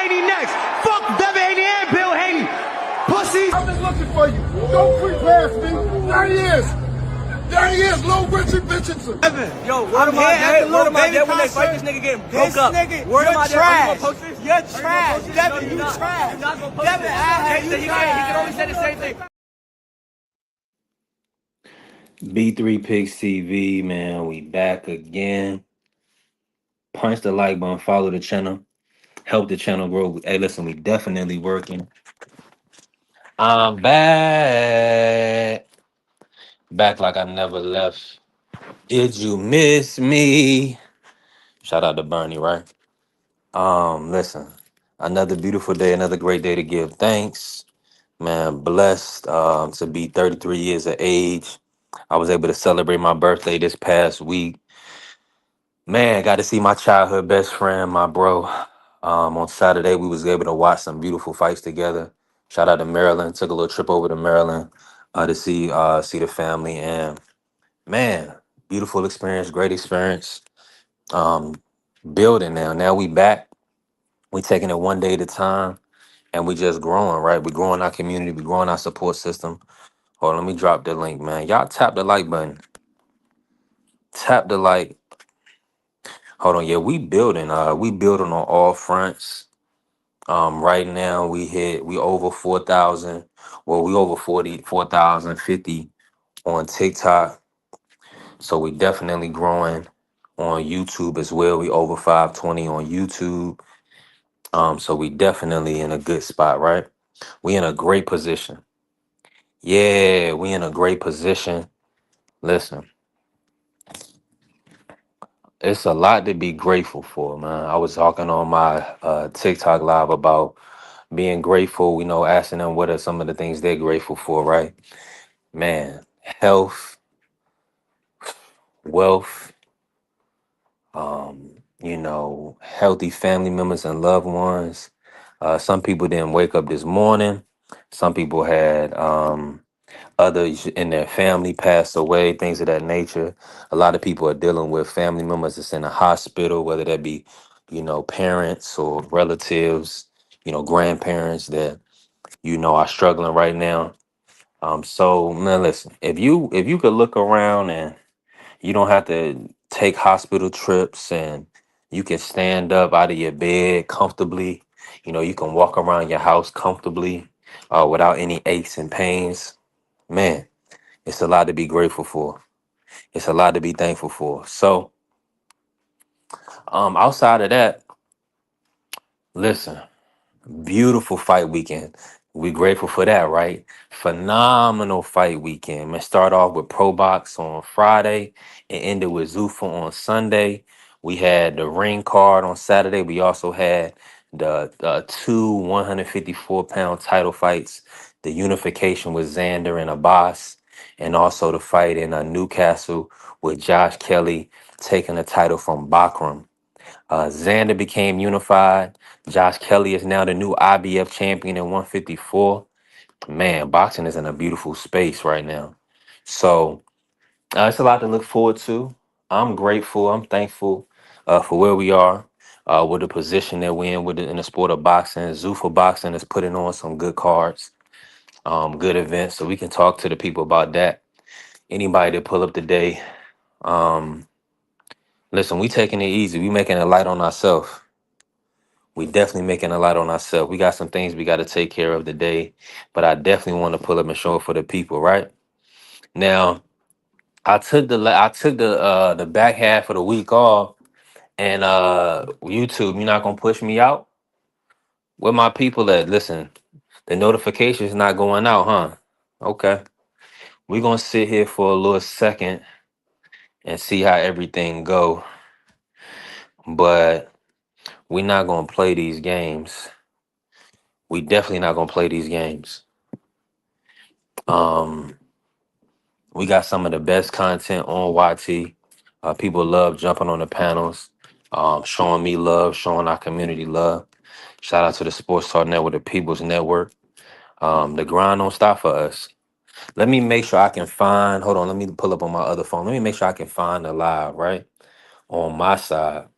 Haney next. Fuck Devin Haney and Bill Haney. Pussies. I've been looking for you. Don't free pass me. There he is. There he is, Lil Richard Richardson. Devin, yo, word of my day when they fight this nigga getting broke up. Word of my trash. Day. You're trash. Devin, you trash. Devin, He can only say the same thing. B3 Pigs TV, man, we back again. Punch the like button, follow the channel, help the channel grow. Hey, listen, we definitely working. I'm back like I never left. Did you miss me? Shout out to Bernie, right? Listen, another beautiful day, another great day to give thanks. Man, blessed to be 33 years of age. I was able to celebrate my birthday this past week. Man, got to see my childhood best friend, my bro. On Saturday, we was able to watch some beautiful fights together. Shout out to Maryland. Took a little trip over to Maryland to see the family, and man, beautiful experience, great experience. Um, Building now. Now we back. We taking it one day at a time, and we just growing. Right, we growing our community. We growing our support system. Hold on, let me drop the link, man. Y'all tap the like button. Tap the like. Hold on, yeah, we building. We building on all fronts. Right now we over 4,000. Well, we over 44,050 on TikTok. So we definitely growing on YouTube as well. We over 520 on YouTube. So we definitely in a good spot, right? We in a great position. Yeah, we in a great position. Listen, it's a lot to be grateful for, man. I was talking on my TikTok live about being grateful, asking them what are some of the things they're grateful for, right? Man, health, wealth, healthy family members and loved ones. Some people didn't wake up this morning. Some people had others in their family passed away, things of that nature. A lot of people are dealing with family members that's in a hospital, whether that be, parents or relatives, grandparents that, are struggling right now. So man, listen, if you could look around and you don't have to take hospital trips and you can stand up out of your bed comfortably, you can walk around your house comfortably without any aches and pains. Man, it's a lot to be grateful for. It's a lot to be thankful for. So, outside of that, listen, beautiful fight weekend. We grateful for that, right? Phenomenal fight weekend. Man, start off with Pro Box on Friday and ended with Zuffa on Sunday. We had the ring card on Saturday. We also had the two 154-pound title fights, the unification with Xander and Abbas, and also the fight in Newcastle with Josh Kelly taking the title from Bakram. Xander became unified. Josh Kelly is now the new IBF champion in 154. Man, boxing is in a beautiful space right now. So it's a lot to look forward to. I'm grateful. I'm thankful for where we are with the position that we're in in the sport of boxing. Zuffa Boxing is putting on some good cards, good events. So we can talk to the people about that. Anybody that pull up today, listen, we taking it easy. We making it light on ourselves. We definitely making a lot on ourselves. We got some things we got to take care of today, but I definitely want to pull up and show it for the people. Right now, I took the back half of the week off, and YouTube, you're not gonna push me out. Where my people at? Listen, the notification's not going out, huh? Okay, we're gonna sit here for a little second and see how everything go, but we're not gonna play these games. We definitely not gonna play these games. Um. We got some of the best content on YT. People love jumping on the panels, showing me love, showing our community love. Shout out to the Sports Talk Network, the People's Network. The grind don't stop for us. Let me make sure I can find. Hold on, let me pull up on my other phone. Let me make sure I can find the live right on my side.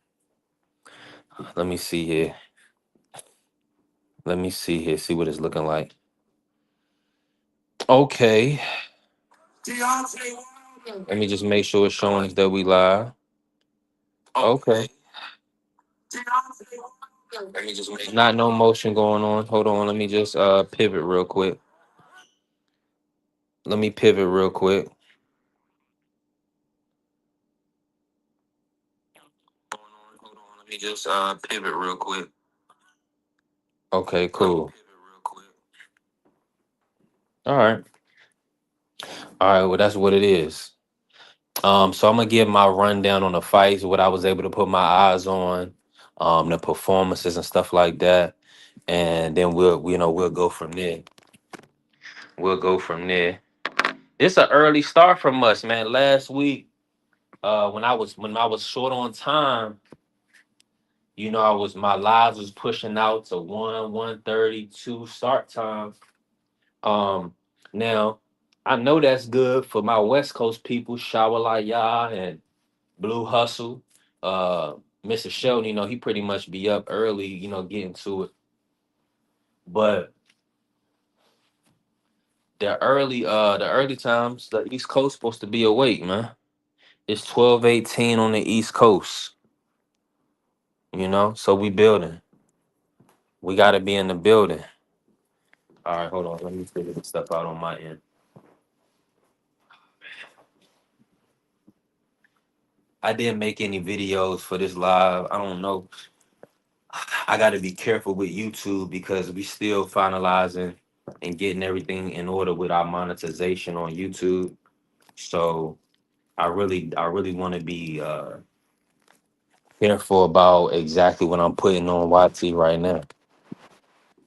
Let me see here. Let me see here. See what it's looking like. Okay. Let me just make sure it's showing us that we live. Okay. Not no motion going on. Hold on. Let me just pivot real quick. Let me pivot real quick. Hold on. Let me just pivot real quick. Okay, cool. All right. All right. Well, that's what it is. So I'm gonna give my rundown on the fights, what I was able to put my eyes on, the performances and stuff like that, and then we'll go from there. We'll go from there. It's an early start from us, man. Last week, when I was short on time, I was my lives was pushing out to 1:32 start time. Um, Now I know that's good for my West Coast people, Shawalaya and Blue Hustle. Uh, Mr. Sheldon, he pretty much be up early, getting to it. But the early times, the East Coast supposed to be awake, man. It's 12:18 on the East Coast, so we building. We gotta be in the building. All right, hold on. Let me figure this stuff out on my end. I didn't make any videos for this live. I don't know. I got to be careful with YouTube because we still finalizing and getting everything in order with our monetization on YouTube. So I really want to be careful about exactly what I'm putting on YT right now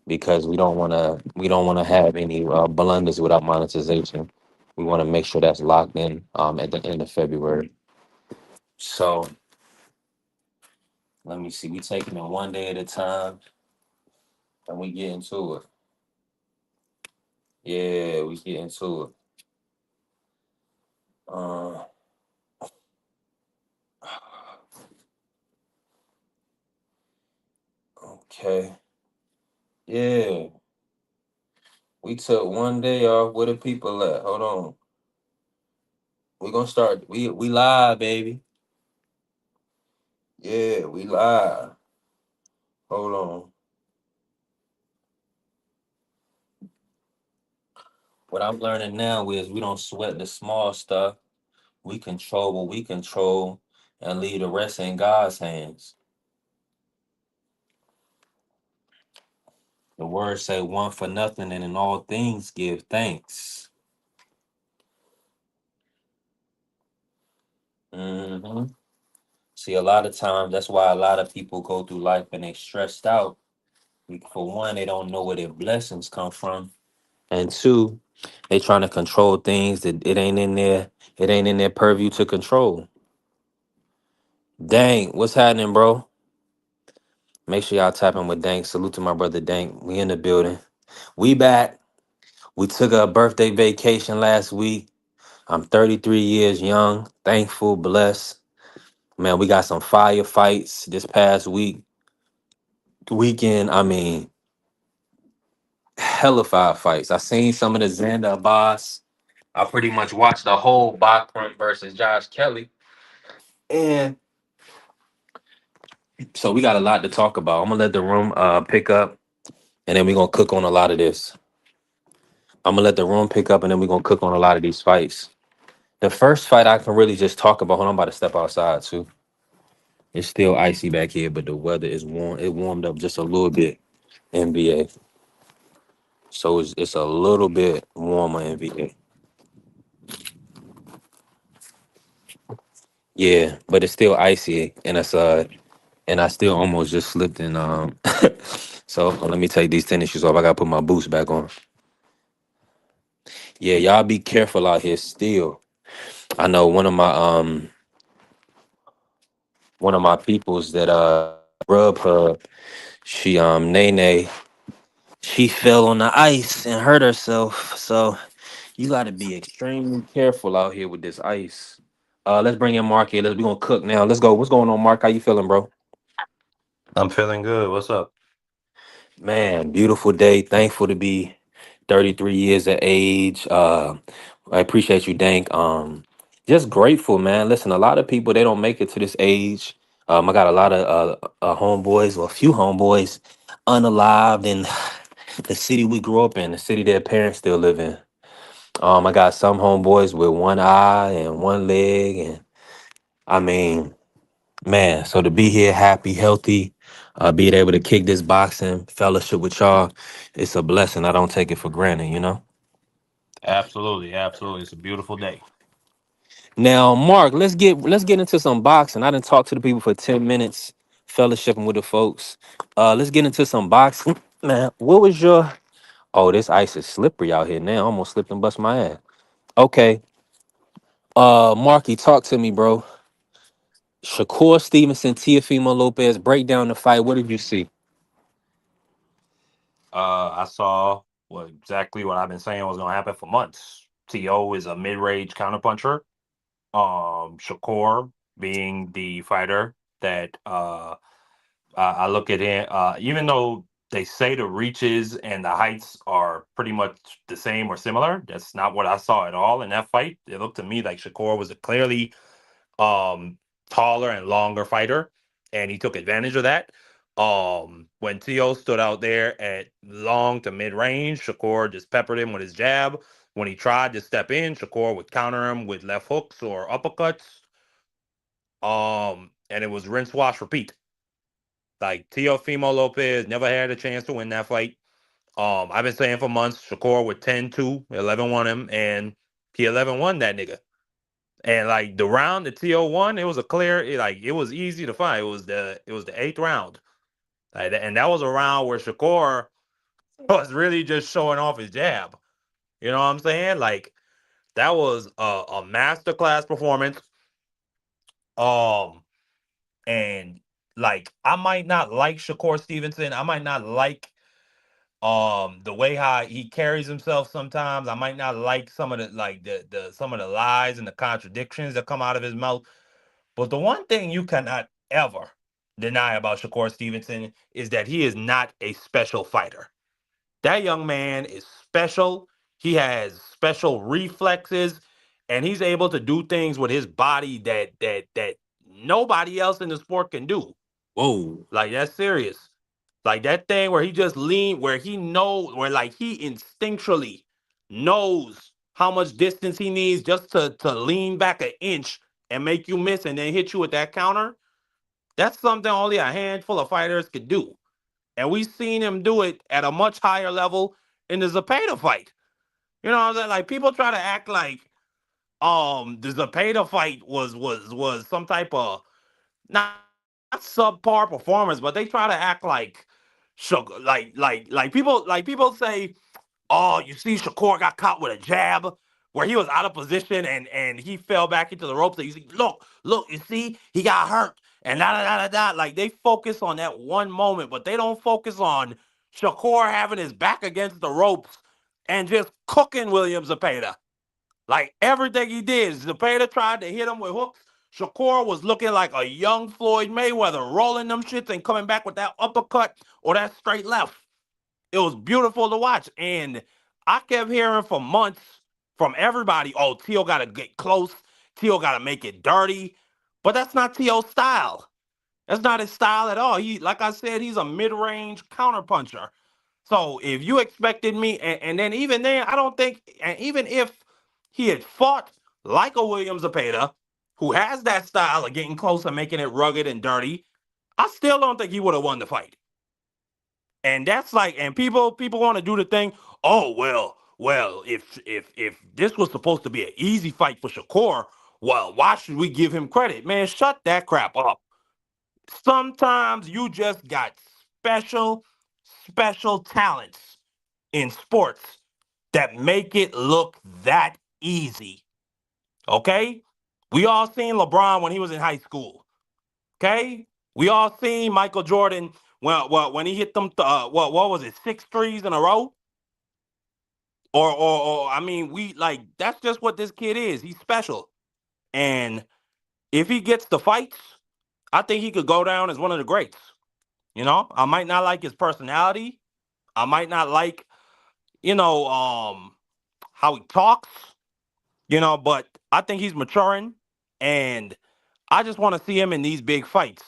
because we don't want to have any blunders with our monetization. We want to make sure that's locked in at the end of February. So let me see. We taking it one day at a time and we get into it. Yeah, we get into it. Uh, okay. Yeah. We took one day off. Where the people at? Hold on. We gonna start. We live, baby. Yeah, we live. Hold on. What I'm learning now is we don't sweat the small stuff. We control what we control and leave the rest in God's hands. The words say one for nothing and in all things give thanks. hmm See, a lot of times that's why a lot of people go through life and they stressed out. For one, they don't know where their blessings come from. And two, they trying to control things that it ain't in their purview to control. Dang, what's happening, bro? Make sure y'all tap in with Dank. Salute to my brother Dank. We in the building. We back. We took a birthday vacation last week. I'm 33 years young, thankful, blessed. Man, we got some fire fights this past weekend. I mean, hella fire fights. I seen some of the Xander Boss. I pretty much watched the whole Bachman versus Josh Kelly. And so we got a lot to talk about. I'm gonna let the room pick up, and then we're gonna cook on a lot of this. I'm gonna let the room pick up, and then we're gonna cook on a lot of these fights. The first fight I can really just talk about. Hold on, I'm about to step outside too. It's still icy back here, but the weather is warm. It warmed up just a little bit. NBA, so it's a little bit warmer. NBA, yeah, but it's still icy, and I still. Just slipped in. So let me take these tennis shoes off. I gotta put my boots back on. Yeah, y'all be careful out here still. I know one of my peoples that rub her, she Nene, she fell on the ice and hurt herself. So you gotta be extremely careful out here with this ice. Let's bring in Mark here. We gonna cook now. Let's go. What's going on, Mark? How you feeling, bro? I'm feeling good. What's up? Man, beautiful day. Thankful to be 33 years of age. I appreciate you, Dank. Just grateful, man. Listen, a lot of people they don't make it to this age. I got a lot of homeboys, or a few homeboys, unalived in the city we grew up in, the city their parents still live in. I got some homeboys with one eye and one leg, and I mean, man, so to be here happy, healthy, being able to kick this boxing fellowship with y'all, it's a blessing. I don't take it for granted, you know? Absolutely, absolutely. It's a beautiful day. Now, Mark, let's get into some boxing. I didn't talk to the people for 10 minutes, fellowshipping with the folks. Let's get into some boxing. Man, what was your oh, this ice is slippery out here now. I almost slipped and bust my ass. Okay. Marky, talk to me, bro. Shakur Stevenson, Teofimo Lopez, break down the fight. What did you see? I saw what I've been saying was going to happen for months. To is a mid-range counterpuncher. Shakur being the fighter that I look at him. Even though they say the reaches and the heights are pretty much the same or similar, that's not what I saw at all in that fight. It looked to me like Shakur was a clearly um taller and longer fighter, and he took advantage of that. When Tio stood out there at long to mid range, Shakur just peppered him with his jab. When he tried to step in, Shakur would counter him with left hooks or uppercuts. And it was rinse, wash, repeat. Like Teofimo Lopez never had a chance to win that fight. I've been saying for months, Shakur would 10-2, 11-1 him, and he 11-1 that nigga. And like the round that TO won, it was a clear, it was easy to find. It was the eighth round. And that was a round where Shakur was really just showing off his jab. You know what I'm saying? Like that was a masterclass performance. Um, and like I might not like Shakur Stevenson. I might not like the way how he carries himself sometimes. I might not like some of the some of the lies and the contradictions that come out of his mouth. But the one thing you cannot ever deny about Shakur Stevenson is that he is not a special fighter. That young man is special. He has special reflexes, and he's able to do things with his body that nobody else in the sport can do. Whoa. Like that's serious. Like that thing where he just lean, where he knows, where like he instinctually knows how much distance he needs just to lean back an inch and make you miss and then hit you with that counter. That's something only a handful of fighters could do. And we've seen him do it at a much higher level in the Zapata fight. You know what I'm saying? Like people try to act like the Zapata fight was some type of not subpar performance, but they try to act like people say, oh, you see Shakur got caught with a jab where he was out of position and he fell back into the ropes. And you see, look, you see, he got hurt and da da da da da. Like they focus on that one moment, but they don't focus on Shakur having his back against the ropes and just cooking William Zepeda. Like everything he did, Zepeda tried to hit him with hooks. Shakur was looking like a young Floyd Mayweather, rolling them shits and coming back with that uppercut or that straight left. It was beautiful to watch. And I kept hearing for months from everybody, oh, Tio got to get close. Tio got to make it dirty. But that's not Tio's style. That's not his style at all. Like I said, he's a mid-range counterpuncher. So if you expected me, and then even then, I don't think, and even if he had fought like a William Zepeda, who has that style of getting close and making it rugged and dirty, I still don't think he would have won the fight. And that's like, and people want to do the thing. Oh well, if this was supposed to be an easy fight for Shakur, well, why should we give him credit, man? Shut that crap up. Sometimes you just got special, special talents in sports that make it look that easy. Okay, we all seen LeBron when he was in high school. Okay, we all seen Michael Jordan when he hit them what was it, six threes in a row? Or I mean, we like that's just what this kid is. He's special. And if he gets the fights, I think he could go down as one of the greats. You know, I might not like his personality. I might not like, you know, how he talks, but I think he's maturing, and I just want to see him in these big fights.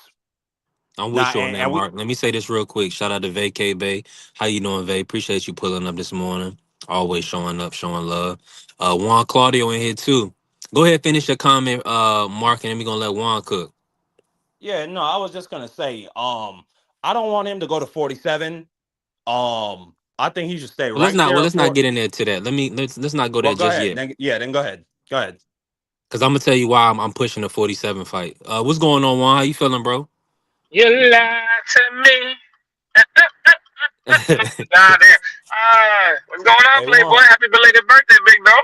I'm Now, with you on that, and we, Mark. Let me say this real quick. Shout out to Vacay Bay. How you doing, Vay? Appreciate you pulling up this morning. Always showing up, showing love. Juan Claudio in here too. Go ahead, finish your comment, Mark, and then we gonna let Juan cook. yeah, no, I was just gonna say, I don't want him to go to 47. I think he should stay Well, let's right not. there Well, at let's not four. get in there to that. Let's not go Well, there go just ahead. yet. Then, yeah, then go ahead. Go ahead. Cause I'm gonna tell you why I'm pushing the 47 fight. What's going on, Juan? How you feeling, bro? You lied to me. Nah, damn. What's going on, Hey, Playboy? Juan. Happy belated birthday, big dog.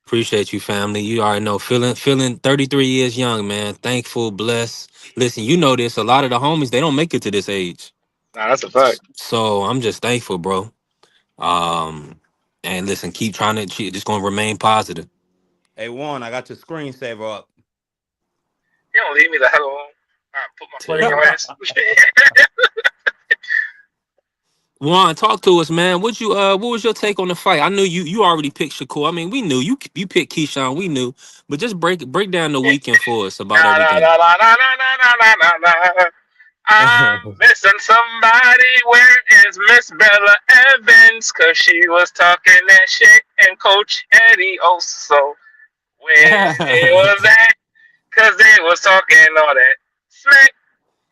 Appreciate you, family. You already know, feeling 33 years young, man. Thankful, blessed. Listen, you know this. A lot of the homies they don't make it to this age, Nah, that's a fact. so I'm just thankful, bro. Um, and listen, keep trying to just gonna remain positive. Hey, Juan, I got your screensaver up. You don't leave me the hell alone. Put my foot in your ass. Juan, talk to us, man. What was your take on the fight? I knew you already picked Shakur. I mean, we knew you picked Keyshawn. We knew, but just break down the weekend for us about Nah, nah, everything. nah, nah, nah, nah, nah, nah, nah, nah. I'm missing somebody. Where is Miss Bella Evans? Cause she was talking that shit and Coach Eddie also. Where they was at? Cause they was talking all that smack,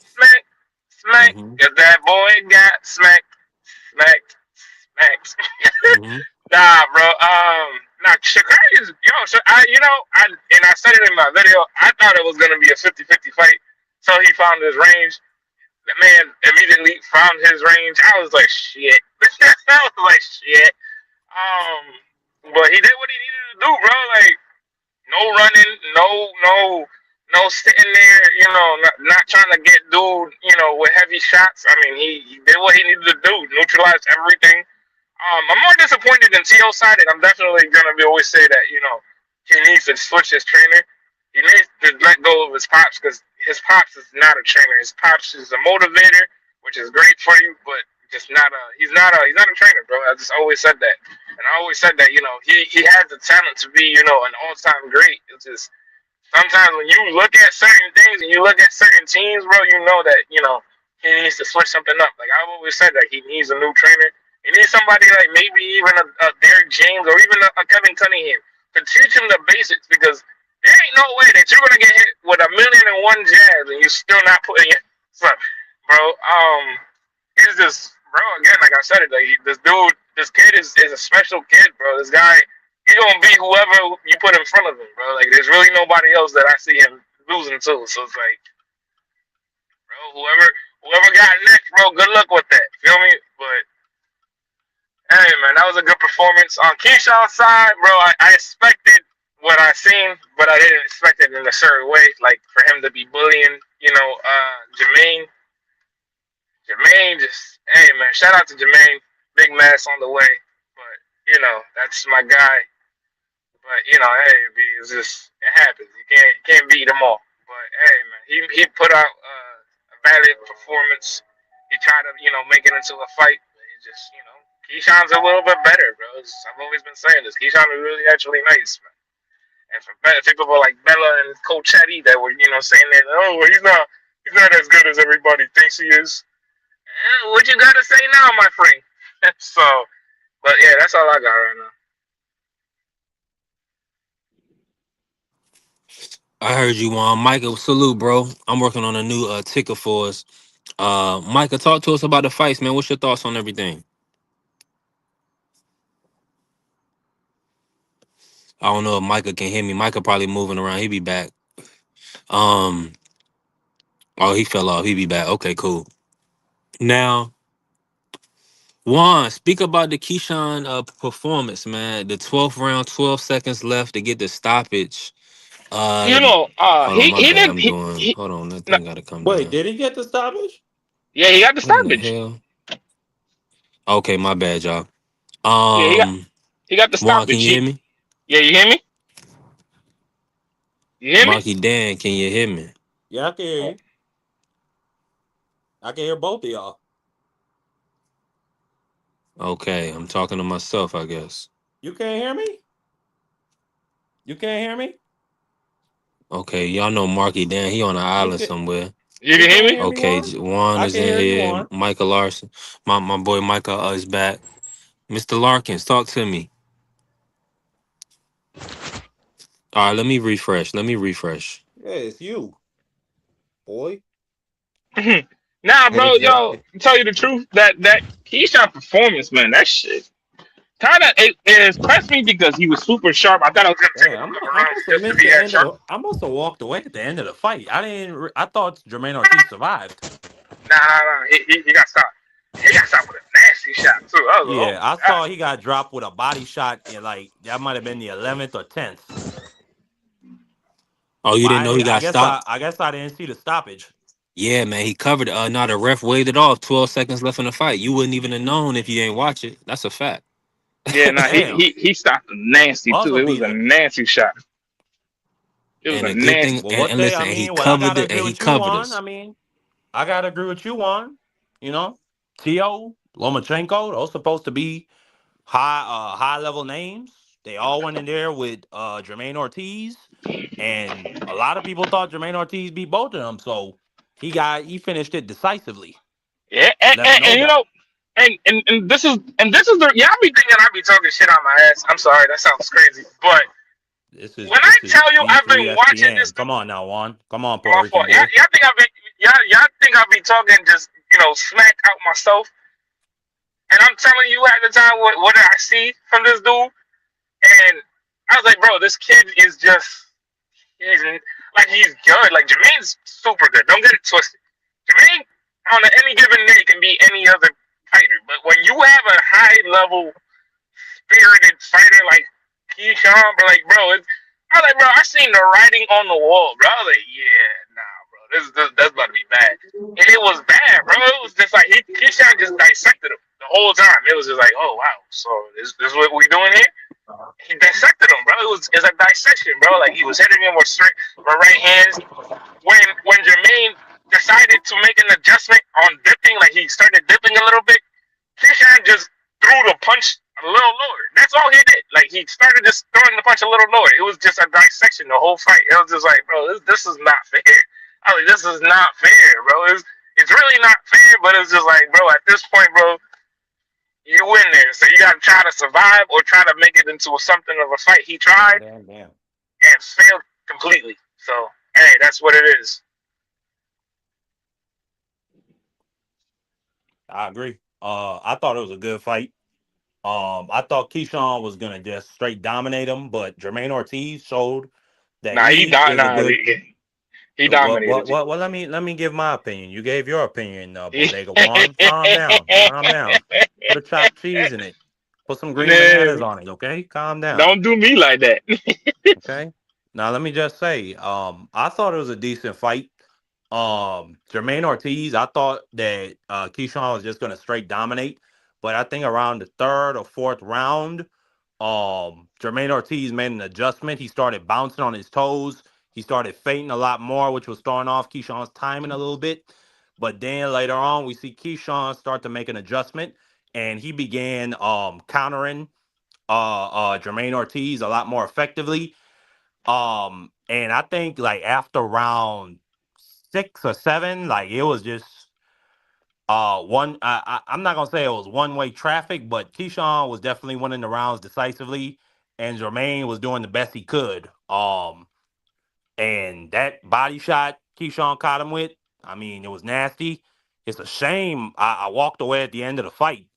smack, smack. hmm Cause that boy got smacked, smacked, smacked. hmm Nah, bro. Nah, Shakur is I said it in my video. I thought it was gonna be a 50-50 fight. So he found his range. The man immediately found his range. I was like, shit. I was like, shit. But he did what he needed to do, bro. Like, no running, no sitting there, not trying to get dude, with heavy shots. I mean, he did what he needed to do, neutralize everything. I'm more disappointed in T.O. side, and I'm definitely gonna be always say that he needs to switch his trainer. He needs to let go of his pops because his pops is not a trainer. His pops is a motivator, which is great for you, but just not a he's not a trainer, bro. I just always said that, and I always said that he has the talent to be an all time great. It's just sometimes when you look at certain things and you look at certain teams, bro, you know that he needs to switch something up. Like I've always said that he needs a new trainer. He needs somebody like maybe even a Derrick James or even a Kevin Cunningham to teach him the basics because there ain't no way that you're gonna get hit with 1,000,001 jabs and you still not putting it. So, bro, it's just, bro. Again, like I said it, like this kid is a special kid, bro. This guy, he gonna be whoever you put in front of him, bro. Like there's really nobody else that I see him losing to. So it's like, bro, whoever got next, bro. Good luck with that. Feel me? But hey, man, that was a good performance on Keyshawn's side, bro. I expected what I seen, but I didn't expect it in a certain way. Like for him to be bullying, Jermaine. Jermaine just, hey, man, shout out to Jermaine. Big mass on the way, but that's my guy. But hey, it's just it happens. You can't beat them all. But hey, man, he put out a valid performance. He tried to make it into a fight. But he just Keyshawn's a little bit better, bro. I've always been saying this. Keyshawn is really actually nice, man. And for better people like Bella and Cochetti that were saying that well, he's not as good as everybody thinks he is. What you gotta say now, my friend? So, but yeah, that's all I got right now. I heard you, Juan. Micah, salute, bro. I'm working on a new ticker for us. Micah, talk to us about the fights, man. What's your thoughts on everything? I don't know if Micah can hear me. Micah probably moving around. He be back. Um, oh, he fell off. He be back. Okay, cool. Now, Juan, speak about the Keyshawn performance, man. The 12th round, 12 seconds left to get the stoppage. You Uh, know, hold on, he my he bad. didn't I'm doing. he Hold on, that no, thing got to come Wait, down. did he get the stoppage? yeah, he got the What in the stoppage. hell? Okay, my bad, y'all. Yeah, Um, he got the Juan, can stoppage. you hear me? Yeah, you hear me? You hear me? Marky Dan, can you hear me? Yeah, I can hear Oh, you. I can hear both of y'all. Okay, I'm talking to myself, I guess. You can't hear me? You can't hear me? Okay, y'all know Marky Dan. He on an You island can somewhere. You you can hear can't me? hear me, Okay, Juan? Juan I is can in hear you, here. Juan. Michael Larson, my boy Michael is back. Mr. Larkins, talk to me. All right, let me refresh. Let me refresh. Yeah, it's you, boy. Nah, Hey, bro, yo, to tell you the truth, that Keyshawn performance, man, that shit kind of it impressed me because he was super sharp. I thought I was gonna take Yeah, him a couple I rounds must have just to missed be the that end of sharp. the. I must have walked away at the end of the fight. I thought Jermaine Ortiz survived. Nah. He got stopped. He got stopped with a nasty shot too. I was like, Yeah, oh I god. saw he got dropped with a body shot in like that might have been the 11th or 10th. oh, you But didn't know he got stopped? I guess I didn't see the stoppage. Yeah, man, he covered it. Now the ref waved it off. 12 seconds left in the fight. You wouldn't even have known if you ain't watch it. That's a fact. Yeah, nah, Damn, he stopped him nasty must too. have It was been a a. nasty shot. It was And a the good thing, nasty. Well, and, what and they? I listen, and he mean, what I covered gotta it, agree and he with you covered on. I us. mean, I gotta agree with you on. You know, Tio Lomachenko. Those supposed to be high level names. They all went in there with Jermaine Ortiz, and a lot of people thought Jermaine Ortiz beat both of them. So he finished it decisively, Yeah, left no and you doubt. know, and this is the yeah. I be thinking I be talking shit on my ass. I'm sorry, that sounds crazy, but when I This is tell you I've B3 been watching this ESPN. dude, Come on now, Juan. Come on, Puerto my Rican fault. Y'all, boy. y'all think I be y'all think I be talking just smack out myself, and I'm telling you at the time what did I see from this dude, and I was like, bro, this kid is just he's good. Like Jermaine's super good. Don't get it twisted. Jermaine on any given day can be any other fighter, but when you have a high level spirited fighter like Keyshawn, bro, like bro, I was like, bro, I seen the writing on the wall, bro. I was like, yeah, nah, bro, this that's about to be bad, and it was bad, bro. It was just like Keyshawn just dissected him the whole time. It was just like, oh wow, so this is what we doing here. He dissected him, bro. It's a dissection, bro. Like he was hitting him with right hands. When Jermaine decided to make an adjustment on dipping, like he started dipping a little bit, Keyshawn just threw the punch a little lower. That's all he did. Like he started just throwing the punch a little lower. It was just a dissection the whole fight. It was just like, bro, this is not fair. I was like, this is not fair, bro. It's really not fair, but it's just like, bro, at this point, bro, you win there. So you gotta try to survive or try to make it into something of a fight. He tried Damn. and failed completely. So hey, that's what it is. I agree. I thought it was a good fight. I thought Keyshawn was gonna just straight dominate him, but Jermaine Ortiz showed that Nah, he is a good. he What dominated you. what well let me give my opinion. You gave your opinion, Bodega Juan. Calm down. Calm down. Put a chopped cheese in it. Put some green bananas Man, on it, okay? Calm down. don't do me like that. Okay. Now let me just say, I thought it was a decent fight. Jermaine Ortiz, I thought that Keyshawn was just gonna straight dominate, but I think around the third or fourth round, Jermaine Ortiz made an adjustment. He started bouncing on his toes. He started feinting a lot more, which was throwing off Keyshawn's timing a little bit. But then later on, we see Keyshawn start to make an adjustment, and he began countering Jermaine Ortiz a lot more effectively. And I think like after round 6 or 7, like it was just one. I'm not gonna say it was one way traffic, but Keyshawn was definitely winning the rounds decisively, and Jermaine was doing the best he could. And that body shot Keyshawn caught him with, I mean, it was nasty. It's a shame I walked away at the end of the fight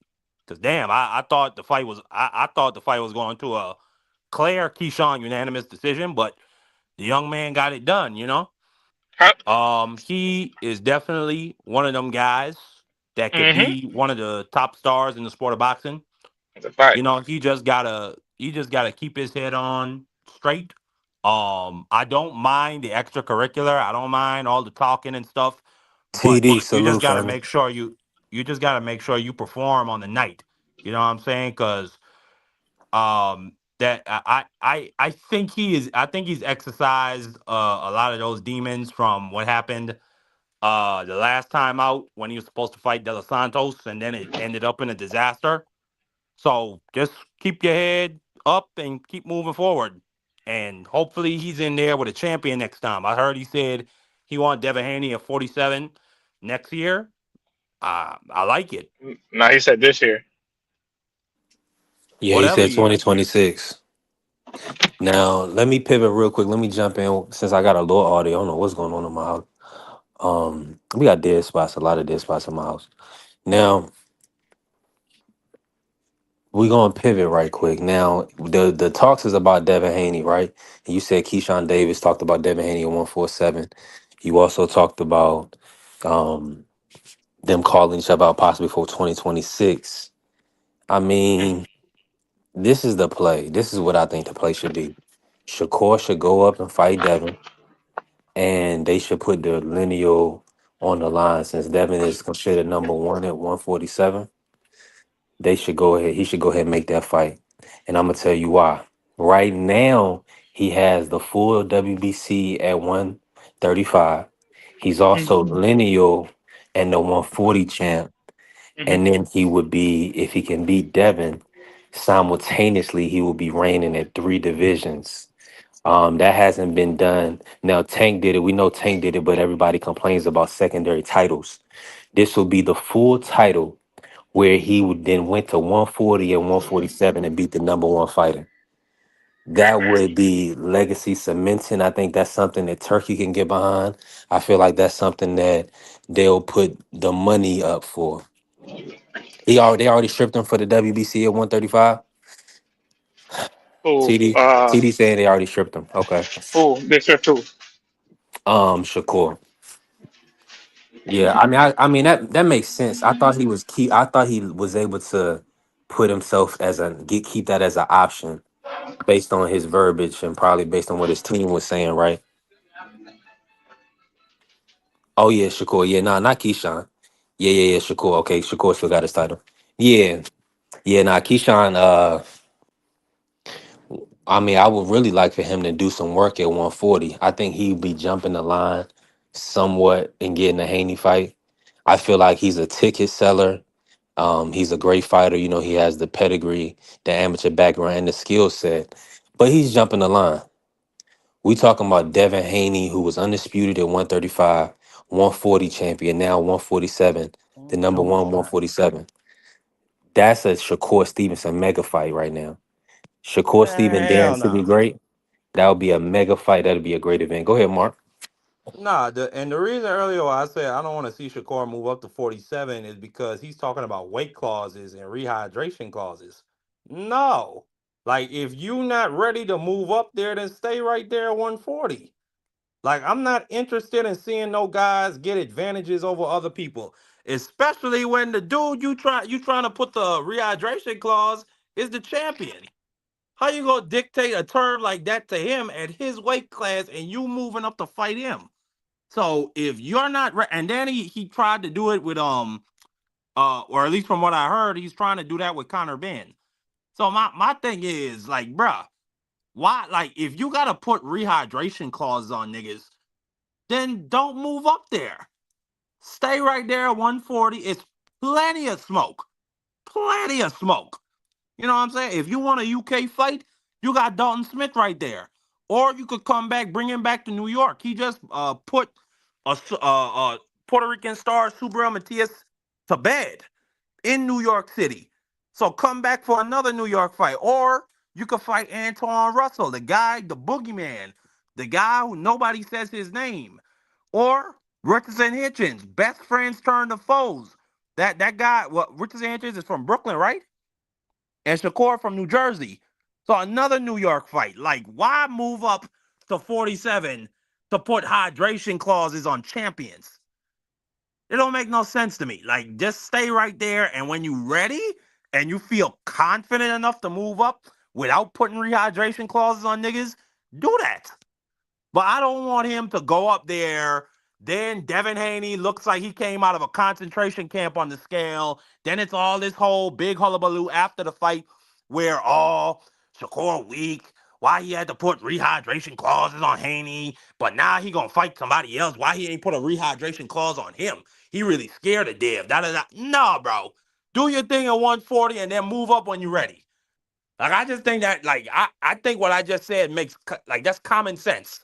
because damn, I thought the fight was I thought the fight was going to a clear Keyshawn unanimous decision, but the young man got it done, you know? Huh? He is definitely one of them guys that could Mm-hmm. be one of the top stars in the sport of boxing. It's a fact. You know, he just gotta keep his head on straight. I don't mind the extracurricular. I don't mind all the talking and stuff, but TD, you just salute, gotta family. make sure you just gotta make sure you perform on the night. You know what I'm saying? Because that I think I think he's exercised a lot of those demons from what happened the last time out when he was supposed to fight De Los Santos and then it ended up in a disaster. So just keep your head up and keep moving forward. And hopefully he's in there with a champion next time. I heard he said he want Devin Haney at 47 next year. I like it. No, he said this year. Yeah, he Whatever said year. 2026. Now, let me pivot real quick. Let me jump in since I got a little audio. I don't know what's going on in my house. We got dead spots, a lot of dead spots in my house. Now, we gonna pivot right quick. Now, the talks is about Devin Haney, right? And you said Keyshawn Davis talked about Devin Haney at 147. You also talked about um them calling each other out possibly for 2026. I mean, this is the play. This is what I think the play should be. Shakur should go up and fight Devin, and they should put the lineal on the line since Devin is considered number one at 147. They should go ahead. He should go ahead and make that fight. And I'm gonna tell you why. Right now, he has the full WBC at 135. He's also lineal and the 140 champ. And then he would be, if he can beat Devin, simultaneously he will be reigning at three divisions. That hasn't been done. Now Tank did it. We know Tank did it, but everybody complains about secondary titles. This will be the full title where he would then went to 140 and 147 and beat the number one fighter. That would be legacy cementing. I think that's something that Turkey can get behind. I feel like that's something that they'll put the money up for. They already stripped him for the WBC at 135. Who? TD saying they already stripped him. Okay. Who? This year too. Shakur. Yeah, I mean that makes sense. I thought he was key. I thought he was able to put himself as keep that as an option based on his verbiage and probably based on what his team was saying, right? Oh yeah, Shakur. Yeah, nah, not Keyshawn. Yeah, Shakur. Okay, Shakur still got his title. Yeah, yeah, nah, Keyshawn. I mean, I would really like for him to do some work at 140. I think he'd be jumping the line somewhat and getting a Haney fight. I feel like he's a ticket seller. He's a great fighter. You know, he has the pedigree, the amateur background, and the skill set. But he's jumping the line. We talking about Devin Haney, who was undisputed at 135, 140 champion, now 147, the number one 147. That's a Shakur Stevenson mega fight right now. Shakur Steven Man, Dan hell should be no. great. That would be a mega fight. That'd be a great event. Go ahead, Mark. Nah, and the reason earlier why I said I don't want to see Shakur move up to 47 is because he's talking about weight clauses and rehydration clauses. No. Like, if you not ready to move up there, then stay right there at 140. Like, I'm not interested in seeing no guys get advantages over other people, especially when the dude you trying to put the rehydration clause is the champion. How you gonna dictate a term like that to him at his weight class and you moving up to fight him? So if you're not and then he tried to do it with or at least from what I heard, he's trying to do that with Connor Ben. So my thing is like, bruh, why, like, if you gotta put rehydration clauses on niggas, then don't move up there. Stay right there at 140. It's plenty of smoke. Plenty of smoke. You know what I'm saying? If you want a UK fight, you got Dalton Smith right there. Or you could come back, bring him back to New York. He just put a Puerto Rican star, Subriel Matias, to bed in New York City. So come back for another New York fight. Or you could fight Antoine Russell, the guy, the boogeyman, the guy who nobody says his name. Or Richardson Hitchens, best friends turn to foes. That guy, well, Richardson Hitchens is from Brooklyn, right? And Shakur from New Jersey. So another New York fight. Like, why move up to 47 to put hydration clauses on champions? It don't make no sense to me. Like, just stay right there, and when you ready and you feel confident enough to move up without putting rehydration clauses on niggas, do that. But I don't want him to go up there. Then Devin Haney looks like he came out of a concentration camp on the scale. Then it's all this whole big hullabaloo after the fight where, oh, Shakur weak. Why he had to put rehydration clauses on Haney, but now he gonna fight somebody else. Why he ain't put a rehydration clause on him? He really scared of Dev. Da, da, da. No, bro. Do your thing at 140 and then move up when you're ready. Like I just think that, like I think what I just said makes like that's common sense.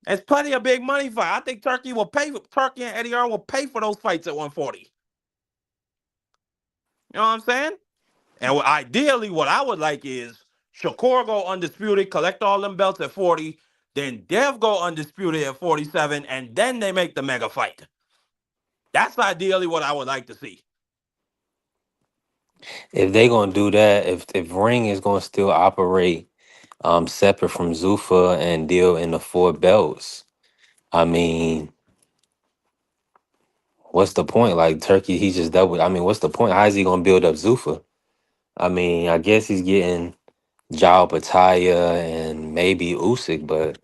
There's plenty of big money fight. I think Turkey and Eddie Earn will pay for those fights at 140. You know what I'm saying? And ideally, what I would like is Shakur go undisputed, collect all them belts at 40, then Dev go undisputed at 47, and then they make the mega fight. That's ideally what I would like to see. If they gonna do that, if Ring is gonna still operate separate from Zuffa and deal in the four belts, I mean, what's the point? Like Turkey, he just doubled. I mean, what's the point? How is he gonna build up Zuffa? I mean, I guess he's getting Jao Pataya and maybe Usyk, but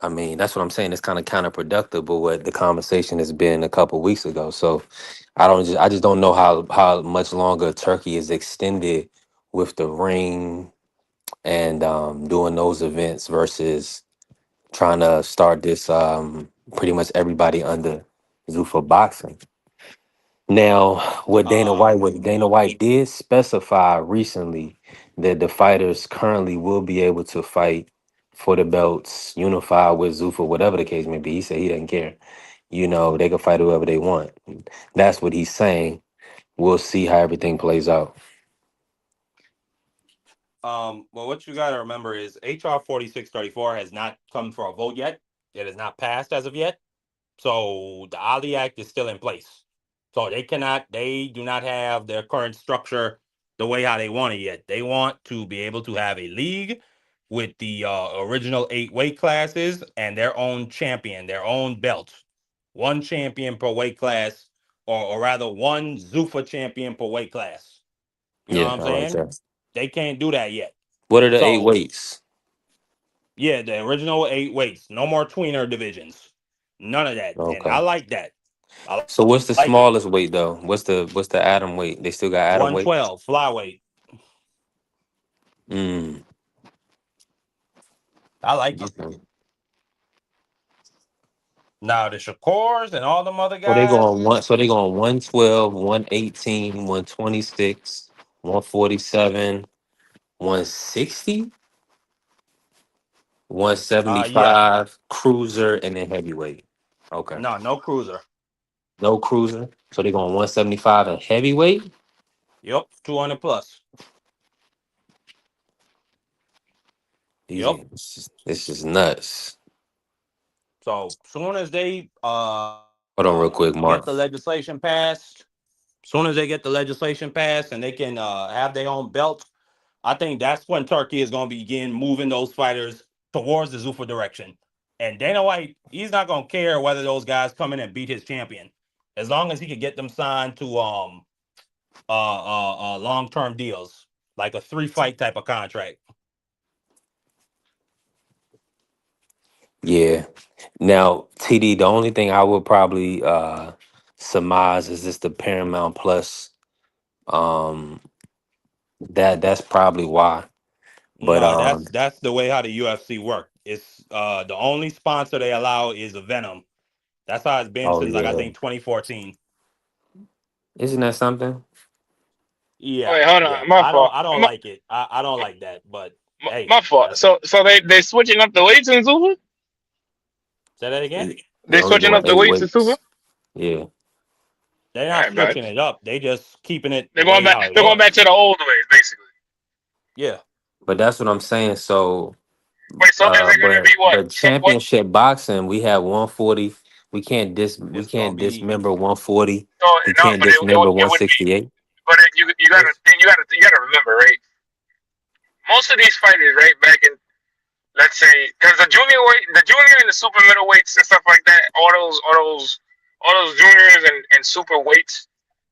I mean, that's what I'm saying. It's kind of counterproductive, but what the conversation has been a couple weeks ago. So I just don't know how much longer Turkey is extended with the Ring and doing those events versus trying to start this pretty much everybody under Zuffa boxing. Now, what Dana White did specify recently that the fighters currently will be able to fight for the belts, unified with Zuffa, whatever the case may be. He said he doesn't care. You know, they can fight whoever they want. That's what he's saying. We'll see how everything plays out. Well, what you got to remember is HR 4634 has not come for a vote yet. It has not passed as of yet. So the Ali Act is still in place. So they do not have their current structure the way how they want it yet. They want to be able to have a league with the original 8 weight classes and their own champion, their own belt. One champion per weight class, or rather one Zuffa champion per weight class. You know what Yeah, I'm I like saying? that. They can't do that yet. What are the eight So weights? yeah, the original 8 weights. No more tweener divisions. None of that. And I Okay. like that. I So what's the like it. smallest weight though? What's the atom weight? They still got atom weight? 112 flyweight. Mm. I like it. Okay. Now the Shakors and all them other So they guys. going one. So they going 112, 118, 126, 147, 160, Yeah. 175, cruiser, and then heavyweight. Okay. No cruiser. No cruiser. So they going 175 and heavyweight. Yep. 200 plus. These Yep. it's just nuts. So soon as they Hold on, real quick, get Mark. the legislation passed, soon as they get the legislation passed and they can have their own belt, I think that's when Turkey is going to begin moving those fighters towards the Zuffa direction. And Dana White, he's not going to care whether those guys come in and beat his champion, as long as he can get them signed to long term deals, like a 3-fight type of contract. Yeah. Now, TD, the only thing I would probably surmise is just the Paramount Plus. Um, that's probably why. But No, that's the way how the UFC work. It's the only sponsor they allow is Venom. That's how it's been oh since like I yeah, think 2014. isn't that something? Oh, Yeah, wait, hold yeah. on, my fault. I don't like it. I don't like that. But hey, My fault. that's So they switching up the weights in Super? say that again. They They only switching doing up the eight weights in Super? weights. Yeah, They're All not right, man. switching it up. They just keeping it They're the going way back. how it They're going back to was. the old ways, basically. Yeah, but that's what I'm saying. So, Wait, so is it going to be what? but So what? championship boxing, we have 140. We it's gonna can't be dismember 140. So We no, can't but dismember it would be. 168. But it's you gotta remember, right? Most of these fighters, right, back in, let's say, because the junior and the super middleweights and stuff like that, all those juniors and super weights,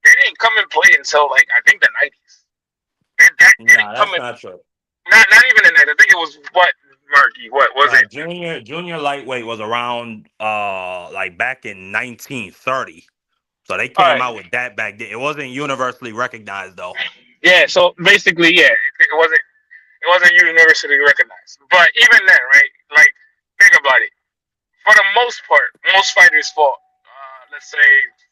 they didn't come and play until like I think the 90s. They nah. didn't come That's in. not true. Not even the 90s. I think it was what Murky. What was Nah, it? junior lightweight was around like back in 1930. So they All came right. out with that back then. It wasn't universally recognized though. Yeah. So basically, yeah, it wasn't universally recognized. But even then, right? Like think about it. For the most part, most fighters fought. Let's say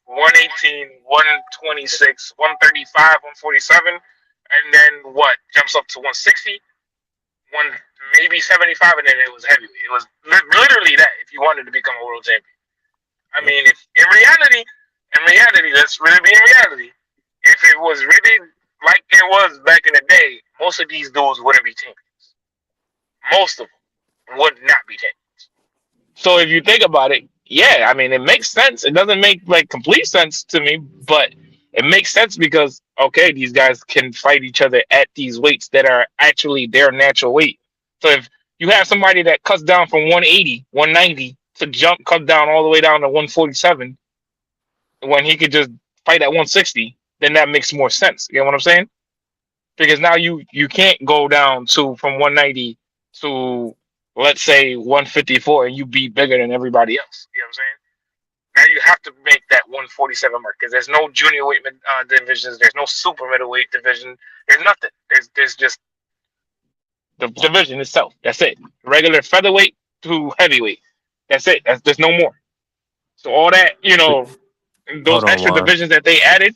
118, 126, 135, 147, and then what jumps up to 160, one maybe 75, and then it was heavyweight. It was literally that if you wanted to become a world champion. I mean, if in reality, let's really be in reality. If it was really like it was back in the day, most of these dudes wouldn't be champions. Most of them would not be champions. So if you think about it, yeah, I mean, it makes sense. It doesn't make like complete sense to me, but it makes sense because okay, these guys can fight each other at these weights that are actually their natural weight. So if you have somebody that cuts down from 180, 190 to cut down all the way down to 147 when he could just fight at 160, then that makes more sense. You know what I'm saying? Because now you can't go down to from 190 to let's say 154 and you be bigger than everybody else. You know what I'm saying? Now you have to make that 147 mark because there's no junior weight divisions, there's no super middleweight division, there's nothing. There's just the division itself. That's it. Regular featherweight to heavyweight. That's it. There's no more. So all that those Hold on, extra Juan. divisions that they added.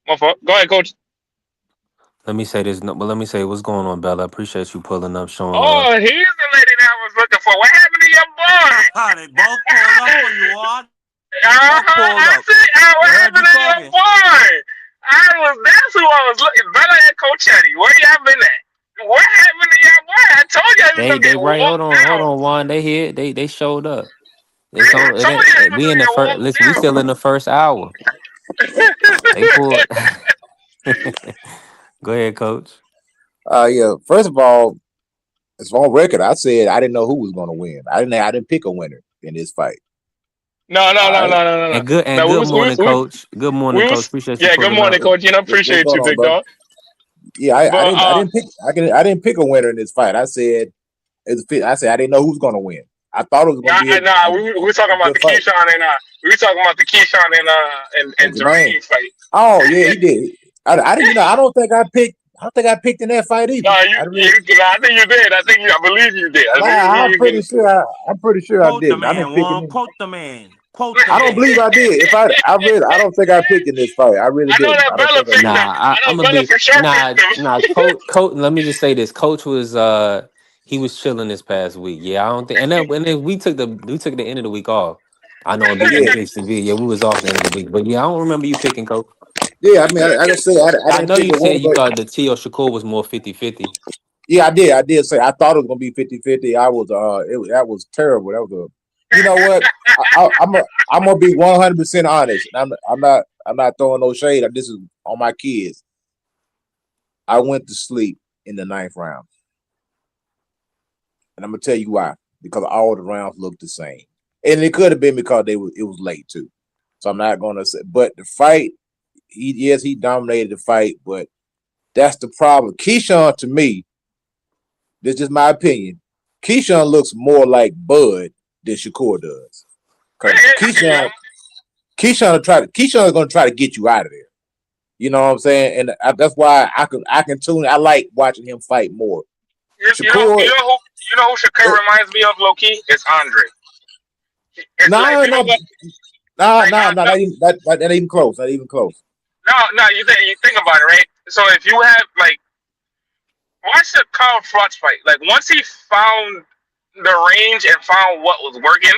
Go ahead, coach. Let me say this. No, but let me say what's going on, Bella. I appreciate you pulling up, showing love. Oh, here's the lady that I was looking for. What happened to your boy? They both pulled up for you, Juan. I see. What happened to your boy? That's who I was looking. Bella and Coach Eddie. Where y'all been at? What happened to your boy? I told you I was gonna They get right. walked Hold down. on, Juan. They here. They showed up. Man, It's I on. told you I was We in gonna the get first. walked Listen, we still in the first hour. They pulled. Go ahead, Coach. Yeah. First of all, it's on record. I said I didn't know who was going to win. I didn't pick a winner in this fight. No. All right. And good morning, Coach. Good morning, Coach. Appreciate you Yeah, good pulling up. morning, coach. What's Appreciate going you, on, big brother? dog. Yeah, I But didn't pick. I didn't pick a winner in this fight. I said I said I didn't know who's going to win. I thought it was going to be we were talking a about good the fight. Keyshawn and we were talking about the Keyshawn and Jermaine. Jermaine fight. Oh yeah, he did. I didn't. I don't think I picked. I don't think I picked in that fight either. No, I think you did. I believe you did. I'm pretty sure. I'm pretty sure I Quote the didn't. I didn't man, pick Juan. him. Quote the man. Quote the I don't man. believe I did. I don't think I picked in this fight. I really I know didn't. that I don't Bella think I picked did. him. Nah, I I'm know gonna Bella be for sure picked him. Coach. Let me just say this. Coach was he was chilling this past week. Yeah, I don't think. And then we took the end of the week off. I know in B3 Yeah, Picks TV. Yeah, we was off the end of the week. But yeah, I don't remember you picking, Coach. yeah. I mean, I can say I I didn't know pick you a winner, said you but thought the T or Shakur was more 50-50. yeah, I did. I did say I thought it was gonna be 50-50. I was that was terrible. That was a. You know what? I'm gonna be 100% honest. I'm not throwing no shade. This is on my kids. I went to sleep in the 9th round, and I'm gonna tell you why. Because all the rounds looked the same, and it could have been because it was late too. So I'm not gonna say. But the fight, he dominated the fight, but that's the problem. Keyshawn, to me, this is just my opinion. Keyshawn looks more like Bud than Shakur does. Because Keyshawn is gonna try to get you out of there. You know what I'm saying? And that's why I can tune. I like watching him fight more. You know who Shakur reminds me of, low key? It's Andre. It's not even close. Not even close. No. You think about it, right? So if you have watch the Carl Froch fight. Like once he found the range and found what was working,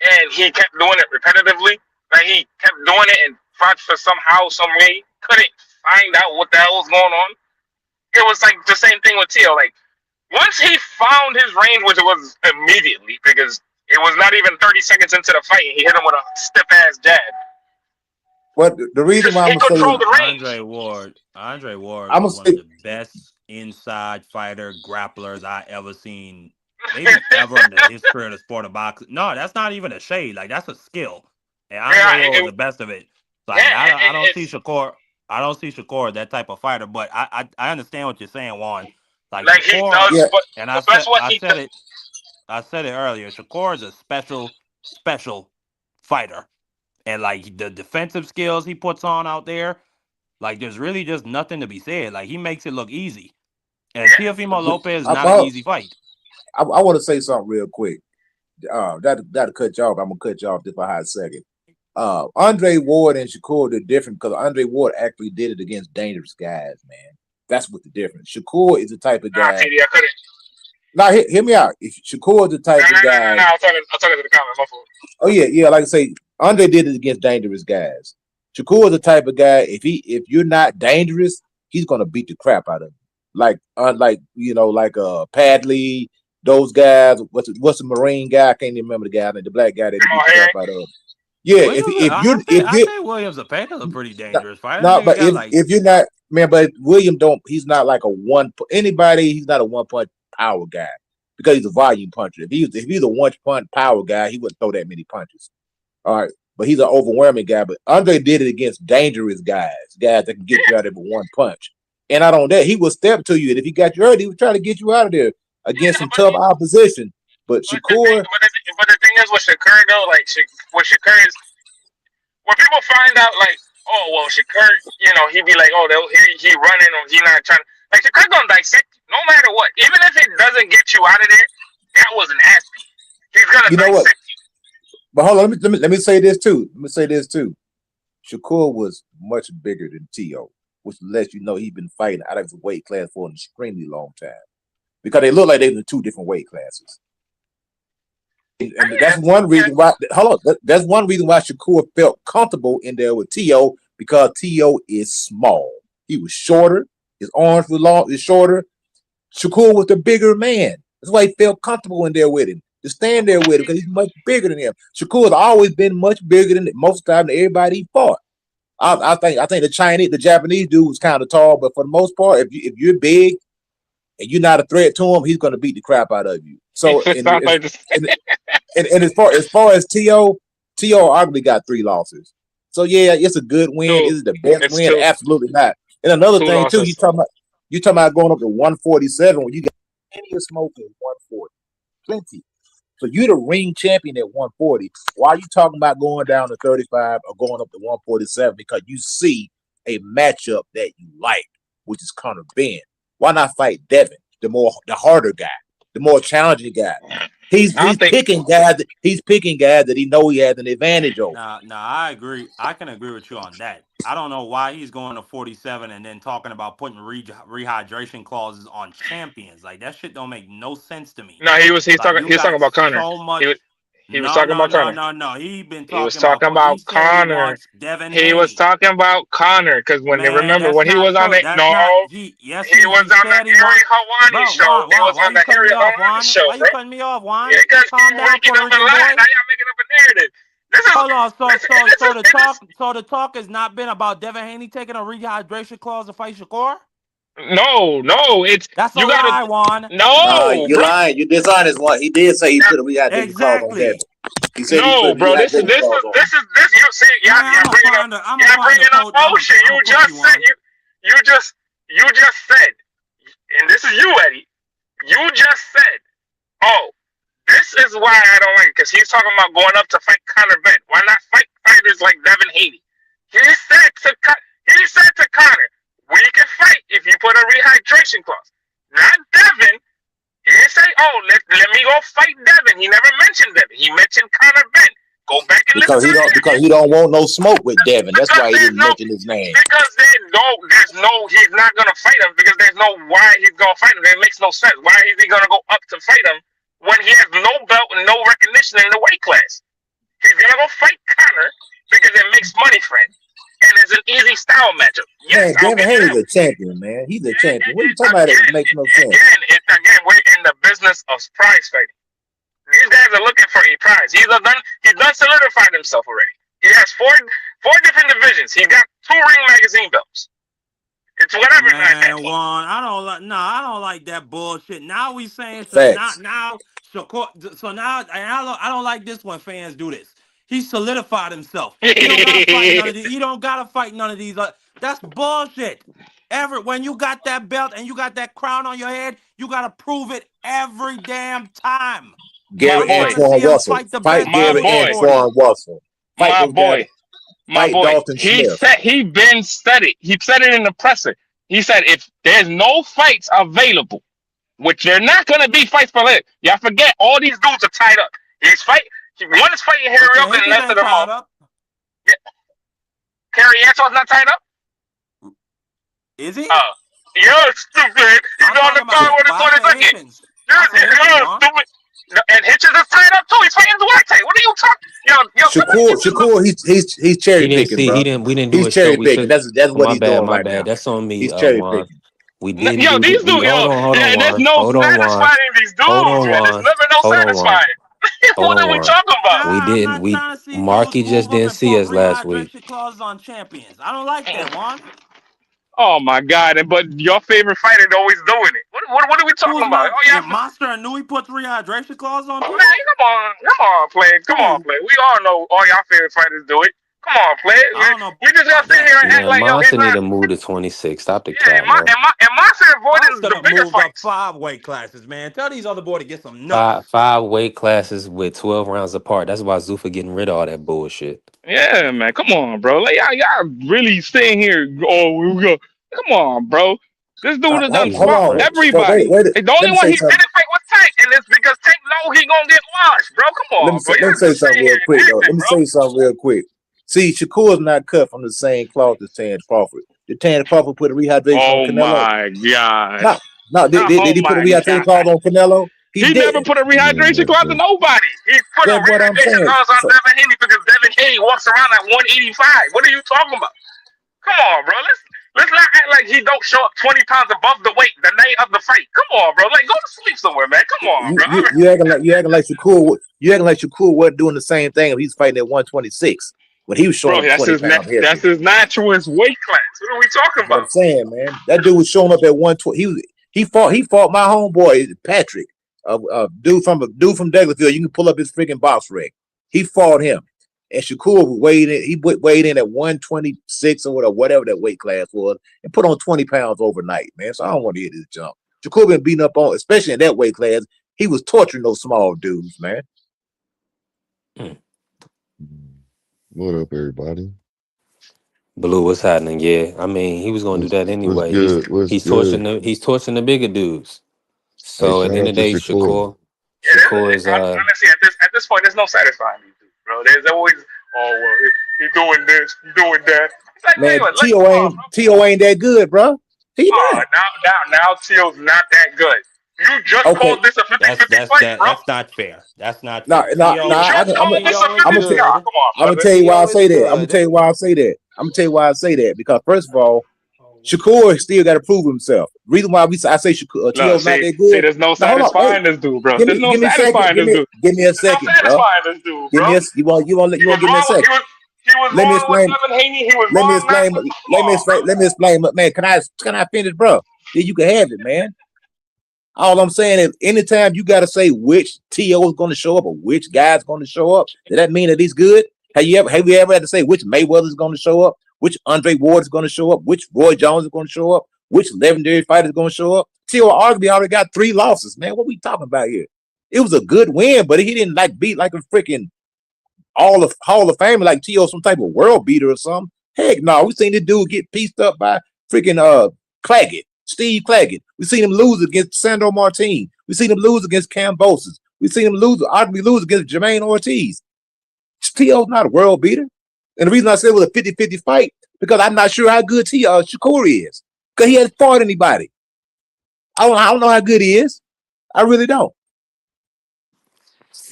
and he kept doing it repetitively. Like he kept doing it, and Froch for somehow, some way, couldn't find out what the hell was going on. It was like the same thing with Teal. Like once he found his range, which it was immediately, because it was not even 30 seconds into the fight, and he hit him with a stiff ass jab. But the reason why I'm gonna say Andre Ward was one of the best inside fighter grapplers I ever seen, maybe ever in the history of the sport of boxing. No, that's not even a shade. Like that's a skill, and Andre Ward was the best of it. Like I don't see Shakur. I don't see Shakur that type of fighter, but I understand what you're saying, Juan. Like Shakur, he does, but and I said it earlier. Shakur is a special fighter. And like the defensive skills he puts on out there, like there's really just nothing to be said. Like he makes it look easy. And Teofimo Lopez is not an easy fight. I want to say something real quick. That'll cut you off. I'm gonna cut you off just for a hot second. Andre Ward and Shakur are different because Andre Ward actually did it against dangerous guys, man. That's what the difference. Shakur is the type of Nah, guy. TD, I couldn't. Now, hear me out. If Shakur is the type of guy. No. I'm talking to the comment. My fault. Oh yeah. Like I say, Andre did it against dangerous guys. Shakur is the type of guy. If you're not dangerous, he's gonna beat the crap out of you. Like Padley, those guys. What's the Marine guy? I can't even remember the guy. The black guy that beat the crap out of him. Yeah, I think Williams a Panther's a pretty dangerous fighter. No, but if you're not, man, but William he's not like a he's not a 1 punch power guy because he's a volume puncher. If he's a 1 punch power guy, he wouldn't throw that many punches. All right, but he's an overwhelming guy. But Andre did it against dangerous guys that can get you out of it with 1 punch. And not on that, he will step to you, and if he got you hurt, he would try to get you out of there against some tough opposition. But Shakur. But the thing is with Shakur though, like with Shakur is when people find out like, oh well, Shakur, he'd be like, oh, he running or he not trying. Like Shakur gonna dissect you, no matter what. Even if it doesn't get you out of there, that was an ass beat. He's gonna dissect you. But hold on, let me say this too. Shakur was much bigger than T.O., which lets you know he's been fighting out of his weight class for an extremely long time. Because they look like they're in 2 different weight classes. And that's one reason why. Hold on, that's one reason why Shakur felt comfortable in there with T.O. because T.O. is small. He was shorter. His arms were shorter. Shakur was the bigger man. That's why he felt comfortable in there with him. To stand there with him because he's much bigger than him. Shakur has always been much bigger than most of the time than everybody he fought. I think the Japanese dude was kind of tall, but for the most part, if you're big and you're not a threat to him, he's going to beat the crap out of you. So and as far as T.O. arguably got 3 losses. So yeah, it's a good win. Is it the best win? Absolutely not. And another thing too, you talking about going up to 147 when you got plenty of smoke at 140, plenty. So you're the ring champion at 140. Why are you talking about going down to 35 or going up to 147? Because you see a matchup that you like, which is Conor Ben. Why not fight Devin, the harder guy, the more challenging guy? He's picking guys that he know he has an advantage over. Nah, I agree. I can agree with you on that. I don't know why he's going to 47 and then talking about putting rehydration clauses on champions. Like that shit don't make no sense to me. No, he was talking about Conor. So much, he was talking about Conor. No. He was talking about Conor. He was talking about Conor because when he was on the he was on the Harry Hawani show. He was on the Harry Hawani show. Why you cutting me off, Juan? Yeah, because calm down, Puerto Rican boy. Now y'all making up a narrative. Hold on. So the talk has not been about Devin Haney taking a rehydration clause to fight Shakur? No, that's a lie, Juan. No, you're lying. You dishonest one. He did say he put a rehydration clause on Devin. He said no, bro. This is you see, y'all bringing up motion. You just said, and this is you, Eddie. You just said, oh. This is why I don't like it, because he's talking about going up to fight Conor Ben. Why not fight fighters like Devin Haney? He said to Conor, we can fight if you put a rehydration clause. Not Devin. He didn't say, oh, let me go fight Devin. He never mentioned Devin. He mentioned Conor Ben. Go back and listen to it. Because he don't want no smoke with Devin. That's why he didn't mention his name. Because he's not going to fight him, because there's no why he's going to fight him. It makes no sense. Why is he going to go up to fight him when he has no belt and no recognition in the weight class? He's gonna go fight Conor because it makes money for him, and it's an easy style matchup. Yes, Devin Haney's a champion, man. He's a champion. What are you talking about? It makes no sense. Again, we're in the business of prize fighting. These guys are looking for a prize. He's done solidified himself already. He has four different divisions. He got 2 Ring Magazine belts. It's whatever, man. Juan, I don't like that bullshit. Now we saying now Shakur. So now, and I don't like this when fans do this. He solidified himself. He don't gotta fight none of these. That's bullshit. When you got that belt and you got that crown on your head, you gotta prove it every damn time. Gary Antoine Russell. Fight Gary Antoine Russell. My boy. He said he been studied. He said it in the presser. He said if there's no fights available, which there not gonna be fights for later. Y'all forget all these dudes are tied up. One is fighting Harry Oak in less than a month. Yeah. Kerry Antoine's not tied up. Is he? You're stupid. He's I'm on the talking card about with the but I said 22nd. Hitchens. I said Hitchens, You're Juan. stupid. No, and Hitchens is tied up too. He's fighting Duarte. What are you talking? Yo, Shakur, he's cherry He didn't picking, see. bro. We didn't do He's a show. cherry We picking. took. That's what My he's bad. doing My right bad. now. That's on me, He's cherry Juan. picking. We didn't Yo, do. these dudes, Hold on, there's Juan. no Hold on, Juan. satisfying these Hold dudes, on, man. There's Juan. never no Hold on, Juan. satisfying. Hold What on, are we Juan. talking about? We I'm didn't. not trying to see dudes Marky just move up didn't and see put us last week. rehydration clauses on champions. I don't like that, Juan. Oh my God! But your favorite fighter always doing it. What are we talking Who's about? my Oh yeah, Monster and Nui puts rehydration clauses on man, people? come on, play. We all know all y'all favorite fighters do it. Come on, play. I don't know We just gotta about sit that. here and act Man, like yo, he's Monster need not. to move to 26. Stop the Yeah, cap, man. and Monster avoiding Monster the done bigger moved up fights. 5 weight classes, man. Tell these other boys to get some nuts. Five weight classes with 12 rounds apart. That's why Zuffa getting rid of all that bullshit. Yeah, man, come on, bro. Like y'all really sitting here. Oh, we go. Come on, bro. This dude has done Hold fought on. French. everybody. Wait. The Let only me one say he something. didn't fight was Tank, and it's because Tank know he gonna get washed, bro. Come on, bro. Let me Y'all say just sitting something here real and quick though. Let acting, me bro. say something real quick. See, Shakur's not cut from the same cloth as Terrence Crawford. Did Terrence Crawford put a rehydration on Oh Canelo? my God. No, no. Did Oh he put a my rehydration God. clause on Canelo? He He never didn't. put a rehydration clause to nobody. He put a That's what I'm rehydration saying. clause on So, Devin Haney because Devin Haney walks around at 185. What are you talking about? Come on, bro. Let's not act like he don't show up 20 pounds above the weight the night of the fight. Come on, bro. Like go to sleep somewhere, man. Come on, bro. you acting like Shakur. You acting like Shakur wasn't doing the same thing if he's fighting at 126 when he was showing Bro, up 20 pounds that's heavier. his naturalist weight class. What are we talking That's what about? I'm saying, man. That dude was showing up at 120. He fought my homeboy Patrick, dude from Douglasville. You can pull up his freaking box ring. He fought him, and Shakur weighed in. He weighed in at 126 or whatever that weight class was, and put on 20 pounds overnight, man. So I don't want to hit this jump. Shakur been beating up on, especially in that weight class. He was torturing those small dudes, man. What up, everybody? Blue, what's happening? Yeah, I mean, he was gonna do that What's anyway. good? What's He's good? torching the bigger dudes. Hey, So at the shout end out of to the day, Shakur. Shakur is Honestly, at this point, there's no satisfying these dudes, bro. There's always, oh well, he doing this, he doing that. It's like, Man, man, Tio come on, bro. ain't that good, bro. He Oh, not. now Teal's not that good. You just Okay. called this a 50-50 fight, bro. That's not fair. That's not No, fair. no, You no. Tio just called this a is I'm 50-50. gonna Oh, good. come on, I'm gonna brother. tell you why I Tio is say that. I'm gonna good. tell you why I say that. I'm gonna tell you why I say that because first of all, Shakur still got to prove himself. Reason why I say Shakur, No, Tio's not see, that good. there's no Now hold on, wait. satisfying this dude, bro. Give There's me, no give me a second. satisfying this dude. Give me a There's no second, bro. satisfying this dude, Give bro. me a. You want He was give me a wrong. second. He was Let me wrong with explain. Devin Haney. He was Let me wrong not explain. to. Come Let me on, bro. explain. Let me explain. Man, can I finish, bro? Then you can have it, man. All I'm saying is, anytime you got to say which TO is going to show up or which guy's going to show up, does that mean that he's good? Have you ever had to say which Mayweather is going to show up, which Andre Ward is going to show up, which Roy Jones is going to show up, which legendary fighter is going to show up? TO arguably already got 3 losses, man. What we talking about here? It was a good win, but he didn't beat like a freaking Hall of Fame like TO some type of world beater or something. Heck no, we seen this dude get pieced up by freaking Claggett. Steve Claggett. We seen him lose against Sandro Martin. We seen him lose against Cambosis. We seen him arguably lose against Jermaine Ortiz. T.O.'s not a world beater. And the reason I said it was a 50-50 fight, because I'm not sure how good Shakur is. Because he hasn't fought anybody. I don't know how good he is. I really don't.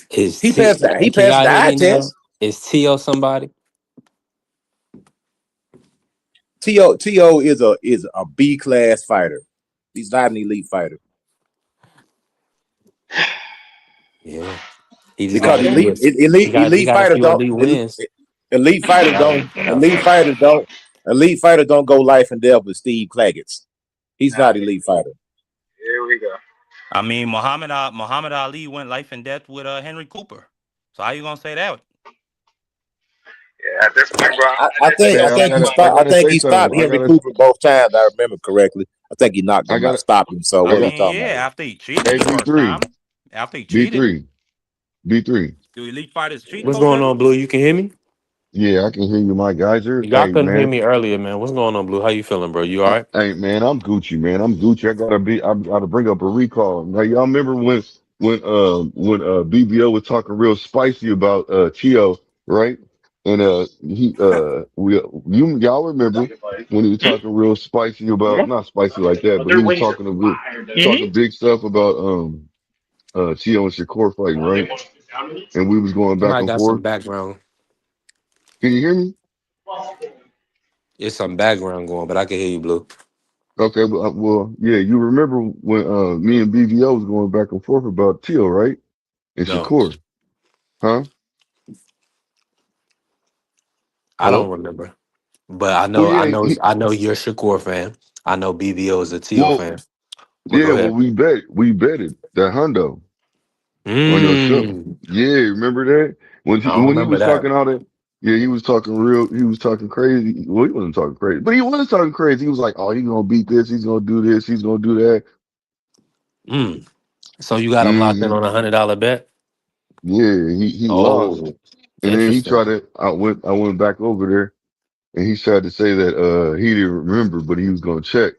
He passed the eye test. Is Tio somebody? T.O. is a B class fighter. He's not an elite fighter. Yeah. He just got Because a few. He elite got a fighters few don't elite wins. elite fighters don't go life and death with Steve Claggett. He's not elite fighter. Here we go. I mean, Muhammad Ali went life and death with Henry Cooper. So how you gonna say that? Yeah, at this point, bro. I think I gotta he say stopped something. Henry Cooper both times. I remember correctly. I think he knocked I him out, gotta, stopped him. So I I what are got. we mean, talking yeah, about here? after he cheated Hey, the B first three, time. After he B cheated. three, B three. Do elite fighters cheat, What's Coach going Devin? on, Blue? You can hear me? Yeah, I can hear you, my geyser. Y'all Hey, couldn't hear man. me earlier, man. What's going on, Blue? How you feeling, bro? You all right? Hey, man, I'm Gucci, man. I'm Gucci. I gotta bring up a recall. Now, y'all remember when BBO was talking real spicy about Tio, right? And y'all remember when he was talking real spicy about, not spicy like that, but he was talking big stuff about Tio and Shakur fighting, right? And we was going back Somebody and got some forth. background. Can you hear me? It's some background going, but I can hear you, Blue. Okay, well, yeah, you remember when me and BVO was going back and forth about Tio, right? And No, Shakur, huh? I don't Hello? remember. But I Well, know, I yeah, know, I know you're a Shakur fan. I know BBO is a T.O. well, fan. But go yeah, well, ahead. we betted that hundo on your show. Mm, Yeah, remember that when I don't he remember was that. talking all that. Yeah, he was talking real. He was talking crazy. Well, he wasn't talking crazy, but he was talking crazy. He was like, "Oh, he's gonna beat this. He's gonna do this. He's gonna do that." Mm. So you got him locked in Hmm. on $100 bet? Yeah, he lost, Oh, and then he interesting. tried to. I went back over there, and he tried to say that he didn't remember, but he was gonna check.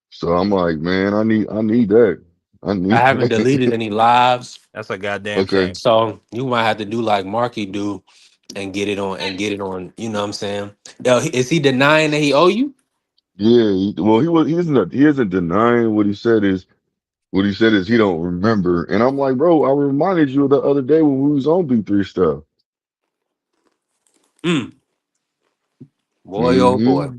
So I'm like, man, I need that. I I need haven't deleted any lives, That's a goddamn okay. shame. so you might have to do like Marky do and get it on and get it on. You know what I'm saying? Yo, is he denying that he owe you? Yeah, well, he isn't denying what he said is he don't remember, and I'm like, bro, I reminded you the other day when we was on B3 stuff. Mm. Boy, oh boy. Hmm.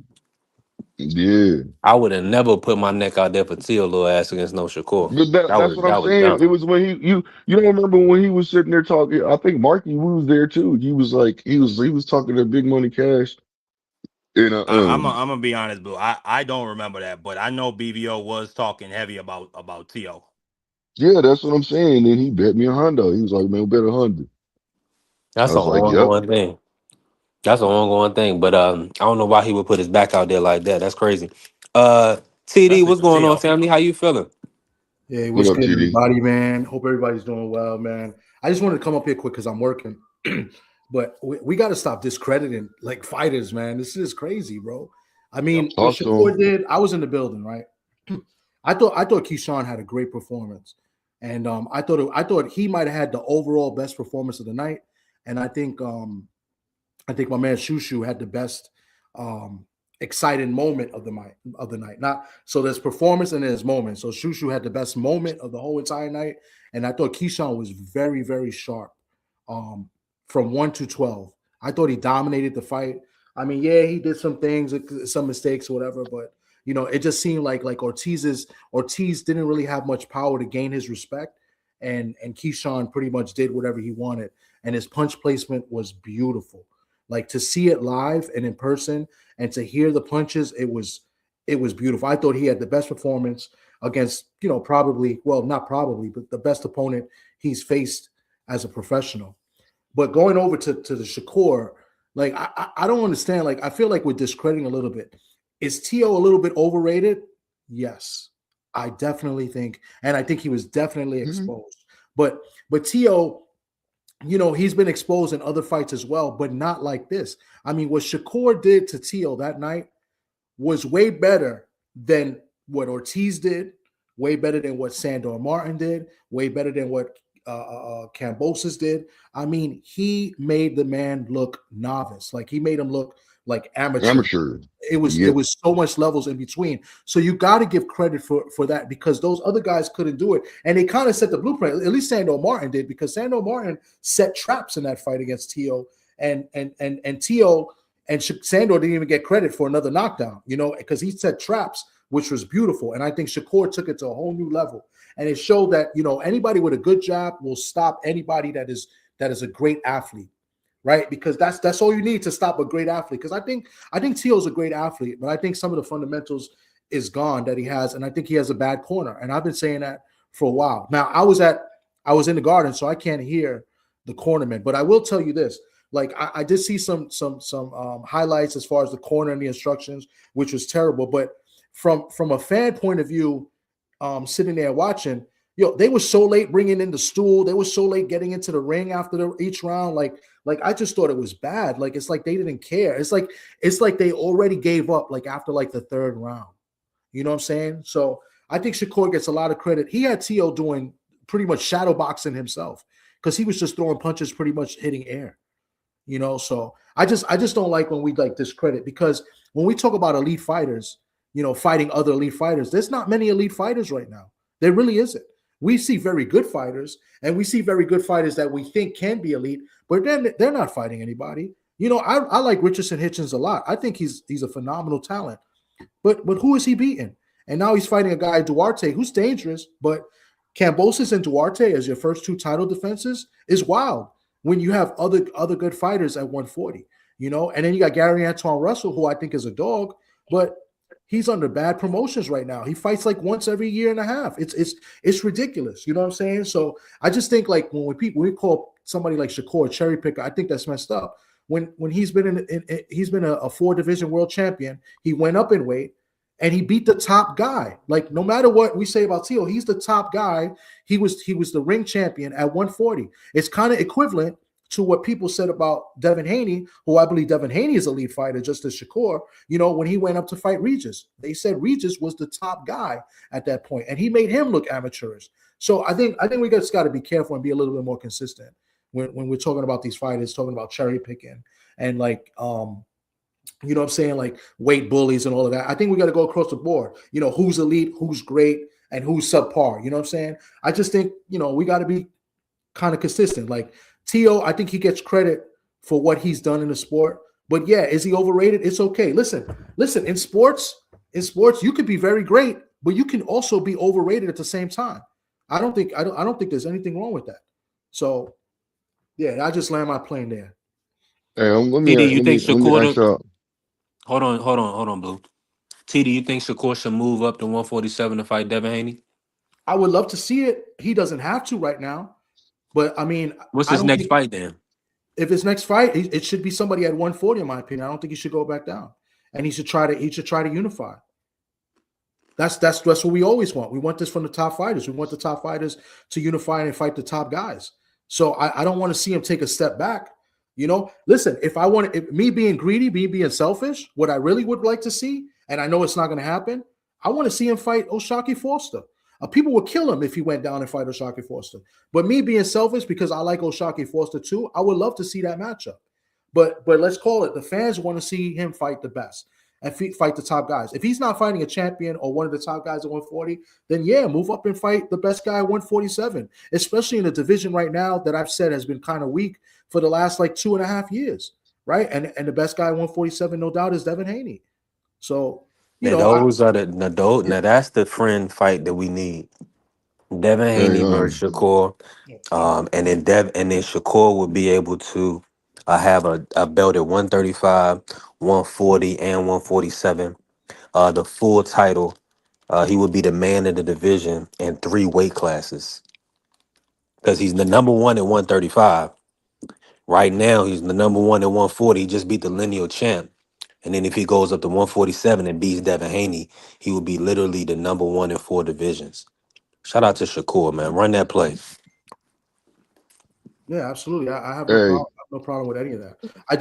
Yeah, I would have never put my neck out there for Teal little ass against no Shakur. but that's what I'm That was saying. It dumb. was when you don't remember when he was sitting there talking. I think Marky we was there too. He was like he was talking to Big Money Cash, and I'm gonna be honest, Blue. I don't remember that, but I know BVO was talking heavy about T.O. yeah, that's what I'm saying. And he bet me $100. He was like, man, bet 100. I That's an was like, yep. ongoing thing. That's an ongoing thing. But I don't know why he would put his back out there like that. That's crazy. TD, Especially what's for going on, T.O. family? How you feeling? Hey, What what's up, good, TD? everybody, man? Hope everybody's doing well, man. I just wanted to come up here quick because I'm working, but we got to stop discrediting like fighters, man. This is crazy, bro. I mean, what Talk to him. Shakur did, I was in the building, right? I thought Keyshawn had a great performance, and I thought he might have had the overall best performance of the night, and I think my man Shushu had the best um exciting moment of the night. Not so there's performance and there's moment. So Shushu had the best moment of the whole entire night. And I thought Keyshawn was very, very sharp. From 1 to 12. I thought he dominated the fight. I mean, yeah, he did some things, some mistakes or whatever, but it just seemed like Ortiz didn't really have much power to gain his respect. And Keyshawn pretty much did whatever he wanted. And his punch placement was beautiful. Like to see it live and in person and to hear the punches, it was beautiful. I thought he had the best performance against, probably, well, not probably, but the best opponent he's faced as a professional. But going over to the Shakur, like I don't understand. Like I feel like we're discrediting a little bit. Is T.O. a little bit overrated? Yes, I definitely think, and I think he was definitely Mhm. exposed. But T.O., he's been exposed in other fights as well, but not like this. I mean, what Shakur did to Teal that night was way better than what Ortiz did, way better than what Sandor Martin did, way better than what Cambosis did. I mean, he made the man look novice. Like he made him look like amateur. Amateur. It was it Yep. was so much levels in between. So you got to give credit for that because those other guys couldn't do it, and they kind of set the blueprint. At least Sandor Martin did because Sandor Martin set traps in that fight against Tio, and Tio and Sandor didn't even get credit for another knockdown. Because he set traps, which was beautiful, and I think Shakur took it to a whole new level, and it showed that anybody with a good jab will stop anybody that is a great athlete. Right, because that's all you need to stop a great athlete. Because I think Teal's a great athlete, but I think some of the fundamentals is gone that he has, and I think he has a bad corner. And I've been saying that for a while. Now I was in the Garden, so I can't hear the cornerman, but I will tell you this: like I did see some highlights as far as the corner and the instructions, which was terrible. But from a fan point of view, sitting there watching, they were so late bringing in the stool. They were so late getting into the ring after each round. Like I just thought it was bad. Like it's like they didn't care. It's like they already gave up. Like after like the third round. You know what I'm saying? So I think Shakur gets a lot of credit. He had T.O. doing pretty much shadow boxing himself because he was just throwing punches, pretty much hitting air. So I just don't like when we like discredit, because when we talk about elite fighters, fighting other elite fighters, there's not many elite fighters right now. There really isn't. We see very good fighters, and we see very good fighters that we think can be elite, but then they're not fighting anybody. I like Richardson Hitchens a lot. I think he's a phenomenal talent. But who is he beating? And now he's fighting a guy, Duarte, who's dangerous. But Cambosis and Duarte as your first two title defenses is wild when you have other good fighters at 140. And then you got Gary Antoine Russell, who I think is a dog, but he's under bad promotions right now. He fights like once every year and a half. It's ridiculous. You know what I'm saying? So I just think like when we call somebody like Shakur a cherry picker, I think that's messed up. When he's been he's been a 4-division world champion, he went up in weight and he beat the top guy. Like, no matter what we say about Teal, he's the top guy. He was the ring champion at 140. It's kind of equivalent to what people said about Devin Haney, who I believe Devin Haney is a lead fighter, just as Shakur, when he went up to fight Regis. They said Regis was the top guy at that point, and he made him look amateurish. So I think we just got to be careful and be a little bit more consistent when we're talking about these fighters, talking about cherry picking and like you know what I'm saying, like weight bullies and all of that. I think we got to go across the board. Who's elite, who's great, and who's subpar. You know what I'm saying? I just think, we got to be kind of consistent. Like Tio, I think he gets credit for what he's done in the sport. But yeah, is he overrated? It's okay. Listen, in sports, you could be very great, but you can also be overrated at the same time. I don't think there's anything wrong with that. So yeah, I just land my plane there. Hey, TD, you think let me Shakur? ask y'all. Hold on, Blue. TD, you think Shakur should move up to 147 to fight Devin Haney? I would love to see it. He doesn't have to right now, but I mean, what's his next fight then? If his next fight, it should be somebody at 140, in my opinion. I don't think he should go back down, and he should try to unify. That's what we always want. We want this from the top fighters. We want the top fighters to unify and fight the top guys. So I don't want to see him take a step back. Listen, if me being greedy, me being selfish, what I really would like to see, and I know it's not going to happen, I want to see him fight O'Shaquie Foster. People would kill him if he went down and fight O'Shaquie Foster. But me being selfish, because I like O'Shaquie Foster too, I would love to see that matchup. But let's call it, the fans want to see him fight the best and fight the top guys. If he's not fighting a champion or one of the top guys at 140, then yeah, move up and fight the best guy at 147, especially in a division right now that I've said has been kind of weak for the last like 2.5 years, right? And the best guy at 147, no doubt, is Devin Haney. So, now that's the friend fight that we need. Devin Haney versus Shakur, and then Shakur would be able to have a belt at 135, 140, and 147. The full title. He would be the man of the division in 3 weight classes because he's the number one at 135. Right now, he's the number one at 140. He just beat the lineal champ. And then if he goes up to 147 and beats Devin Haney, he would be literally the number one in 4 divisions. Shout out to Shakur, man. Run that play. Yeah, absolutely. I have no problem with any of that. I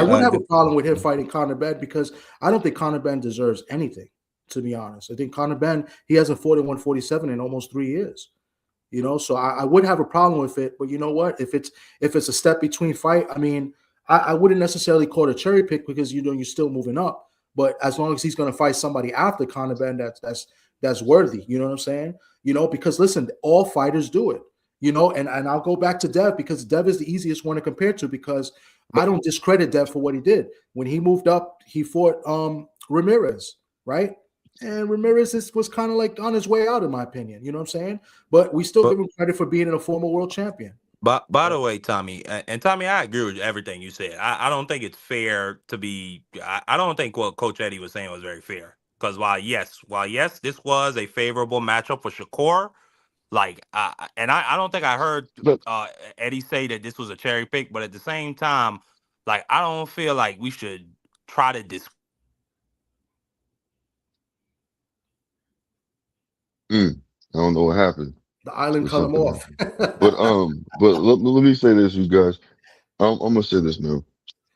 would have a problem with him fighting Conor Benn, because I don't think Conor Benn deserves anything, to be honest. I think Conor Benn, he hasn't fought at 147 in almost 3 years. So I would have a problem with it. But you know what? If it's a step between fight, I mean, I wouldn't necessarily call it a cherry pick, because you're still moving up. But as long as he's going to fight somebody after Conor Benn, that's worthy. You know what I'm saying? Because listen, all fighters do it. And I'll go back to Dev, because Dev is the easiest one to compare to, because I don't discredit Dev for what he did. When he moved up, he fought Ramirez, right? And Ramirez was kind of like on his way out, in my opinion. You know what I'm saying? But we still give him credit for being a former world champion. But by the way, Tommy, I agree with everything you said. I don't think it's fair to be. I don't think what Coach Eddie was saying was very fair. Because while yes, this was a favorable matchup for Shakur, I don't think I heard Eddie say that this was a cherry pick. But at the same time, I don't feel like we should try to I don't know what happened. The island cut him off. but let me say this, you guys. I'm gonna say this, man.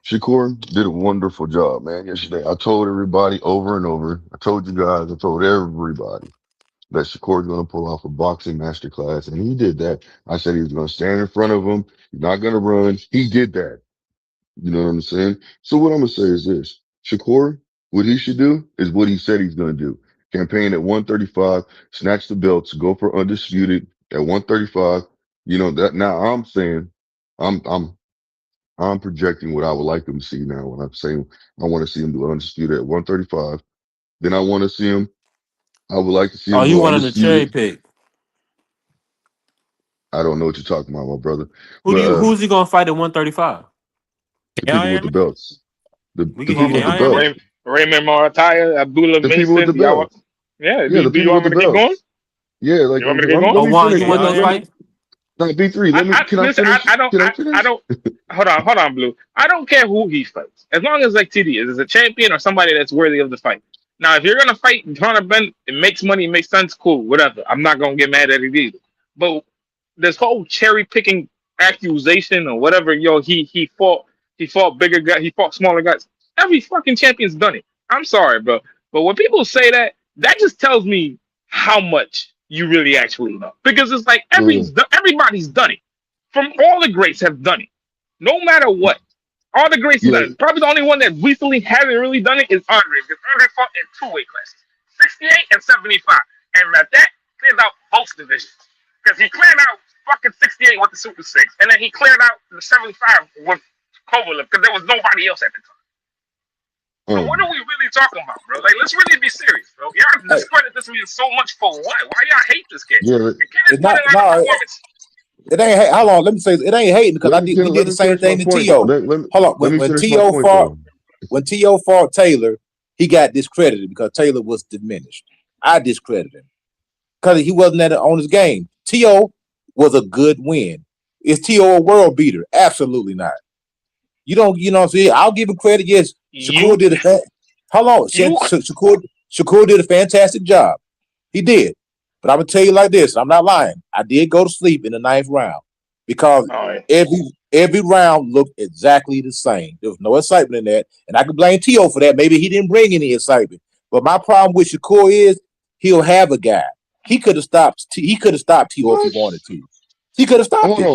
Shakur did a wonderful job, man. Yesterday, I told everybody over and over. I told you guys. I told everybody that Shakur's gonna pull off a boxing masterclass, and he did that. I said he was gonna stand in front of him. He's not gonna run. He did that. You know what I'm saying? So what I'm gonna say is this: Shakur, what he should do is what he said he's gonna do. Campaign at 135, snatch the belts, go for undisputed at 135. You know that now I'm saying I'm I'm I'm projecting what I would like him to see now when I'm saying I want to see him do undisputed at 135. Then I want to see him. I would like to see Oh, him you go want him to cherry undisputed. pick? I don't know what you're talking about, my brother. Who do But you? Who's he gonna fight at 135? the Y'all people hear with the me? belts. We The can hear people you with the Y'all now. hear me? belts. Raymond Morataya, Abdullah The people with Vincent. the Do y'all want? belts. Yeah. Yeah, the Do you people want with me the to keep going? belts. Yeah, like You want me to keep let going? Oh, me Juan, finish. you Can want y'all those hear me? fights? No, B3, can I Listen. finish? Can I I finish? don't. Hold on, Blue. I don't care who he fights, as long as like TD is a champion or somebody that's worthy of the fight. Now, if you're gonna fight Conor Ben, it makes money, it makes sense, cool, whatever. I'm not gonna get mad at it either. But this whole cherry picking accusation or whatever, he fought bigger guys, he fought smaller guys. Every fucking champion's done it. I'm sorry, bro, but when people say that, that just tells me how much you really actually know, because it's like Mm, everybody's done it. From all the greats have done it, no matter what. All the greats have yeah, done it. Probably the only one that recently hasn't really done it is Andre, because Andre fought in two weight classes, 68 and 75, and at that cleared out both divisions, because he cleared out fucking 68 with the Super Six, and then he cleared out the 75 with Kovalev, because there was nobody else at the time. So what um, are we really talking about, bro? Like, let's really be serious, bro. Y'all Hey, discredit this man so much for what? Why y'all hate this kid? yeah. The kid is it's not putting on a no. performance. It ain't. How long? Let me say it ain't hating because we Let did the me same finish my thing to point. To. Hold on. Let me When finish my To point fought though. Taylor, he got discredited because Taylor was diminished. I discredited him because he wasn't on his game. To was a good win. Is To a world beater? Absolutely not. You don't. You know what I'm saying? I'll give him credit. Yes, Shakur You, did a. Hold on. you. Shakur did a fantastic job. He did. But I'm gonna tell you like this, I'm not lying. I did go to sleep in the ninth round because All right. every round looked exactly the same. There was no excitement in that. And I can blame T.O. for that. Maybe he didn't bring any excitement. But my problem with Shakur is he'll have a guy. He could have stopped T.O. if he What? wanted to. He could have stopped him.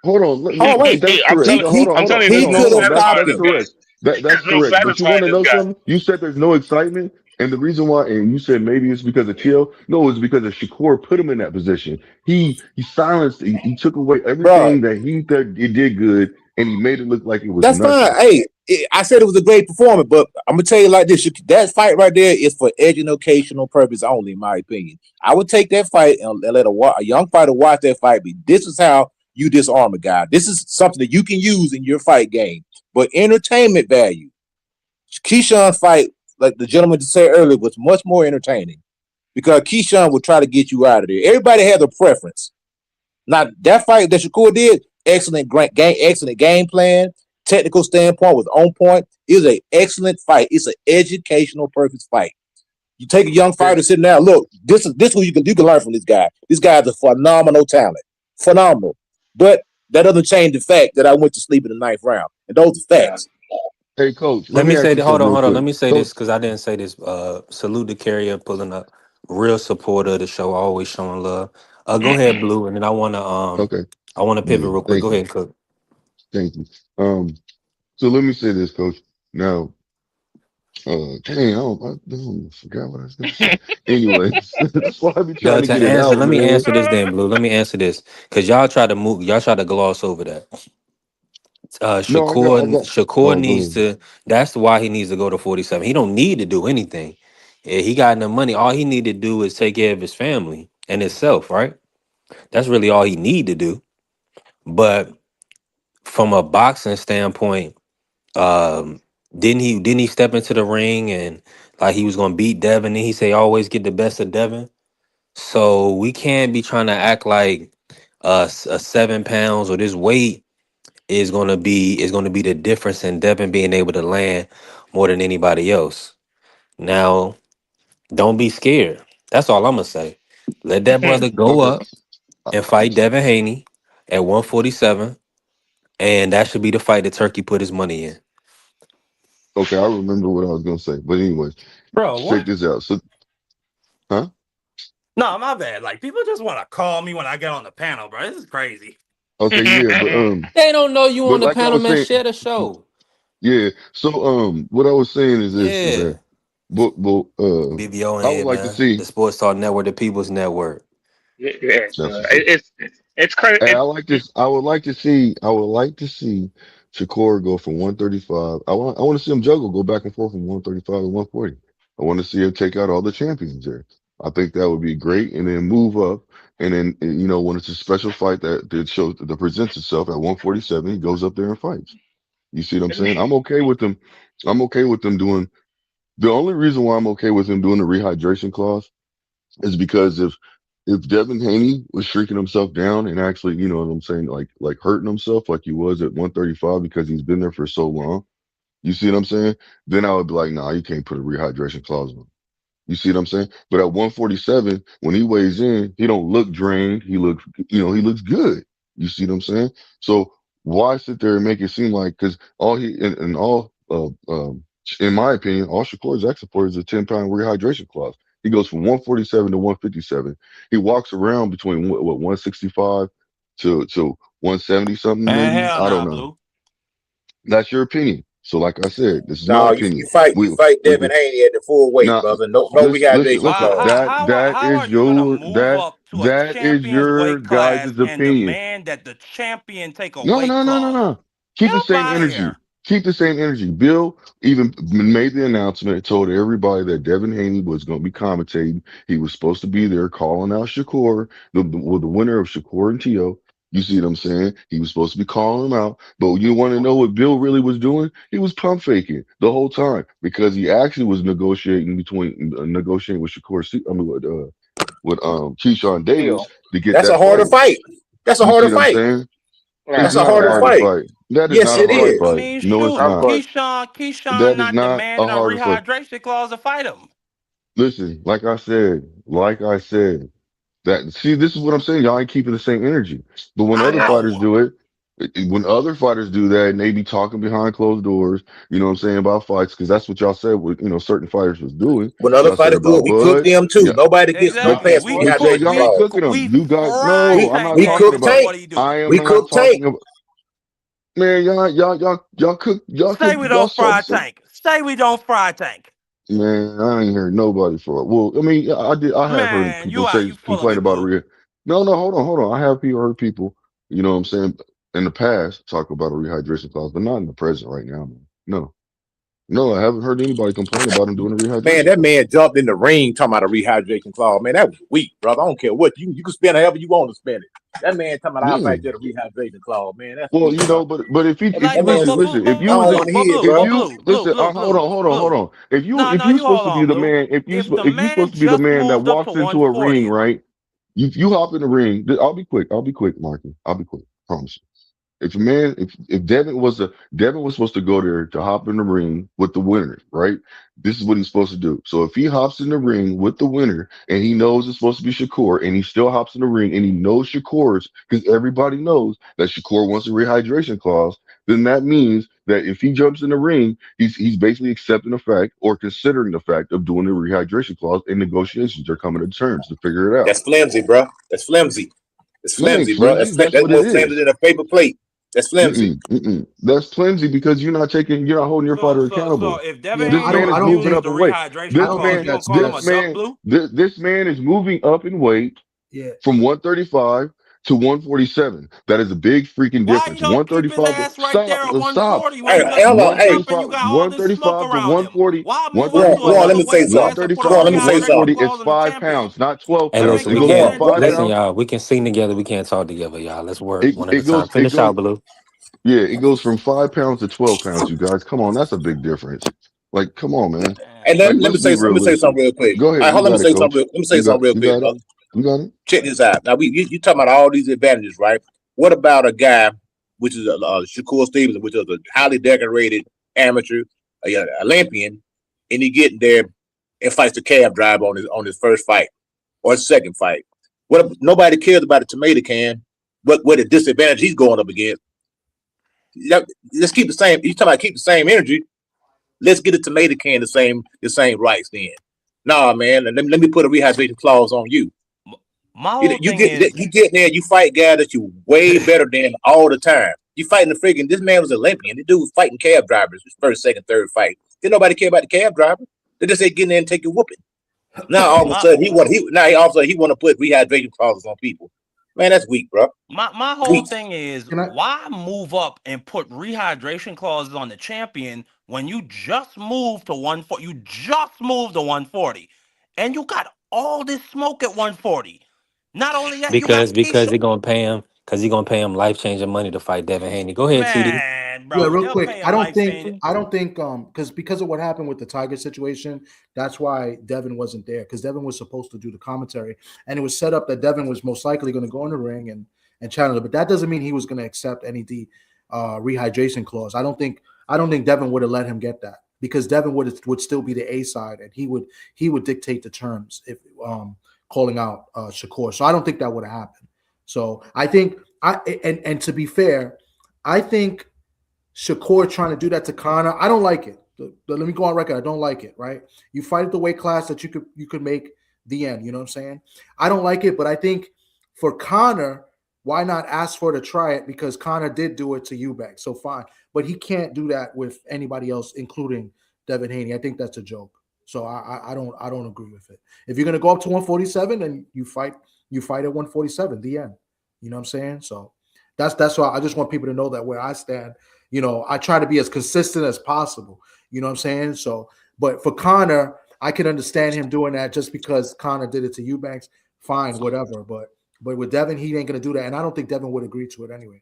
Hold on. Hold on, wait. That's correct. I'm telling you, He there's no could have satisfying stopped That's this him. guy. correct. That's There's no correct. But you want satisfying to this know guy. something? You said there's no excitement, and the reason why, and you said maybe it's because of Chill. No, it's because of Shakur put him in that position. He silenced. He took away Bro, everything that he thought he did good, and he made it look like it was that's fine. nothing. Hey, I said it was a great performance, but I'm gonna tell you like this: that fight right there is for educational purpose only, in my opinion. I would take that fight and let a young fighter watch that fight. This is how you disarm a guy. This is something that you can use in your fight game. But entertainment value, Keyshawn's fight, like the gentleman just said earlier, was much more entertaining because Keyshawn would try to get you out of there. Everybody has a preference. Now that fight that Shakur did, excellent game plan. Technical standpoint was on point. It was an excellent fight. It's an educational purpose fight. You take a young Okay, fighter sitting there. Look, this who you can learn from this guy. This guy is a phenomenal talent, phenomenal. But that doesn't change the fact that I went to sleep in the ninth round, and those are Yeah. facts. hey coach, let Let me me say ask you that. something real Hold on. quick. Let me say Coach, this because I didn't say this. Salute to Carrier pulling up. Real supporter of the show, always showing love. Go ahead, Blue, and then okay, I wanna pivot yeah, real quick. Go thank you, ahead, Cook. thank you. So let me say this, coach. Now, I forgot what I was gonna say. Anyways, that's why I be trying to To get it answer, out, let me man. answer this then, Blue. Let me answer this because y'all try to gloss over that. No, I got. Shakur Oh, go needs ahead. to. That's why he needs to go to 47. He don't need to do anything. Yeah, he got enough money. All he need to do is take care of his family and himself. Right. That's really all he need to do. But from a boxing standpoint, um, didn't he step into the ring and like he was gonna beat Devin? And he say always get the best of Devin. So we can't be trying to act like a 7 pounds or this weight is gonna be the difference in Devin being able to land more than anybody else. Now, don't be scared. That's all I'm gonna say. Let that brother go Okay. up and fight Devin Haney at 147, and that should be the fight that Turkey put his money in. Okay, I remember what I was gonna say. But anyways, Bro, check what? this out. So, huh? No, my bad. Like people just want to call me when I get on the panel, bro. This is crazy. Okay, yeah, They don't know you but on the like I panel, was man. saying, Share the show. Yeah. So what I was saying is this is Yeah. that but BBO in I would here, like to man. The see Sports Talk Network, the People's Network. Yeah, that's what's up. it's crazy. Hey, I would like to see Shakur go from 135. I want to see him juggle, go back and forth from 135 to 140. I want to see him take out all the champions there. I think that would be great, and then move up, and then when it's a special fight that presents itself at 147, he goes up there and fights. You see what I'm saying? I'm okay with them. I'm okay with them doing. The only reason why I'm okay with him doing the rehydration clause is because if Devin Haney was shrinking himself down and actually, you know what I'm saying, like hurting himself like he was at 135 because he's been there for so long, you see what I'm saying? Then I would be like, nah, you can't put a rehydration clause on. You see what I'm saying? But at 147, when he weighs in, he don't look drained. He looks good. You see what I'm saying? So why sit there and make it seem like, because all he and all in my opinion, all Shakur is asking for is a 10-pound rehydration clause. He goes from 147 to 157. He walks around between what 165 to 170 something Man, maybe. hell I don't nah, know. Blue. That's your opinion. So like I said, this is my No, you opinion. fight We Devin we Haney at the full weight, now, brother. No listen, rehydration Why? listen. clause. How are you gonna move up to a That is champion's your weight class guys' and opinion. demand that the champion take a No, weight no, no, no, clause? no. Get Keep the up same out of energy. here. Keep the same energy. Bill even made the announcement, told everybody that Devin Haney was going to be commentating. He was supposed to be there calling out Shakur, the winner of Shakur and Tio. You see what I'm saying? He was supposed to be calling him out. But you want to know what Bill really was doing? He was pump faking the whole time because he actually was negotiating with Shakur. I mean, with Keyshawn Davis Still, to get that's a that harder fight. fight. That's a You see harder what I'm fight. saying? It's That's a Right. not a harder harder fight. fight. That is Yes, not a it hard is. I fight. mean, No, it's shoot, Of not. course. Keyshawn That is not not a demanding a harder fight. rehydration clause to fight him. Listen, like I said, that see, this is what I'm saying. Y'all ain't keeping the same energy. But when I other fighters know. do it, when other fighters do that, and they be talking behind closed doors, you know what I'm saying, about fights, because that's what y'all said. Certain fighters was doing. When other Y'all said fighters do it, about we cook Bud. them too. Yeah, Nobody gets no Exactly. pass for We but yo, cook rehydration y'all ain't clause. cooking them. we You got fry no. We I'm Tank not we Davis talking cook is about. tank. what he I do. am We not cook tank. talking about. Man, y'all cook. Say we Y'all don't saw the fry same. Tank. Say we don't fry Tank. Man, I ain't heard nobody for it. Well, I mean, I did. I have heard Man, people you out. You full of complain it, about Blue. it. No, no, hold on. I have heard people, you know what I'm saying, in the past talk about a rehydration clause, but not in the present right now, man. No, no, I haven't heard anybody complain about him doing a Man, rehydration that clause. man jumped in the ring talking about a rehydration clause. Man, that was weak, brother. I don't care what you can spend however you want to spend it. That man talking about I'll Yeah. fight to the rehydration clause. Man, that's Well, weak, you bro. know, but if Like, you That was man, to listen, if I you was don't to want to hear it, if bro. you listen, hold on. If you supposed to be the man, If the if you man supposed to be the just man that moved up to walks into a ring, 140, right? You hop in the ring. I'll be quick. I'll be quick, Marky. I'll be quick. Promise. If Devin was supposed to go there to hop in the ring with the winner, right? This is what he's supposed to do. So if he hops in the ring with the winner and he knows it's supposed to be Shakur and he still hops in the ring and he knows Shakur's because everybody knows that Shakur wants a rehydration clause, then that means that if he jumps in the ring, he's basically accepting the fact or considering the fact of doing the rehydration clause and negotiations are coming to terms to figure it out. That's flimsy, bro. That's flimsy. It's It ain't flimsy, bro. flimsy. That's That's what it more flimsy is. than a paper plate. That's flimsy. That's flimsy because you're not holding your fighter so accountable. if Devin Yeah, This Haney man I is don't moving refuses think up the in weight. rehydration I This don't clause, think man, you gonna that's call him a this flimsy. duck, man, Blue? this man is moving up in weight Yeah, from 135 to 147. That is a big freaking Why you difference. don't keep his 135 ass right stop, there at stop. 140 when Hey, you just hello, moved hey, up and you 135 got all this smoke 135 to around him? 140. Why move up to 135 Warren, let another me say weight Warren, class let and me put a say something. Warren, let me 135 to say rehydration something. 140 is clause on the 5 pounds, champion? not 12 Hey, That pounds. make listen, It we no goes from can't sense. 5 pounds. listen, y'all. We can sing together. We can't talk together, y'all. Let's work It, one at a it time. goes it Finish out, goes Blue. Yeah, it goes from 5 pounds to 12 pounds, you guys. Come on, that's a big difference. Like, come on, man. And Man. Like, let let's me be say realistic. something real quick. Go All right, ahead. hold You on, let me got it, say something. coach. Let me say something real You quick, got it. brother. You got it. Check this out. Now you talking about all these advantages, right? What about a guy which is Shakur Stevenson, which is a highly decorated amateur, Olympian, and he getting there and fights the cab drive on his first fight or his second fight? What if nobody cares about the tomato can? What a disadvantage he's going up against. Let's keep the same. You talking about keep the same energy? Let's get a tomato can the same rights then. Nah, man. Let me put a rehydration clause on you. My You whole you thing get is you get there, you fight guys that you way better than all the time. You fighting the freaking. This man was Olympian. The dude was fighting cab drivers. His first, second, third fight. Didn't nobody care about the cab driver. They just say get in there and take your whooping. Now all of a My sudden he want to put rehydration clauses on people. Man, that's weak, bro. my whole Weak. thing is, Can I? why move up and put rehydration clauses on the champion when you just moved to 140? You just moved to 140, and you got all this smoke at 140. Not only that, you got Because Keisha. they're gonna pay him because he gonna pay him life changing money to fight Devin Haney. Go ahead, TD. Man, Yeah, bro, real they'll quick. pay him life changing. I don't think because of what happened with the Tiger situation, that's why Devin wasn't there. Because Devin was supposed to do the commentary, and it was set up that Devin was most likely going to go in the ring and challenge it. But that doesn't mean he was going to accept any rehydration clause. I don't think Devin would have let him get that because Devin would still be the A side, and he would dictate the terms if calling out Shakur. So I don't think that would have happened. So I think and to be fair, I think Shakur trying to do that to Conor, I don't like it. Let me go on record. I don't like it. Right? You fight at the weight class that you could make the end. You know what I'm saying? I don't like it, but I think for Conor, why not ask for to try it? Because Conor did do it to Eubank, so fine. But he can't do that with anybody else, including Devin Haney. I think that's a joke. So I don't agree with it. If you're gonna go up to 147, then you fight at 147, the end. You know what I'm saying? So that's why I just want people to know that where I stand. I try to be as consistent as possible. You know what I'm saying? So, but for Conor, I can understand him doing that just because Conor did it to Eubanks. Fine, whatever. But with Devin, he ain't gonna do that, and I don't think Devin would agree to it anyway.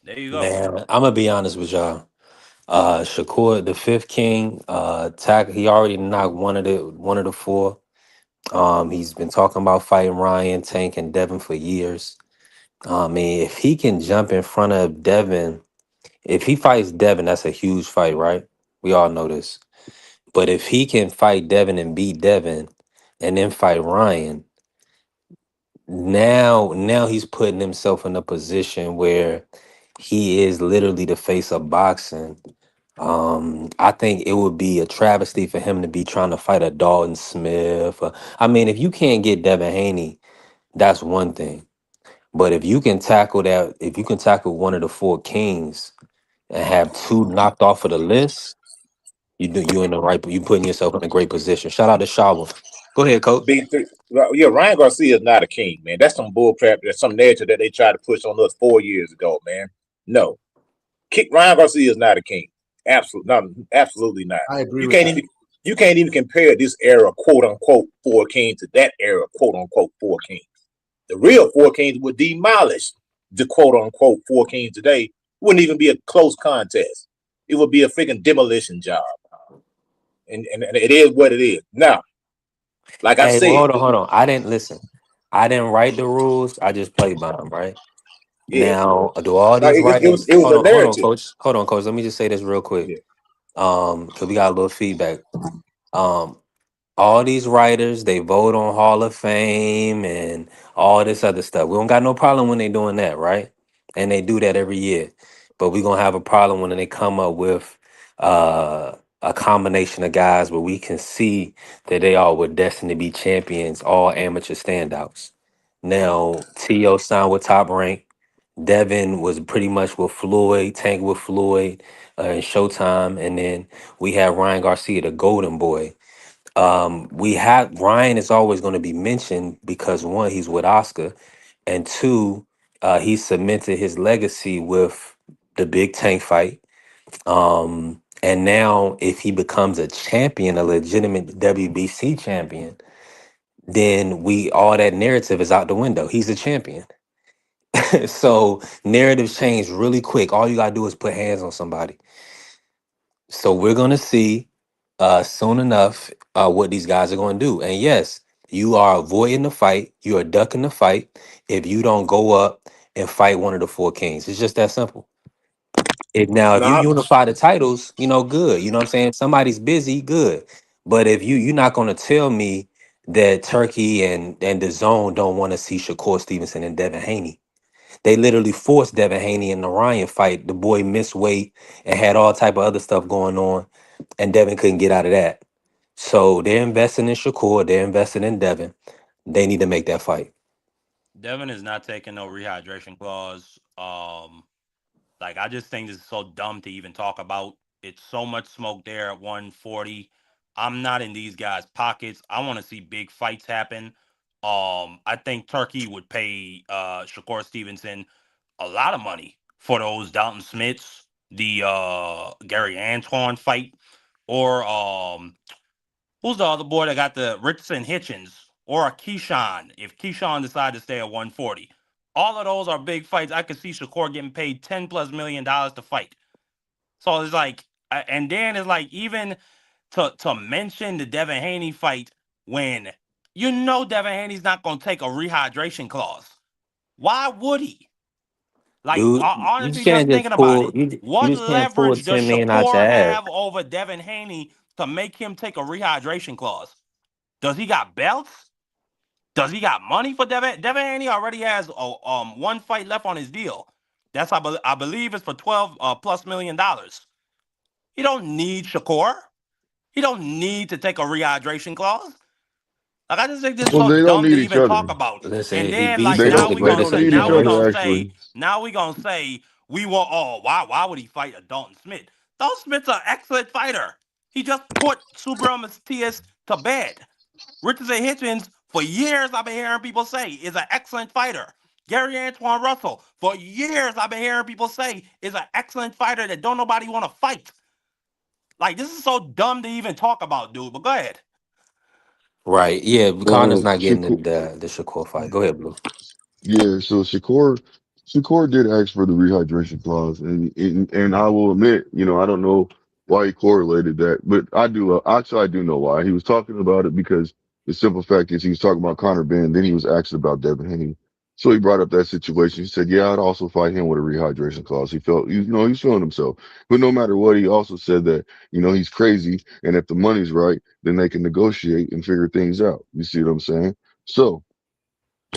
There you go. Man, I'm gonna be honest with y'all. Shakur, the fifth king, he already knocked one of the four. He's been talking about fighting Ryan, Tank, and Devin for years. I mean, if he can jump in front of Devin, if he fights Devin, that's a huge fight, right? We all know this. But if he can fight Devin and beat Devin, and then fight Ryan, now he's putting himself in a position where he is literally the face of boxing. I think it would be a travesty for him to be trying to fight a Dalton Smith. I mean, if you can't get Devin Haney, that's one thing. But if you can tackle one of the four kings and have two knocked off of the list, you in the right. You putting yourself in a great position. Shout out to Shawa. Go ahead, coach. B3. Well, yeah, Ryan Garcia is not a king, man. That's some bull crap. That's some narrative that they tried to push on us 4 years ago, man. No, Ryan Garcia is not a king. Absolutely not. I agree You with can't that. even you can't even compare this era, quote unquote, four kings to that era, quote unquote, four kings. The real four kings would demolish the quote unquote four kings today. It wouldn't even be a close contest. It would be a freaking demolition job. And it is what it is. Now, like I Hey, well, said, hold on. I didn't listen. I didn't write the rules. I just played by them, right? yeah, Now, do all like these writers? it was a Hold on, narrative. coach. Hold on, coach. Let me just say this real quick. Yeah. Because we got a little feedback. Um, all these writers, they vote on Hall of Fame and all this other stuff. We don't got no problem when they doing that, right? And they do that every year. But we gonna have a problem when they come up with a combination of guys where we can see that they all were destined to be champions, all amateur standouts. Now, T.O. signed with Top Rank. Devin was pretty much with Floyd, Tank with Floyd, and Showtime. And then we have Ryan Garcia, the Golden Boy. We have Ryan is always going to be mentioned because one, he's with Oscar, and two, he cemented his legacy with the big tank fight. And now if he becomes a champion, a legitimate WBC champion, then we all that narrative is out the window. He's a champion. So narratives change really quick. All you gotta do is put hands on somebody. So we're gonna see soon enough what these guys are gonna do. And yes, you are avoiding the fight, you are ducking the fight if you don't go up and fight one of the four kings. It's just that simple. If you Now, unify the titles, good. You know what I'm saying? Somebody's busy, good. But if you're not gonna tell me that Turkey and the zone don't want to see Shakur Stevenson and Devin Haney. They literally forced Devin Haney in the Ryan fight. The boy missed weight and had all type of other stuff going on, and Devin couldn't get out of that. So they're investing in Shakur. They're investing in Devin. They need to make that fight. Devin is not taking no rehydration clause. Like, I just think this is so dumb to even talk about. It's so much smoke there at 140. I'm not in these guys' pockets. I want to see big fights happen. I think Turkey would pay Shakur Stevenson a lot of money for those Dalton Smiths, the Gary Antoine fight, or who's the other boy that got the Richardson Hitchens, or a Keyshawn, if Keyshawn decided to stay at 140. All of those are big fights. I could see Shakur getting paid $10+ million to fight. So it's like, and then it's like, even to mention the Devin Haney fight, when you know Devin Haney's not gonna take a rehydration clause. Why would he? Like, Dude, you honestly, just can't thinking just about pull it, you what just can't pull leverage does 10 million out your Shakur ass. have over Devin Haney to make him take a rehydration clause? Does he got belts? Does he got money for Devin? Devin Haney already has one fight left on his deal. That's, I believe it's for 12+ million. He don't need Shakur. He don't need to take a rehydration clause. Like, I just think this is Well, so they don't dumb to need each even talk other. about. Listen, And if he then, beats like, him at the They don't greatest of need each other powers, actually. now we gonna say we want, oh, why would he fight a Dalton Smith? Dalton Smith's an excellent fighter. He just put Subriel Matias to bed. Richardson Hitchens, for years I've been hearing people say, is an excellent fighter. Gary Antoine Russell, for years I've been hearing people say, is an excellent fighter that don't nobody want to fight. Like, this is so dumb to even talk about, dude. But go ahead. right? Yeah, Connor's not getting Shakur, the Shakur fight. Yeah. Go ahead, Blue. yeah. So Shakur did ask for the rehydration clause, and I will admit, I don't know why he correlated that, but I do. Actually, I do know why. He was talking about it because the simple fact is he was talking about Conor Ben, then he was asked about Devin Haney. So he brought up that situation. He said, "Yeah, I'd also fight him with a rehydration clause." He felt, he's feeling himself. But no matter what, he also said that, he's crazy, and if the money's right, then they can negotiate and figure things out. You see what I'm saying? So,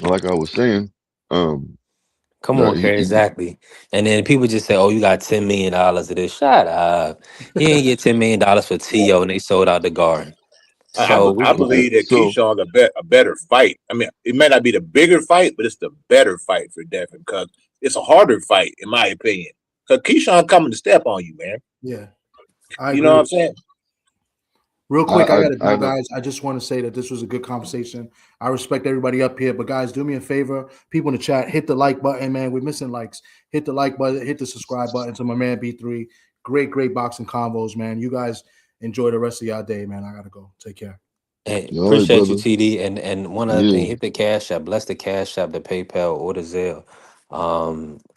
like I was saying, um, Come that on, Kerry, exactly. And then people just say, "Oh, you got $10 million of this." Shut up. He didn't get $10 million for T.O. and they sold out the Garden. So I we okay. believe that So, Keyshawn's a better fight. I mean, it may not be the bigger fight, but it's the better fight for Devin because it's a harder fight, in my opinion. Because Keyshawn coming to step on you, man. Yeah, I You know agree what with I'm you. saying? Real I, quick, I I, got to I go, know. guys. I just want to say that this was a good conversation. I respect everybody up here, but guys, do me a favor. People in the chat, hit the like button, man. We're missing likes. Hit the like button, hit the subscribe button to my man B3. Great boxing convos, man. You guys enjoy the rest of y'all day, man. I gotta go. Take care. Hey, All right, appreciate you, brother. TD. And one other thing, Yeah. hit the Cash App, bless the Cash App, the PayPal, or the Zelle.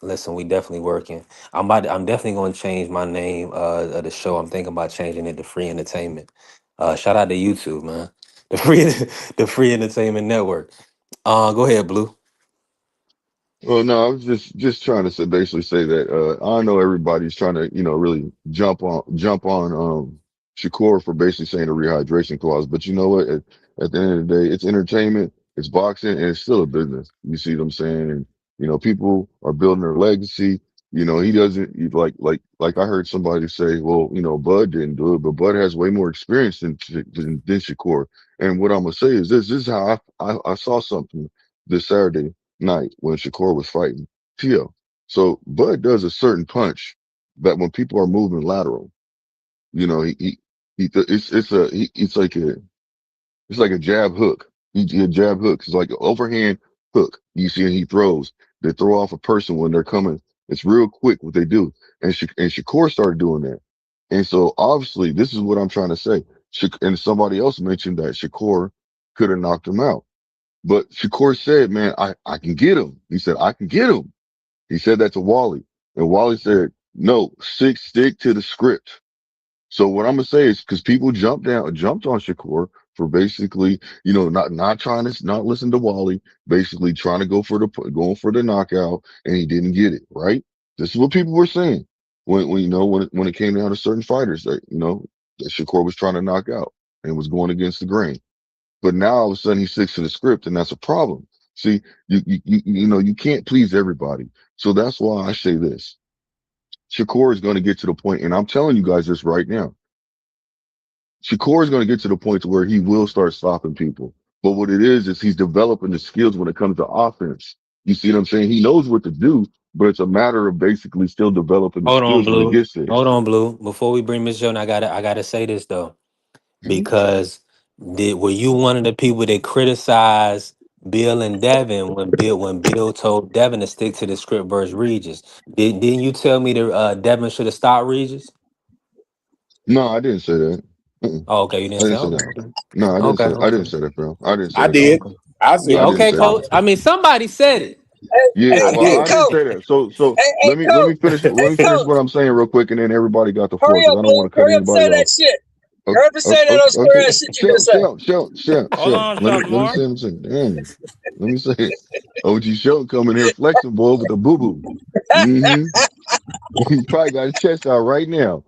Listen, we definitely working. I'm definitely going to change my name of the show. I'm thinking about changing it to Free Entertainment. Shout out to YouTube, man. The free the Free Entertainment Network. Go ahead, Blue. Well, no, I was just trying to basically say that I know everybody's trying to really jump on Shakur for basically saying a rehydration clause, but you know what? At the end of the day, it's entertainment, it's boxing, and it's still a business. You see what I'm saying? And people are building their legacy. He doesn't like I heard somebody say, well, Bud didn't do it, but Bud has way more experience than Shakur. And what I'm gonna say is this is how I saw something this Saturday night when Shakur was fighting Tio. So Bud does a certain punch that when people are moving lateral, it's like a jab hook. A jab hook. It's like an overhand hook. You see, and he throws. They throw off a person when they're coming. It's real quick what they do. And Shakur started doing that. And so obviously, this is what I'm trying to say. And somebody else mentioned that Shakur could have knocked him out. But Shakur said, man, I can get him. He said, I can get him. He said that to Wally. And Wally said, no, stick to the script. So what I'm gonna say is because people jumped on Shakur for basically, not trying to not listen to Wally, basically trying to going for the knockout, and he didn't get it, right? This is what people were saying when it came down to certain fighters that Shakur was trying to knock out and was going against the grain. But now all of a sudden he sticks to the script, and that's a problem. See, you can't please everybody. So that's why I say this. Shakur is going to get to the point, and I'm telling you guys this right now. Shakur is going to get to the point to where he will start stopping people. But what it is he's developing the skills when it comes to offense. You see what I'm saying? He knows what to do, but it's a matter of basically still developing the Hold on, skills when it Blue. gets there. Hold on, Blue. Before we bring Miss Jordan, I gotta say this though, Mhm. because were you one of the people that criticized Bill and Devin when Bill told Devin to stick to the script versus Regis? Didn't you tell me that Devin should have stopped Regis? No, I didn't say that. Mm-mm. Oh, okay, you I didn't say. didn't say Okay, that. okay, No, I didn't okay, say. I didn't okay. say that, bro. I didn't say I that, bro. did. Okay. I Yeah, said I you should didn't okay, say stop that. coach. it. I mean, somebody said it. Yeah, I well, did. I didn't say that. So let me finish. Let me finish Coach, what I'm saying real quick, and then everybody got the floor hurry because up, I don't Blue. want to cut Hurry up, anybody say that off. shit. Okay, Hurry up and say that okay, on square okay. ass shit you gonna say. Hold Shelton. on, Let Shelton me Moore. say what I'm saying. Damn. Let me say it. OG Shelton coming here flexing, boy, with the boo boo. Mm-hmm. He probably got his chest out right now.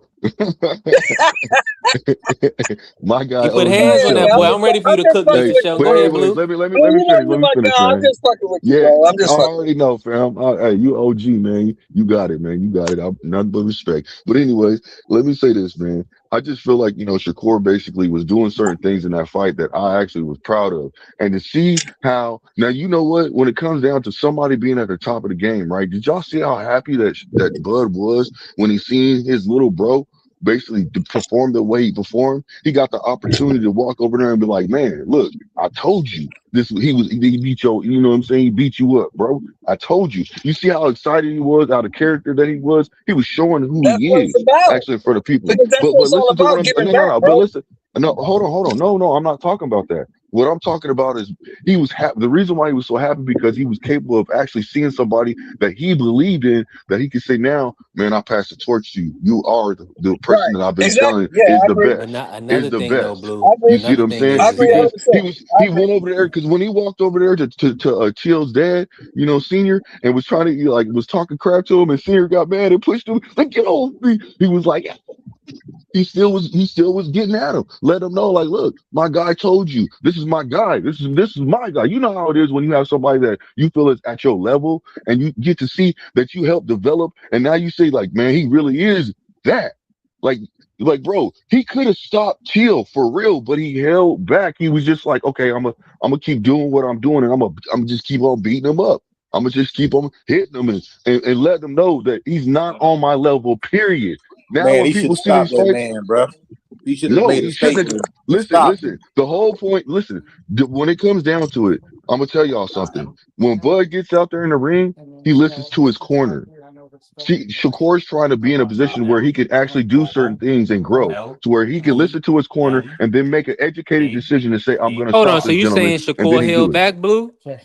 My guy He put OG hands Hey, on man, that Shelton, boy. man. I'm ready for you I'm to just cook me fucking Hey, some with show. you, but Go bro. ahead, anyways, Blue. let me finish. Let You me my finish, guy. I'm man. just fucking with you, Yeah, bro. I'm I just fucking with already know, fam. Hey, you OG, man. You got it, man. You got it. Nothing but respect. But anyways, let me say this, man. I just feel like, Shakur basically was doing certain things in that fight that I actually was proud of. And to see how, now, you know what? When it comes down to somebody being at the top of the game, right? Did y'all see how happy that Bud was when he seen his little bro basically to perform the way he performed? He got the opportunity to walk over there and be like, man, look, I told you this. He beat your, you know what I'm saying? He beat you up, bro. I told you. You see how excited he was, out of character that he was. He was showing you. who That's he what it's is, about. actually, for the people. Because that's But what it's all listen to what about, I'm. giving No. back, But bro. listen. No, hold on. No, I'm not talking about that. What I'm talking about is he was happy. The reason why he was so happy because he was capable of actually seeing somebody that he believed in, that he could say, now, man, I pass the torch to you. You are the person Right. that I've been telling Exactly. Yeah, is I the agree. But best. not Is another the thing though, best. I Blue. You agree. see what Another I'm thing saying? I is agree Because 100%. I he agree. went over there, because when he walked over there to Chill's dad, senior, and was trying to, like, was talking crap to him, and senior got mad and pushed him, like, get off me. He was like, he still was getting at him. Let him know, like, look, my guy told you, this is my guy. This is my guy. You know how it is when you have somebody that you feel is at your level, and you get to see that you help develop, and now you say, like, man, he really is that. Like, bro, he could have stopped Chill for real, but he held back. He was just like, okay, I'm gonna keep doing what I'm doing, and I'm just keep on beating him up. I'm gonna just keep on hitting him, and let them know that he's not on my level, period. Now Man, when he should people have see stopped these that fights, man, bro. He should have no, made a he shouldn't have. statement and Listen, stopped him. listen. The whole point. Listen. When it comes down to it, I'm gonna tell y'all something. When Bud gets out there in the ring, he listens to his corner. See, Shakur's trying to be in a position where he can actually do certain things and grow, L to where he can E listen to his corner N and then make an educated E decision and say, "I'm E. gonna Hold on. stop So this you gentleman," saying and then Shakur he do held it. back, Blue? Yeah,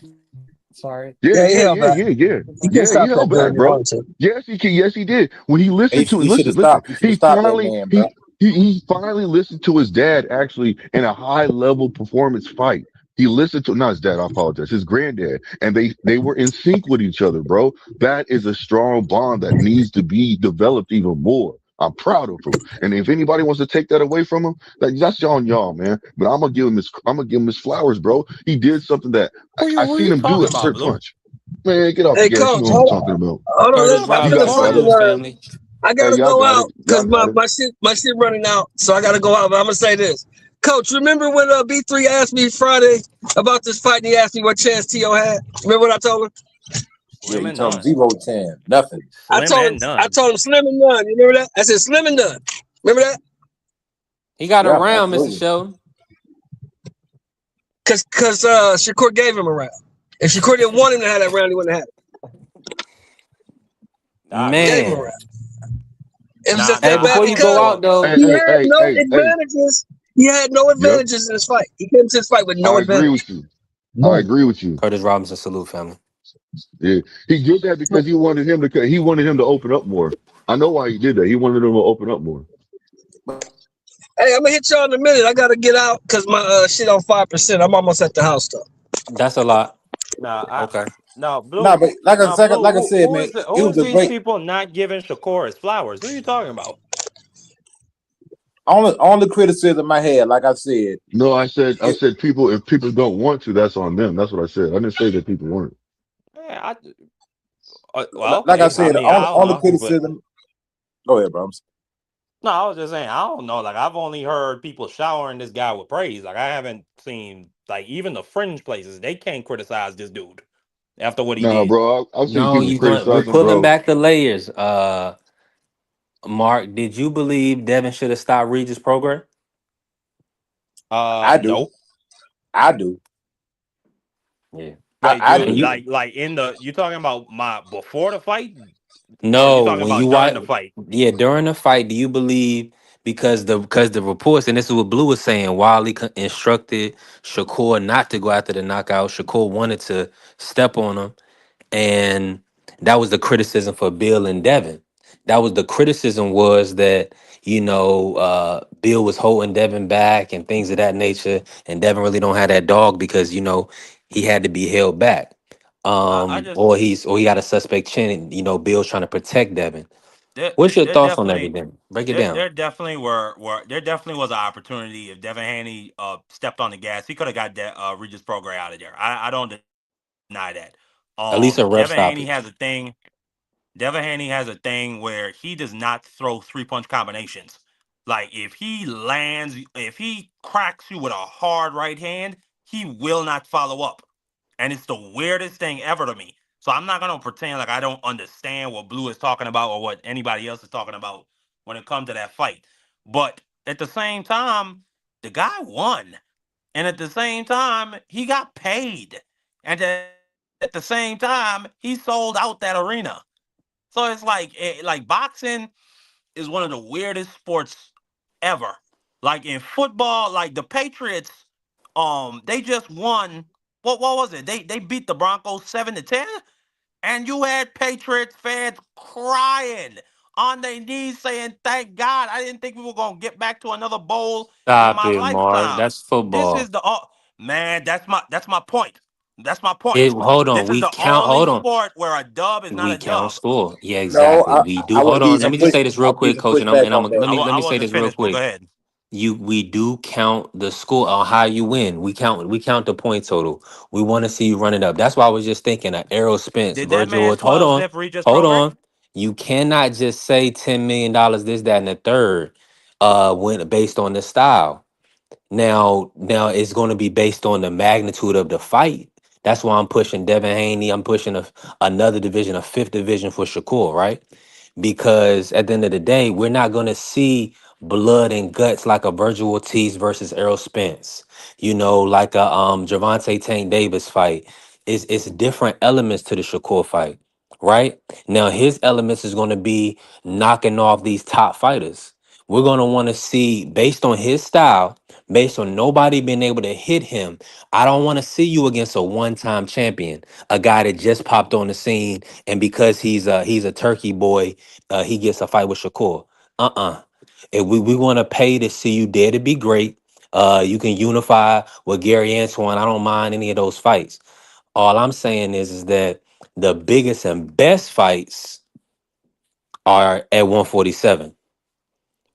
Yeah, he yeah, held yeah, back. yeah, yeah, He could yeah. He stop that held during back, the bro. wanted to. Yes, he can. Yes, he did. When he He, listened to it, he should have listen, listen. stopped. He should have He stopped that finally man, bro. he finally listened to his dad actually in a high level performance fight. He listened to, not his dad, I apologize, his granddad, and they were in sync with each other, bro. That is a strong bond that needs to be developed even more. I'm proud of him, and if anybody wants to take that away from him, that's on y'all, man. But I'm gonna give him his flowers, bro. He did something that I Who seen you him do talking at about, certain Blue? points. Man, get off the Hey, gas. You coach, know what I'm talking about. hold Who on. you Curtis talking I'm about? You finna got it, Robinson, fucking brother. salute family. I Hey, gotta y'all go got out it. because Y'all got it. my shit running out. So I gotta go out. But I'm gonna say this. Coach, remember when B3 asked me Friday about this fight and he asked me what chance T.O. had? Remember what I told him? Yeah, Slim you and told him none. 0-10, nothing. Slim and I none. told him slim and done. You remember that? I said slim and done. Remember that? He got Yeah, around, Mr. absolutely. Sheldon. Cause Shakur gave him a round. If Shakur didn't want him to have that round, he wouldn't have had I it. agree. Gave him a Man. round. It was Nah, just Hey, that nah. bad before I you don't go because know. out though, he had no Hey. advantages. He had no Yep. advantages in this fight. He came to this fight with no I agree advantage. with you. I None. agree with you. Curtis Robinson, salute family. Yeah, he did that because he wanted him to open up more. I know why he did that. He wanted him to open up more. Hey, I'm gonna hit y'all in a minute. I gotta get out because my shit on 5%. I'm almost at the house though. That's a lot. Nah, Okay. no, No, Blue. but like I No, said, Blue. like I said, man, it Who was is a these great. people not giving Shakur his flowers? Who are you talking about? Only criticism I had, like I said, No, I it, said people. If people don't want to, that's on them. That's what I said. I didn't say that people weren't. Yeah, well, like I okay. I said, mean, I don't only know, but criticism. Go ahead, bro. no, I was just saying, I don't know. Like, I've only heard people showering this guy with praise. Like, I haven't seen, like, even the fringe places, they can't criticize this dude after what he Nah, did. bro. I've seen No, people we're criticize him, pulling bro. back the layers. Mark, did you believe Devin should have stopped Regis' program? I do. No. I do. Yeah. Wait, I And dude, do. you like in the you talking about my before the fight, or you no, talking when you about during watch, the fight? yeah, during the fight, do you believe because the reports, and this is what Blue was saying, Wiley instructed Shakur not to go after the knockout. Shakur wanted to step on him. And that was the criticism for Bill and Devin. That was the criticism was that Bill was holding Devin back and things of that nature, and Devin really don't have that dog because he had to be held back, I just or he got a suspect chin, and Bill's trying to protect Devin. there What's your there thoughts on definitely everything? Break it there down. there definitely were there definitely was an opportunity if Devin Haney stepped on the gas, he could have got that Regis Prograis out of there. I don't deny that. At least a rough Devin Haney stoppage. has a thing. Devin Haney has a thing where he does not throw 3-punch combinations. Like if he cracks you with a hard right hand, he will not follow up. And it's the weirdest thing ever to me. So I'm not gonna pretend like I don't understand what Blue is talking about or what anybody else is talking about when it comes to that fight. But at the same time, the guy won. And at the same time, he got paid. And at the same time, he sold out that arena. So it's like boxing is one of the weirdest sports ever. Like in football, like the Patriots, they just won. What was it? They beat the Broncos 7-10, and you had Patriots fans crying on their knees saying, "Thank God! I didn't think we were gonna get back to another bowl in Stop my it, Mark. lifetime." That's This football. is the man. That's my point. That's my point. Hold on. This is We the count. only Hold on. sport where a dub is not We a count dub. score. Yeah, No, exactly. We do. I want to Hold give you on. Let some me just push. say this I real want to give quick, you some coach, pushback on that. I let me say wasn't this real finished, but go quick. ahead. We do count the score on how you win. We count the point total. We want to see you run it up. That's why I was just thinking Errol Spence, Did that Virgil. man Hold 12 on. zip reach his Hold program? on. You cannot just say $10 million, this, that, and the third, when based on the style. Now it's going to be based on the magnitude of the fight. That's why I'm pushing Devin Haney. I'm pushing another division, a fifth division for Shakur, right? Because at the end of the day, we're not going to see blood and guts like a Virgil Ortiz versus Errol Spence. Like a Javante Tank Davis fight. It's different elements to the Shakur fight, right? Now his elements is going to be knocking off these top fighters. We're going to want to see based on his style, based on nobody being able to hit him. I don't want to see you against a one-time champion, a guy that just popped on the scene, and because he's a turkey boy, he gets a fight with Shakur. If we want to pay to see you dare to be great, you can unify with Gary Antoine. I don't mind any of those fights. All I'm saying is that the biggest and best fights are at 147.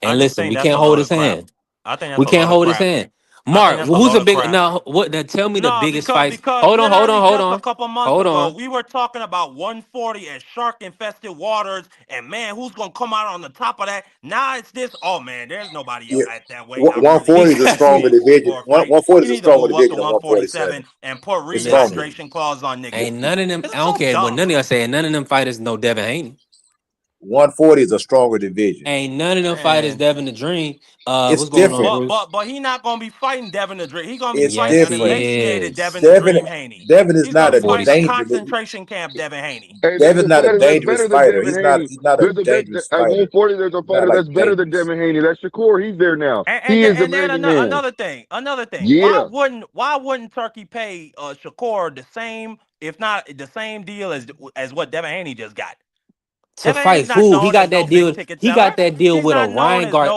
I And just listen, think we that's can't a hold load his of crap. hand. I think that's We a can't load of hold his crap. hand. I think Mark, that's a who's load the of big crap. now? What? Now tell me the No, biggest because fights. because Hold on, hold on, literally hold just a on, couple months hold ago on. we were talking about 140 and shark infested waters, and man, who's gonna come out on the top of that? Now it's this. Oh man, there's nobody Yeah, at that weight I'm really 140 is a interested stronger in Because division. for a fight. 140 You is a need to stronger move up to division than 147 147. and put It's stronger. listen, rehydration clause on niggas. ain't none of them. This I is don't so care what dumb. none of y'all saying. None of them fighters know Devin Haney. 140 is a stronger division. Ain't none of them fighters Man. Devin the Dream. It's What's going on, different. Bruce? But he not gonna be fighting Devin the Dream. He gonna be It's fighting Yes, an he different. emaciated is. Devin the Devin Dream Haney. Devin is He's gonna not be a 140. fighting a dangerous. concentration camp Devin Haney. Hey, there's Devin's a not a fighter that's dangerous better than fighter. Devin He's not. Haney. He's not a There's a better dangerous at fighter. 140. There's a He's not fighter like that's better than dangerous. Devin Haney. That's Shakur. He's there now. And He is the and then main man. another thing. Yeah. Why wouldn't Turkey pay Shakur the same, if not the same deal as what Devin Haney just got? To Devin Haney's fight not who? He known got as no that big deal. ticket He seller. got that deal He's with a not known Ryan as Guard.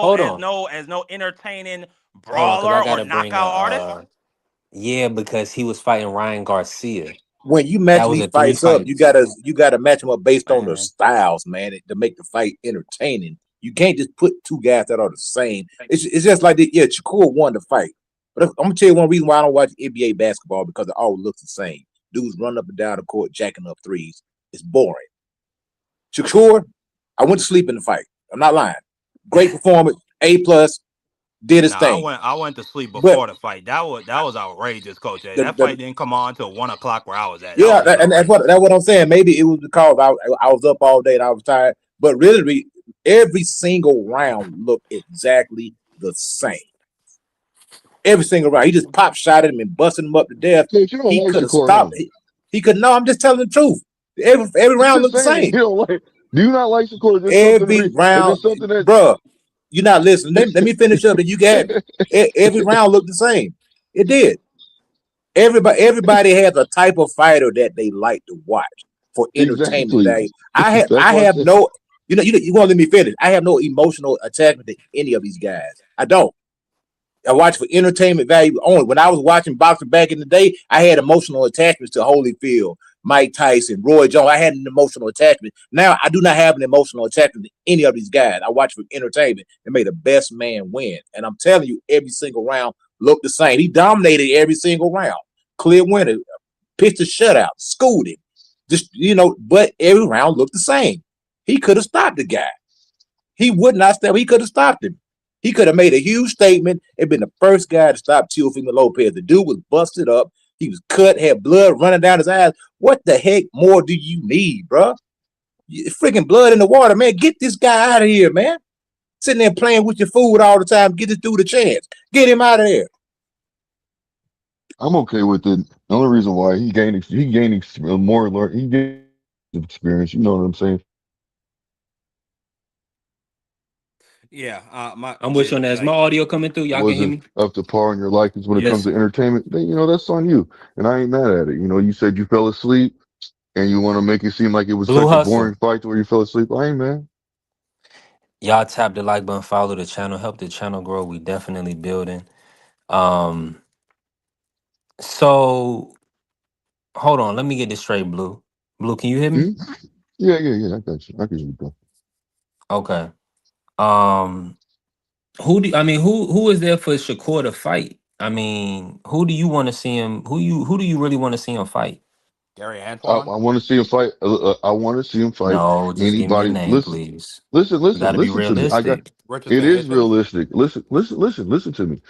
no entertaining Hold on, because I brawler or gotta bring knockout artist. yeah, because he was fighting Ryan Garcia. When you That matching was these in three fights up, fights. you gotta match them up based on their Man, styles, man, to make the fight entertaining. You can't just put two guys that are the same. It's just like yeah, Shakur won the fight, but I'm gonna tell you one reason why I don't watch NBA basketball because it all looks the same. Dudes run up and down the court jacking up threes. It's boring. Shakur, I went to sleep in the fight. I'm not lying. Great performance, A plus. did his Nah, thing. I went to sleep But before the fight. That was outrageous, Coach. That the fight didn't come on until 1 o'clock where I was at. That yeah, was just and outrageous. that's what I'm saying. Maybe it was because I was up all day and I was tired. But really, every single round looked exactly the same. Every single round, he just pop shot him and busted him up to death. Coach, you don't He like could have Shakur, stopped. huh? He could. No, I'm just telling the truth. Every round Just looked the saying, same. you don't like. Do you not like Shakur? Is this something? Every Is round, this something that? bruh, you're not listening. Let me finish up, and you can have it. Every round looked the same. It did. Everybody has a type of fighter that they like to watch for entertainment Exactly. value. That's I why I have said. no, you want to let me finish. I have no emotional attachment to any of these guys. I don't. I watch for entertainment value only. When I was watching boxing back in the day, I had emotional attachments to Holyfield, Mike Tyson, Roy Jones. I had an emotional attachment. Now I do not have an emotional attachment to any of these guys. I watch for entertainment and may the best man win. And I'm telling you, every single round looked the same. He dominated every single round. Clear winner, pitched a shutout, schooled him. Just but every round looked the same. He could have stopped the guy. He would not step. He could have stopped him. He could have made a huge statement and been the first guy to stop Teofimo Lopez. The dude was busted up. He was cut, had blood running down his eyes. What the heck more do you need, bro? Freaking blood in the water, man. Get this guy out of here, man. Sitting there playing with your food all the time. Get this dude a chance. Get him out of there. I'm okay with it. The only reason why he gained he gained experience. You know what I'm saying? Yeah, I'm with you on that. Is my audio coming through? Y'all can hear Wasn't me? up to par in your likings when it comes yes. to entertainment. Then that's on you, and I ain't mad at it. You said you fell asleep, and you want to make it seem like it was Blue such a boring Hustle. fight where you fell asleep. I ain't mad. Y'all tap the like button, follow the channel, help the channel grow. We definitely building. Um, so hold on, let me get this straight, Blue. Blue, can you hear me? Hmm? Yeah. I got you. I can hear you. Okay. Um, who is there for Shakur to fight? I mean, who do you want to see him? Who do you really want to see him fight? Gary I Antoine. want to see him fight. I want to see him fight No, just give me a anybody. name, Listen, please. listen, We listen, got to be listen to me. realistic. Richardson It is Hitchens. realistic. Listen to me.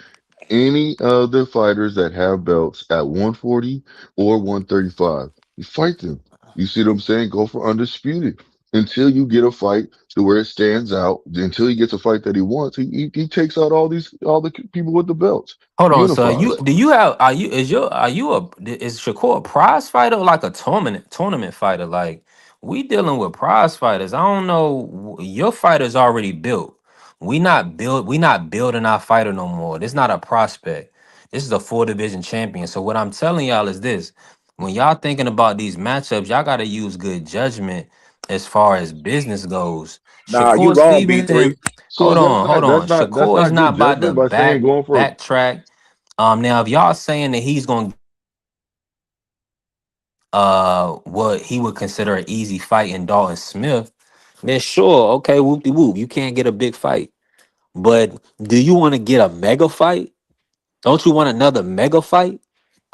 Any of the fighters that have belts at 140 or 135, you fight them. You see what I'm saying? Go for undisputed until you get a fight to where it stands out. Until he gets a fight that he wants, he takes out all the people with the belts, Hold on, sir. unifies. Is Shakur a prize fighter or like a tournament fighter? Like we dealing with prize fighters. I don't know. Your fighter's already built. We not building our fighter no more. This not a prospect. This is a 4 division champion. So what I'm telling y'all is this: when y'all thinking about these matchups, y'all gotta use good judgment as far as business goes. Nah, you Shakur wrong, B3. Stevenson. So Hold on. that's Shakur is not not good about to judgment by saying going for. backtrack. Now if y'all saying that he's going what he would consider an easy fight in Dalton Smith, then sure, okay, whoop de whoop. You can't get a big fight. But do you want to get a mega fight? Don't you want another mega fight?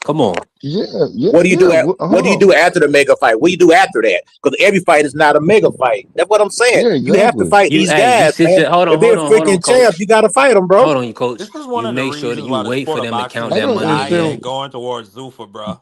Come on. Yeah. What Hold do you on. do after the mega fight? What do you do after that? Because every fight is not a mega fight. That's what I'm saying. Yeah, You have to exactly. fight these You guys, sit man. your If they're hold on, freaking champs, coach. you gotta fight them, bro. Hold on, you coach. This is one You of the make sure that reasons you why the wait sport for of them to boxing count I is that don't money dying in. and understand. going towards Zuffa, bro.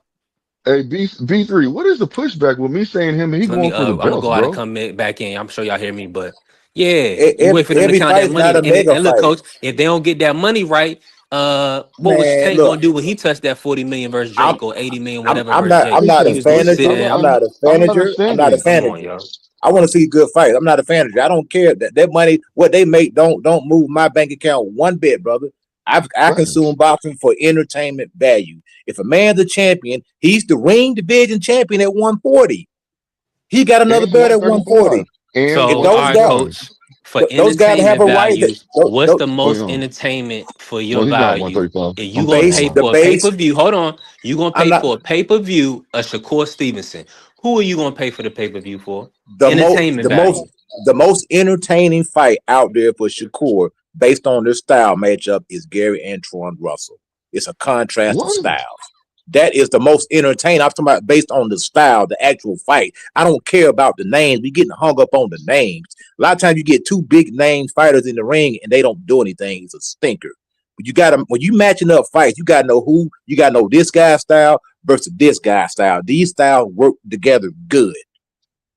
Hey, B3, what is the pushback with me saying him and he Let me going for the I'm gonna belts, go out and bro? come back in. I'm sure y'all hear me, but yeah, you wait for them to Every count fight that is not money. a mega And look, fight, coach, if they don't get that money right, what was man. Tank Look, gonna do when he touched that 40 million versus I'm Drake or 80 million, I'm whatever I'm versus not I'm Jake? not a He was gonna Listen, sit fanager. I'm down. not a I'm not fanager. I'm not a understanding. Come on, fanager. yo. I want to see good fights. I'm not a fanager. I don't care that money, what they make, don't move my bank account one bit, brother. I consume Facts. boxing for entertainment value. If a man's a champion, he's the ring division champion at 140. He got another And belt at 135. 140. And If So, all those right, guys, 135. coach, for those guys have entertainment a right, value, what's the Oh, most yeah. entertainment for your Well, he's not value? 135. If you I'm gonna sorry, pay the man. for a pay base. per view, hold on, you gonna I'm pay not for a pay per view, a Shakur Stevenson. Who are you gonna pay for the pay per view for? the most Entertainment the most value. the most entertaining fight out there for Shakur based on their style matchup is Gary Antoine Russell. It's a contrast of What? styles. That is the most entertaining. I'm talking about based on the style, the actual fight. I don't care about the names. We getting hung up on the names. A lot of times you get two big name fighters in the ring and they don't do anything. It's a stinker. But you gotta when you matching up fights, you gotta know who you gotta know this guy's style versus this guy's style. These styles work together good.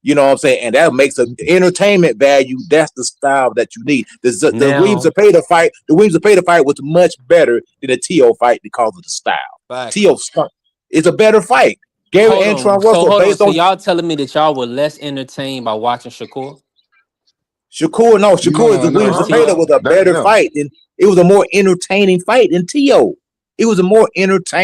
You know what I'm saying? And that makes an entertainment value. That's the style that you need. The Williams Now, Zepeda fight, the Williams Zepeda fight was much better than the T.O. fight because of the style. Facts. T.O. is a better fight. Gary hold on. Antron So Russell, hold on. based So on y'all telling me that y'all were less entertained by watching Shakur Shakur, no, Shakur, the No, Williams versus no, Zepeda T.O.? no. was a That better no. fight, and it was a more entertaining fight than T.O. It was a more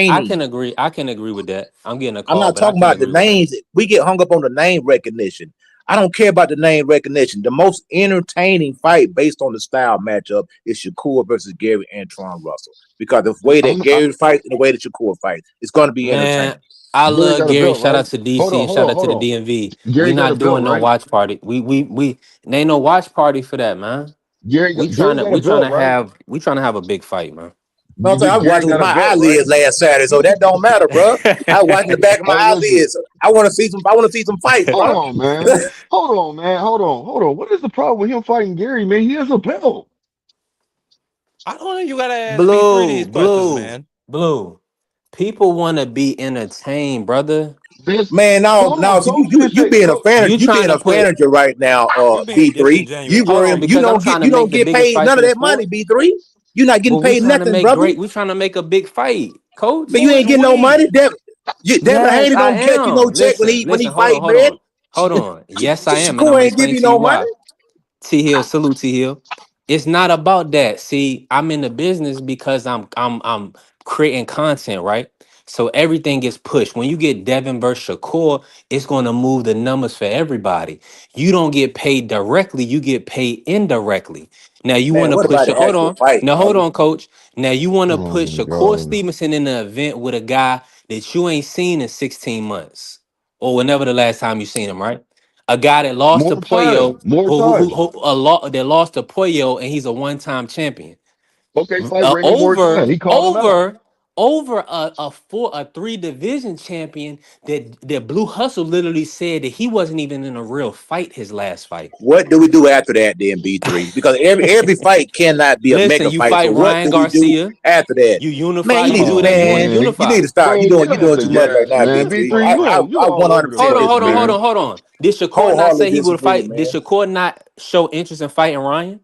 I entertaining. can agree. I can agree with that. I'm getting a I'm call, not but I talking can about the agree with that. names. We get hung up on the name recognition. I don't care about the name recognition. The most entertaining fight based on the style matchup is Shakur versus Gary Antron Russell. Because the way that Gary fights and the way that Shakur fights, it's going to be Man, entertaining. I Gary love got a Gary. belt, Shout right? out to DC and shout out to Hold the on. DMV. We Gary got a not belt, doing no right? watch party. We there ain't no watch party for that, man. Gary got a belt, right? We trying to have a big fight, man. No, I'm saying I was Gary watching with got a my belt, right? eyelids last Saturday, so that don't matter, bro. I was watching the back of my Hey, listen. eyelids. I want to see some. I want to see some fights, Hold bro. on, man. Hold on, man. Hold on. What is the problem with him fighting Gary, man? He has a belt. I don't know. You gotta ask B3 Blue, these questions, blue, man. blue. People want to be entertained, brother. This Man, no, hold on. no. See, Coach just you said, being a fan, You you trying being to a put manager right now, You being B3. You disingenuous. hold on worry, because I'm trying to you make don't the get biggest paid fight none in of the that money, sport. B3. You're not getting Well, we paid trying to nothing, make brother. great. We trying to make a big fight, But coach. you Who ain't is getting no we? money. Devin Yes, Haney I don't catch you no am. check when Listen, he listen. Hold fight, on, hold man. on, hold on. Yes, I am, and I'm Shakur gonna ain't give explain you to you no money. why. T Hill, salute T Hill. It's not about that. See, I'm in the business because I'm creating content, right? So everything gets pushed. When you get Devin versus Shakur, it's gonna move the numbers for everybody. You don't get paid directly, you get paid indirectly. Now you want Man, to what push about your the hold actual on. fight, Now hold dog? on, coach. Now you want to oh put my Shakur God. Stevenson in an event with a guy that you ain't seen in 16 months or whenever the last time you seen him, right? A guy that lost to More time. Puyo, More time. that lost to Puyo, and he's a one-time champion. Okay, fight, bring him more Over, time. He called him out. over, over a three division champion that Blue Hustle literally said that he wasn't even in a real fight his last fight. What do we do after that, then, B3? Because every fight cannot be a Listen, mega you fight. So fight what Ryan do we do Garcia, after that? you Man, unify, you you need to, do Oh whatever you want to man, man. you need unify. to stop. Bro, get You're off doing the too much right gas, now, man. B3. B3, you I all over the 100% place, disagree. man. Hold on. Did Shakur not Wholeheartedly say he would disagree, fight? Did man. Shakur not show interest in fighting Ryan?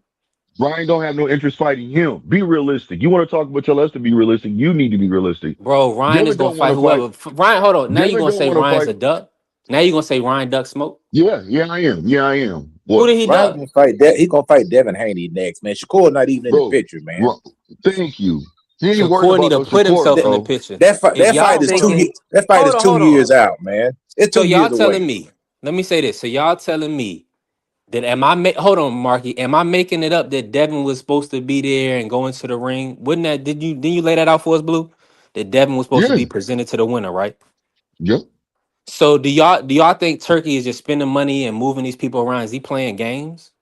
Ryan don't have no interest fighting him. Be realistic. You want to talk about your us to be realistic, you need to be realistic. Bro, Ryan is Devin gonna don't want fight to fight. whoever. Ryan, hold on. Now you Devin gonna don't say want to Ryan's fight. a duck? Now you gonna say Ryan duck smoke? Yeah, I am. Yeah, I am. Who What? did he Ryan duck? gonna fight. He's gonna fight Devin Haney next, man. Shakur not even in the Bro, picture, man. bro, thank you. He ain't worried Shakur need about to no put Shakur, himself That in the bro. picture. If that y'all fight is thinking, That fight is two hold years on. out, man. It's So 2 years y'all away. telling me, let me say this. So y'all telling me that hold on, Marky, am I making it up that Devin was supposed to be there and go into the ring? Wouldn't that didn't you lay that out for us, Blue? That Devin was supposed to Yeah, be presented to the winner, right? yep. So do y'all think Turkey is just spending money and moving these people around? Is he playing games?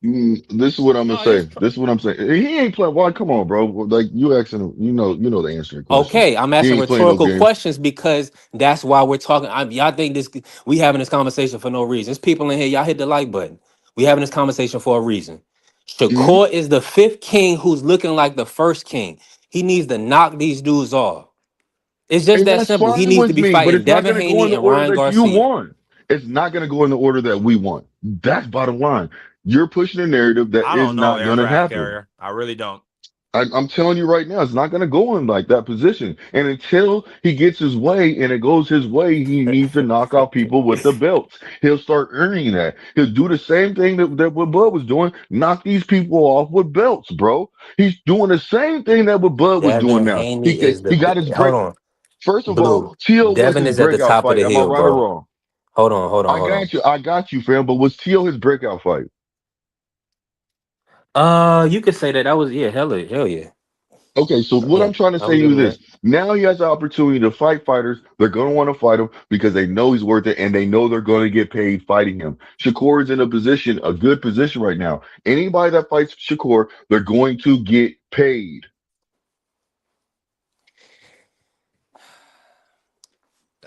This is what I'm gonna No, he's say. This is what I'm saying. He ain't playing. Why? Come on, bro. Like you asking him, you know the answer to your question. Okay, I'm He asking ain't playing no rhetorical games. questions because that's why we're talking. Y'all think we having this conversation for no reason. There's people in here. Y'all hit the like button. We having this conversation for a reason. Mhm. Shakur is the fifth king who's looking like the first king. He needs to knock these dudes off. It's just And that that's simple. He fine needs to with be me, but fighting it's not Devin gonna go in Haney the and order Ryan that you Garcia. want. It's not gonna go in the order that we want. That's bottom line. You're pushing a narrative that I is don't know, not gonna aircraft happen. carrier. I really don't. I'm telling you right now, it's not going to go in like that position. And until he gets his way and it goes his way, he needs to knock out people with the belts. He'll start earning that. He'll do the same thing that what Bud was doing, knock these people off with belts, bro. He's doing the same thing that what Bud was doing Devin now. Haney is He got his hold break. on, First of all, Blue. Tio was Devin his is at the breakout top of fight. the Am I hill, right or bro. wrong? Hold on. I got you, fam. But was Tio his breakout fight? You could say that. That was hell yeah. Okay, so what Yeah, I'm trying to I say would to give you him that. is this. Now he has the opportunity to fight fighters. They're going to want to fight him because they know he's worth it and they know they're going to get paid fighting him. Shakur is in a good position right now. Anybody that fights Shakur, they're going to get paid.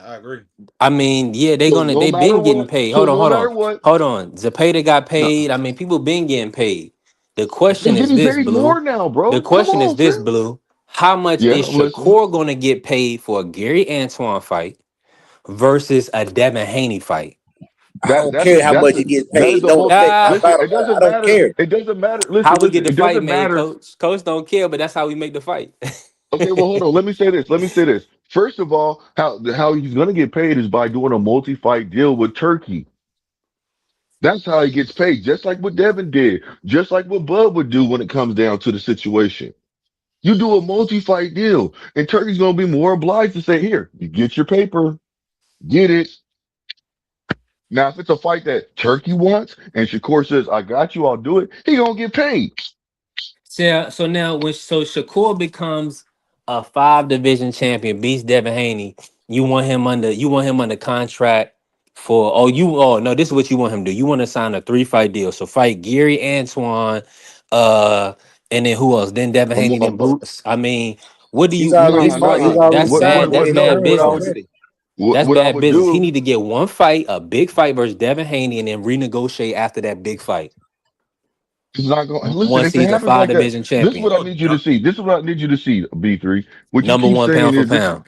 I agree. I mean, yeah, So no they matter been getting what, paid. so no matter what, Hold on. Zapata got no, paid. I mean, people been getting paid. The question They're is getting this, paid more Blue. now, The bro. Come question is on, this, fam. Blue. How much Yeah, is I'm listening. Shakur going to get paid for a Gary Antoine fight versus a Devin Haney fight? I That don't that's care how that's much a you get that is paid. the Don't most. affect my Ah, Listen, bottom it line. doesn't I don't matter. care. It doesn't matter. how Listen, we get listen. the It fight doesn't made, matter. Coach? Coach don't care, but that's how we make the fight. Okay, well, hold on. Let me say this. Let me say this. First of all, how he's gonna get paid is by doing a multi-fight deal with Turkey. That's how he gets paid, just like what Devin did, just like what Bud would do when it comes down to the situation. You do a multi-fight deal, and Turkey's gonna be more obliged to say, "Here, you get your paper, get it." Now, if it's a fight that Turkey wants, and Shakur says, "I got you, I'll do it," he gonna get paid. So now when Shakur becomes a 5 division champion, beats Devin Haney, you want him under contract for no, this is what you want him to do. You want to sign a 3 fight deal. So fight Gary Antoine, uh, and then who else? Then Devin Um, Haney, then um, uh, Boots. I mean, what do He's you already nah, he's this fight. He's nah. already that's signed bad. to That's be No. bad heard business. already. That's What I bad would business. He do? need to get one fight, a big fight versus Devin Haney, and then renegotiate after that big fight. It's not going. Listen, Once if it he's a happens five like that, division this is champion, what I need you to see. This is what I need you to see. B3. What you number keep one saying pound for is this. pound.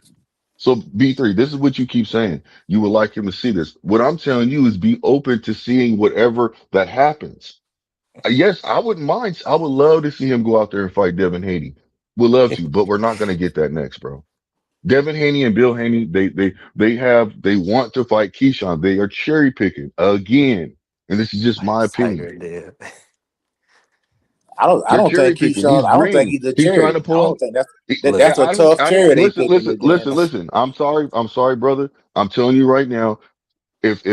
So B3, this is what you keep saying. You would like him to see this. What I'm telling you is be open to seeing whatever that happens. Yes, I wouldn't mind. I would love to see him go out there and fight Devin Haney. Would love to, but we're not going to get that next, bro. Devin Haney and Bill Haney, they want to fight Keyshawn. They are cherry picking again. And this is just my opinion. Tiger there. I They're don't cherry think picking. Keyshawn. He's I don't think green. he's a He's trying to cherry. I pull don't out. think Look, that's a tough cherry they Listen, picking listen, listen, against. listen. I'm sorry, brother. I'm telling you right now. If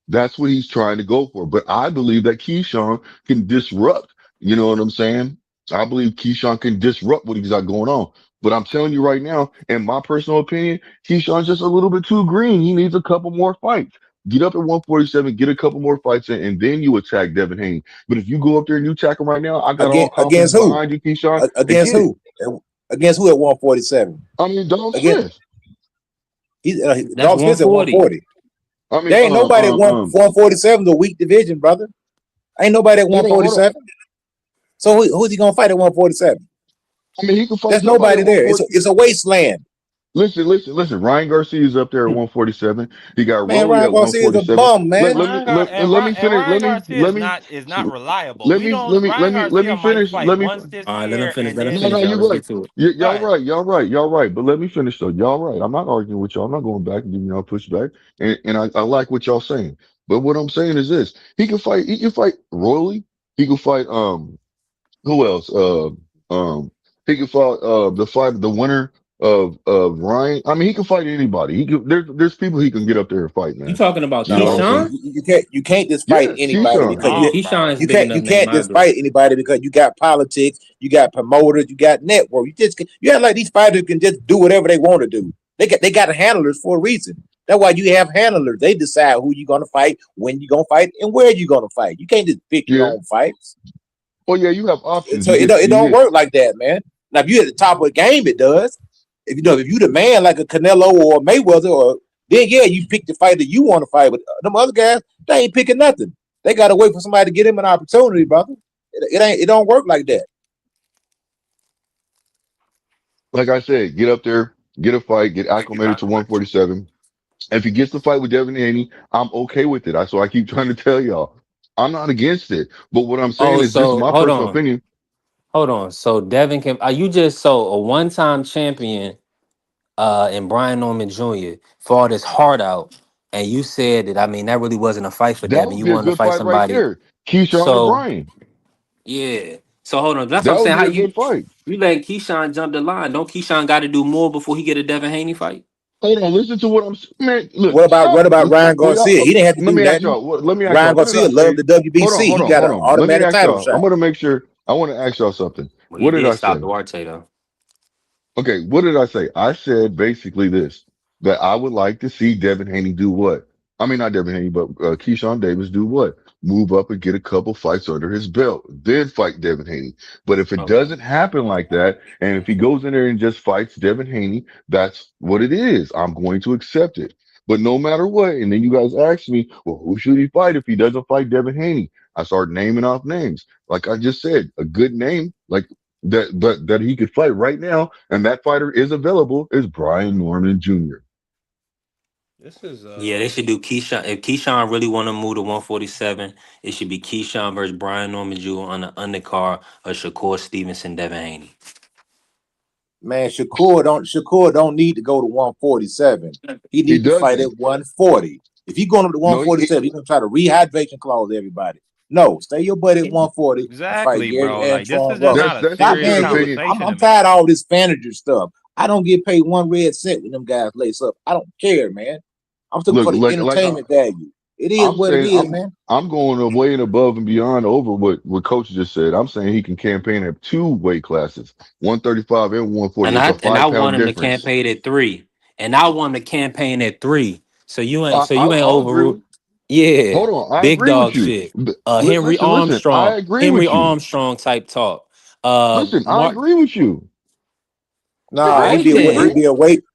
that's what he's trying to go for. But I believe that Keyshawn can disrupt. You know what I'm saying? I believe Keyshawn can disrupt what he's got going on. But I'm telling you right now, in my personal opinion, Keyshawn's just a little bit too green. He needs a couple more fights. Get up at 147, get a couple more fights in, and then you attack Devin Haney. But if you go up there and you attack him right now, I got all confidence Against who? behind you, Keyshawn, and Against get it. who? Against who at 147? I mean, Donald Against Smith. that's Dog Smith at 140. 140. I mean, There ain't nobody at 147 the weak division, brother. Ain't nobody at hold on. 147. So who's he gonna fight at 147? I mean, he can fight There's somebody nobody at there. 140. It's a wasteland. Listen. Ryan Garcia's up there at 147. He got Man, Rolly Ryan at Garcia is a 147. bum, man. Let me finish. Ryan Garcia is not reliable. We don't. Ryan Let me Garcia might finish. fight once this All right, let him year, finish. and Let him then No, finish, y'all. you're Let's right. get to it. go ahead. Y'all right. But let me finish though. Y'all right. I'm not arguing with y'all. I'm not going back and giving y'all pushback. And I like what y'all saying. But what I'm saying is this: he can fight Rolly. He can fight who else? He can fight the winner of Ryan. I mean, he can fight anybody. There's people he can get up there and fight, You man. talking about You know what I'm No, saying? Keyshawn? you can't just fight Yes, anybody Keyshawn. because Oh Keyshawn is no. big enough you name, can't I just agree. fight anybody because you got politics, you got promoters, you got network. You got like these fighters can just do whatever they want to do. They got handlers for a reason. That's why you have handlers. They decide who you're gonna fight, when you're gonna fight, and where you're gonna fight. You can't just pick your Yeah. own fights. Oh yeah, you have options. So it You don't get work like that, man. Now if you at the top of the game, it does. If you the man like a Canelo or Mayweather, or then yeah, you pick the fight that you want to fight. But them other guys, they ain't picking nothing. They gotta wait for somebody to get him an opportunity, brother. It don't work like that. like I said, get up there, get a fight, get acclimated to 147. If he gets the fight with Devin Haney, I'm okay with it. So I keep trying to tell y'all, I'm not against it. But what I'm saying Oh, is, this is so my hold personal on. opinion. Hold on. So Devin can are you just so a one-time champion and Brian Norman Jr. fought his heart out, and you said that that really wasn't a fight for That Devin. would You be a wanted to good fight fight right somebody. there. Keyshawn and So Brian. yeah. So hold on. That's what I'm That would saying. be How a good fight. you letting Keyshawn jump the line? Don't Keyshawn got to do more before he get a Devin Haney fight? Hold on, listen to what I'm saying. Man, look, What stop. about Ryan Well, Garcia? He didn't have to let do me ask nothing. y'all. Let me ask y'all. Ryan What did Garcia I loved say? the WBC. He got an Let me automatic ask title y'all. I'm shot. gonna make sure. I want to ask y'all something. Well, he What did did I stop say? Duarte though. Okay, what did I say? I said basically this, that I would like to see Devin Haney do what? I mean, not Devin Haney, but Keyshawn Davis do what? Move up and get a couple fights under his belt, then fight Devin Haney. But if it Okay. doesn't happen like that, and if he goes in there and just fights Devin Haney, that's what it is. I'm going to accept it. But no matter what, and then you guys ask me, well, who should he fight if he doesn't fight Devin Haney? I started naming off names. Like I just said, a good name, like that he could fight right now, and that fighter is available, is Brian Norman Jr. This is Yeah, they should do Keyshawn. If Keyshawn really want to move to 147, it should be Keyshawn versus Brian Norman Jr. on the undercard of Shakur Stevenson, Devin Haney. Man, Shakur don't need to go to 147. He He need to fight at doesn't. 140. If he going up to No, 147, he's gonna try to rehydration clause everybody. No, stay your butt at 140 and fight exactly, Gary bro. Like this Antoine is just Russell. not a that's your Stop, serious good man. opinion. conversation I'm to me. tired of all this manager stuff. I don't get paid one red cent when them guys lace up. I don't care, man. I'm looking Look, for the like entertainment value. It is I'm what it saying, is, man. I'm going away and above and beyond over what Coach just said. I'm saying he can campaign at two weight classes, 135 and 140. And It's I a and I 5 pound want him to difference. campaign at 3. And I want him to campaign at 3. So you ain't I'll agree. overruled. Yeah. Hold on, I Big agree with dog you. shit. Henry Listen. I Armstrong. agree Henry with you. Armstrong type talk. Listen, I Mark. agree with you. All Nah, right then. he'd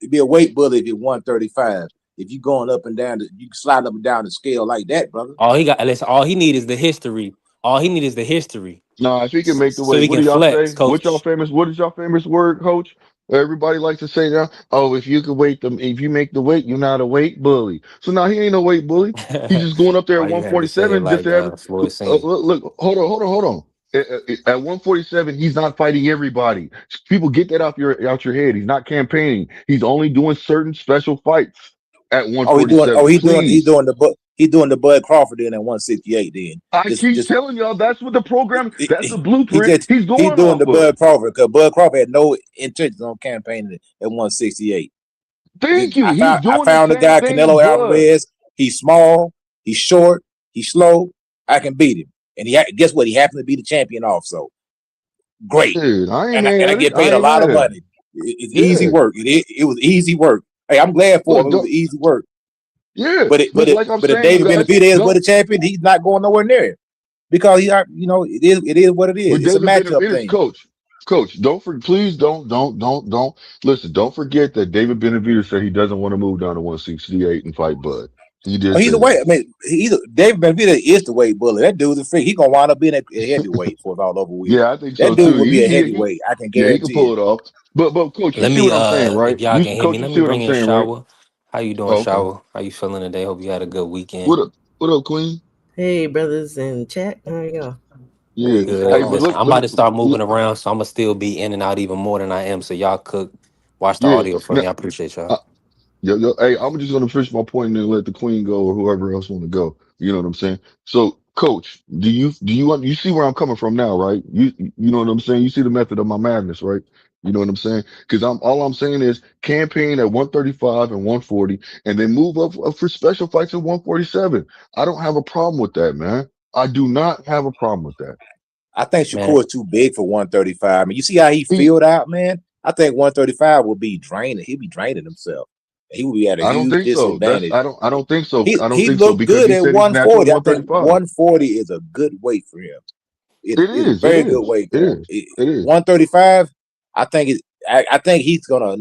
be a weight bully if you're 135. If you going up and down, you slide up and down the scale like that, brother. All he need is the history. All he need is the history. Nah, if he can make the So weight, he what can do y'all flex, say? coach. What is y'all famous word, Coach? Everybody likes to say now, oh, if you could weight them, if you make the weight, you're not a weight bully. So now he ain't no weight bully. He's just going up there Why at you had to say it 147 just like to have it. Floyd Seen? Look, hold on. At 147, he's not fighting everybody. People get that out your head. He's not campaigning. He's only doing certain special fights at Oh, he doing. Oh, 147. he Please. doing the. He doing the Bud Crawford in at 168. Then I keep just telling y'all that's what the program, that's the he blueprint just he's he's going doing off the of. Bud Crawford because Bud Crawford had no intentions on campaigning at 168. Thank you. He's I doing the found the same guy thing Canelo Bud. Alvarez. He's small. He's short. He's slow. I can beat him. And guess what? He happened to be the champion also. Great. Dude, I ain't And mad I at it. get I paid a ain't lot mad of at it. money. It's easy Yeah. work. It was easy work. Hey, I'm glad for him. Look, It was don't, easy work. yeah. Look, like I'm But if saying, you David guys Benavidez was don't. the champion, he's not going nowhere near it because it is what it is. With It's a David matchup Benavidez, thing. coach, please don't listen. Don't forget that David Benavidez said he doesn't want to move down to 168 and fight Bud. He Oh, did he's say a weight. that. I mean, David Benavidez is the weight bully. That dude's a freak. He gonna wind up being a heavyweight for it's all over with. Yeah, I think so That dude too. will be a heavyweight. I can Yeah, he can guarantee pull it. it off. But coach, you Let see me what I'm saying, right? if y'all can hear me, Coach, you let me see what I'm bring in saying, right? Shower. How you doing, Oh, okay. Shower? How you feeling today? Hope you had a good weekend. What up? What up, Queen? Hey, brothers in chat. How you go? Yeah. What's going Hey, Good. on? but Listen, look, I'm about to start look moving around, so I'm gonna still be in and out even more than I am. So y'all cook, watch the yeah. audio for Now, me. I appreciate y'all. uh, hey, I'm just gonna finish my point and then let the queen go or whoever else want to go. You know what I'm saying? So, coach, you see where I'm coming from now, right? You know what I'm saying? You see the method of my madness, right? You know what I'm saying? Because I'm saying is campaign at 135 and 140, and then move up for special fights at 147. I don't have a problem with that, man. I do not have a problem with that. I think Man, Shakur is too big for 135. I mean, you see how he He, filled out, man. I think 135 will be draining. He'll be draining himself. He will be at a I don't huge think so. disadvantage. I don't think so. I don't He think so looked because good he at said he's natural 140. I think 135. 140 is a good weight for him. It It's a is. It very good is. weight It for him. is. It is. 135, I think I think he's gonna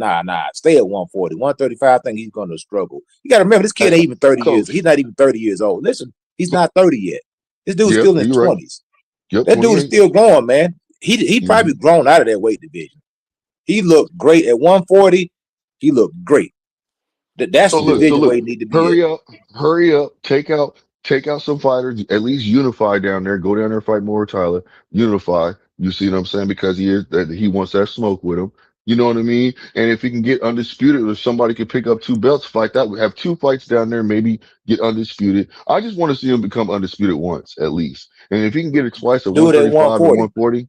stay at 140. 135, I think he's gonna struggle. You gotta remember this kid Hey, ain't even 30 years. coach. He's not even 30 years old. Listen, he's not 30 yet. This dude's Yep, still in his you're right. 20s. Yep, That dude is 28. still growing, man. He Hmm. probably grown out of that weight division. He looked great at 140. He looked great. That's the So division where look, he need to be at. hurry up, hurry up, take out some fighters, at least unify down there, go down there, fight more Tyler, unify. You see what I'm saying? Because he wants that smoke with him. You know what I mean? And if he can get undisputed, or somebody can pick up two belts, fight that. We have two fights down there, maybe get undisputed. I just want to see him become undisputed once, at least. And if he can get it twice at Do it at 135 and 140. 140,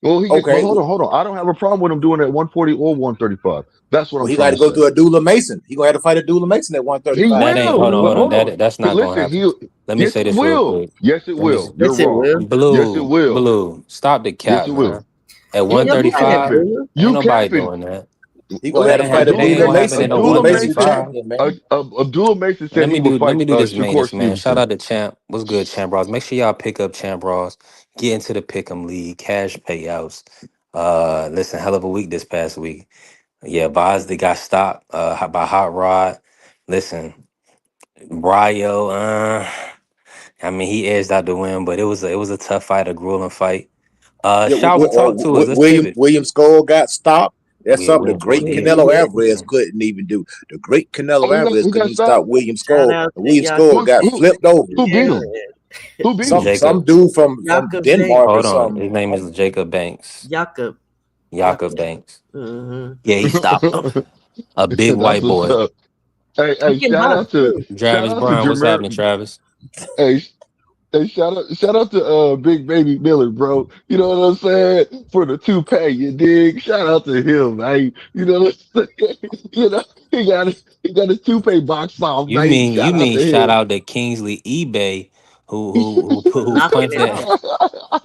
well, but Okay. hold on. I don't have a problem with him doing it at 140 or 135. That's what Well, I'm he got trying to to go say. through a Dula Mason. He gonna have to fight a Dula Mason at He 135. that ain't. will, Hold but on. hold on. That's not gonna Listen, happen. Let me yes, say it this real will. quick. Yes, it Let me will. You're Yes, it wrong. will. Yes, it will. Blue. Stop the Yes, cap, it will. man. At Ain't You 135, nobody capping. Dula. ain't You nobody capping. doing that. He gonna have That to ain't fight a happen. That Abdullah ain't Dula gonna Mason, happen Mason. at no Dula Abdullah Mason's a Mason, 135. champion, man. Abdullah Mason said he would Let fight me do this Shakur maintenance, man. Shout Stevenson. out to Champ. What's good, Champ Bros? Make sure y'all pick up Champ Bros. Get into the Pick'em League, cash payouts. Listen, hell of a week this past week. Yeah, Bosley got stopped by Hot Rod. Listen, Bryo, I mean, he edged out the win, but it was a tough fight, a grueling fight. Yeah, Shaw, talk to us. Let's pivot. William Skull got stopped. That's Yeah, something the William Score great did. Canelo Alvarez Yeah. couldn't even do. The great Canelo Oh, Alvarez he couldn't got even stop stopped. William Shout Skull. out And to William Skull Jakob. got flipped over. Who beat him? Who beat him? Some Jacob. dude from Jakob Denmark or Banks. Hold on. His something. name is Jacob Banks. Jakob. Jacob Banks. Mm-hmm. Yeah, he stopped him. A big That's white what's boy. up. Hey, He hey, can box too. shout Travis out to Brown. What's happening, Jameer. Travis? Hey, hey, shout out to Big Baby Miller, bro. You know what I'm saying? For the toupee, you dig? Shout out to him, man. You know what I'm saying? You know, he got his toupee box off, You man. mean you Shout out mean to shout him. out to Kingsley eBay who Knocking punched it that out.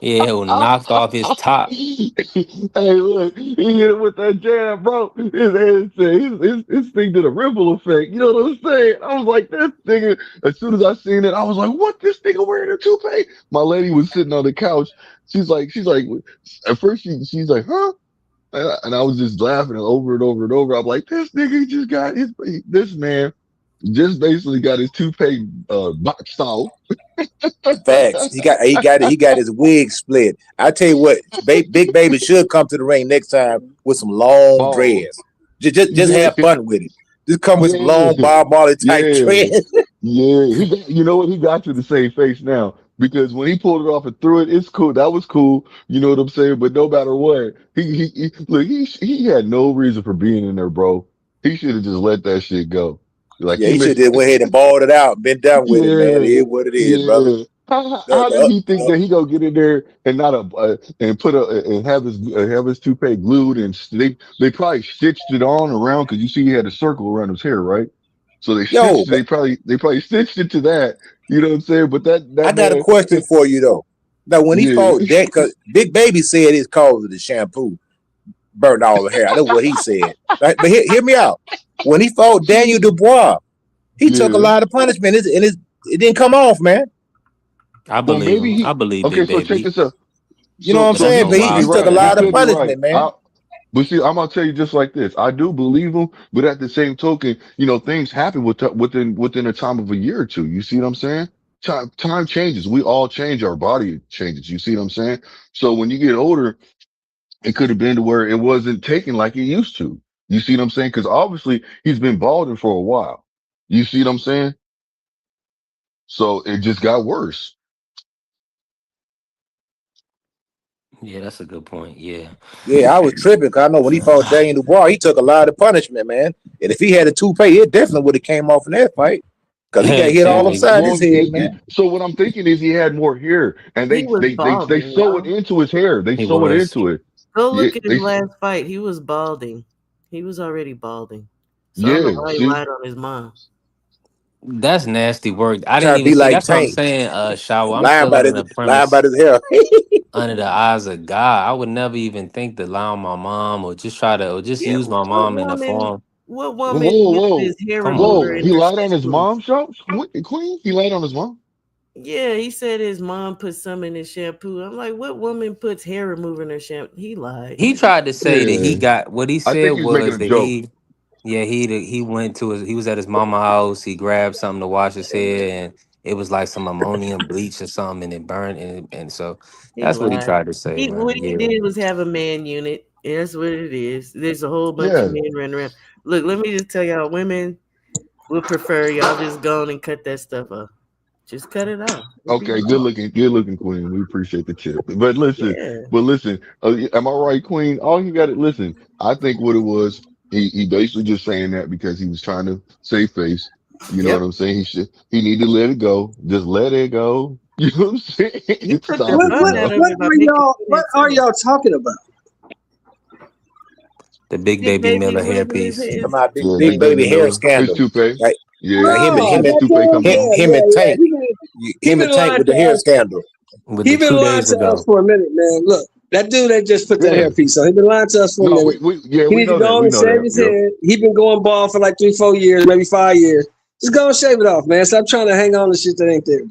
who knocked off his top. Hey, look, he hit it with that jab, bro. His thing did a ripple effect. You know what I'm saying? I was like, this nigga. As soon as I seen it, I was like, what? This nigga wearing a toupee? My lady was sitting on the couch. She's like, at first she's like, huh? And I was just laughing over and over and over. I'm like, this nigga just got this man just basically got his toupee boxed off. Facts. He got his wig split. I tell you what, Big Baby should come to the ring next time with some long Balls. dreads. Just Yeah, have fun with it. Just come with some long yeah, Bob Marley type yeah. dreads. Yeah, you know what? He got you the same face now because when he pulled it off and threw it, it's cool. That was cool. You know what I'm saying? But no matter what, look, he had no reason for being in there, bro. He should have just let that shit go. Like Yeah, he he should made, have went ahead and balled it out and been done with it, man. It yeah, is what it is, brother. yeah. How did he think The that he gonna get in there and not and put and have his toupee glued and they probably stitched it on around because you see he had a circle around his hair, right? So yo, they probably stitched it to that. You know what I'm saying? But I that got a man, question for you though. Now, when he yeah. fought that, because Big Baby said it's cause of the shampoo burnt all the hair. I know what he said. Right? But hear me out. When he fought Daniel Dubois, he took a Yeah. lot of punishment, it didn't come off, man. I Well, believe maybe him. I he. believe Okay, Big so check Baby. this out. You know what I'm That's saying? some But You could be he wild took a right. stuff. You lot of could be right. punishment, man. But see, I'm gonna tell you just like this. I do believe him, but at the same token, you know, things happen within a time of a year or two. You see what I'm saying? Time changes. We all change. Our body changes. You see what I'm saying? So when you get older, it could have been to where it wasn't taken like it used to. You see what I'm saying? Because obviously he's been balding for a while. You see what I'm saying? So it just got worse. Yeah, that's a good point. Yeah. Yeah, I was tripping because I know when he fought Daniel Dubois, he took a lot of punishment, man. And if he had a toupee, it definitely would have came off in that fight because he got hit all Well, upside his well, head, man. so what I'm thinking is he had more hair, and He was they balding, sew it yo. into his hair. They He sew it was. into it. Go Yeah, look at his last fight. He was balding. He was already balding. So I don't know yeah. why he See, lied on his mom. That's nasty work. I didn't Trying to even be see. like That's what I'm Tank, saying, Shaw. I'm lying still about under his the lying premise, about his hair. under the eyes of God. I would never even think to lie on my mom or just try to or just Yeah, use my mom in a form. what whoa, woman uses whoa, hair Come on, remover whoa. in He her lied on his shampoo? mom, show Queen. He lied on his mom. Yeah, he said his mom put some in his shampoo. I'm like, what woman puts hair remover in her shampoo? He lied. He tried to say that he Yeah, got what he I said think he's making was a that joke. he went to he was at his mama house. He grabbed something to wash his hair, and it was like some ammonium bleach or something, and it burned. And so He that's what he lied. tried to say, What man. he Yeah. did was have a man unit. That's what it is. There's a whole bunch of Yeah. men running around. Look, let me just tell y'all, women would prefer y'all just go on and cut that stuff off. Just cut it off. It'd be Okay, bald. good looking Queen. We appreciate the tip. Yeah. But listen, am I right, Queen? All you got to listen. I think what it was, he basically just saying that because he was trying to save face. You know what Yep. I'm saying? He need to let it go. Just let it go. You know what I'm saying? He took the Stop it, fun What out bro. of it by making what it are himself. y'all talking about? The Big Big Baby baby Miller losing his hairpiece. Talking head. about Yeah, big Big Baby baby hair Miller, his scandal. toupee. Like Yeah, him his and Oh, toupee that coming off. him and yeah. Tank, He him and been Tank lying with to the hair us. scandal. With He the been 2 lying days to us ago. for a minute, man. Look, that dude that just put that Yeah. hairpiece on, he been lying to us for a No, minute. He we need to know go that. on We and know shave that. his Yep. head. He been going bald for like 3-4 years, maybe 5 years. Just go and shave it off, man. Stop trying to hang on to shit that ain't there.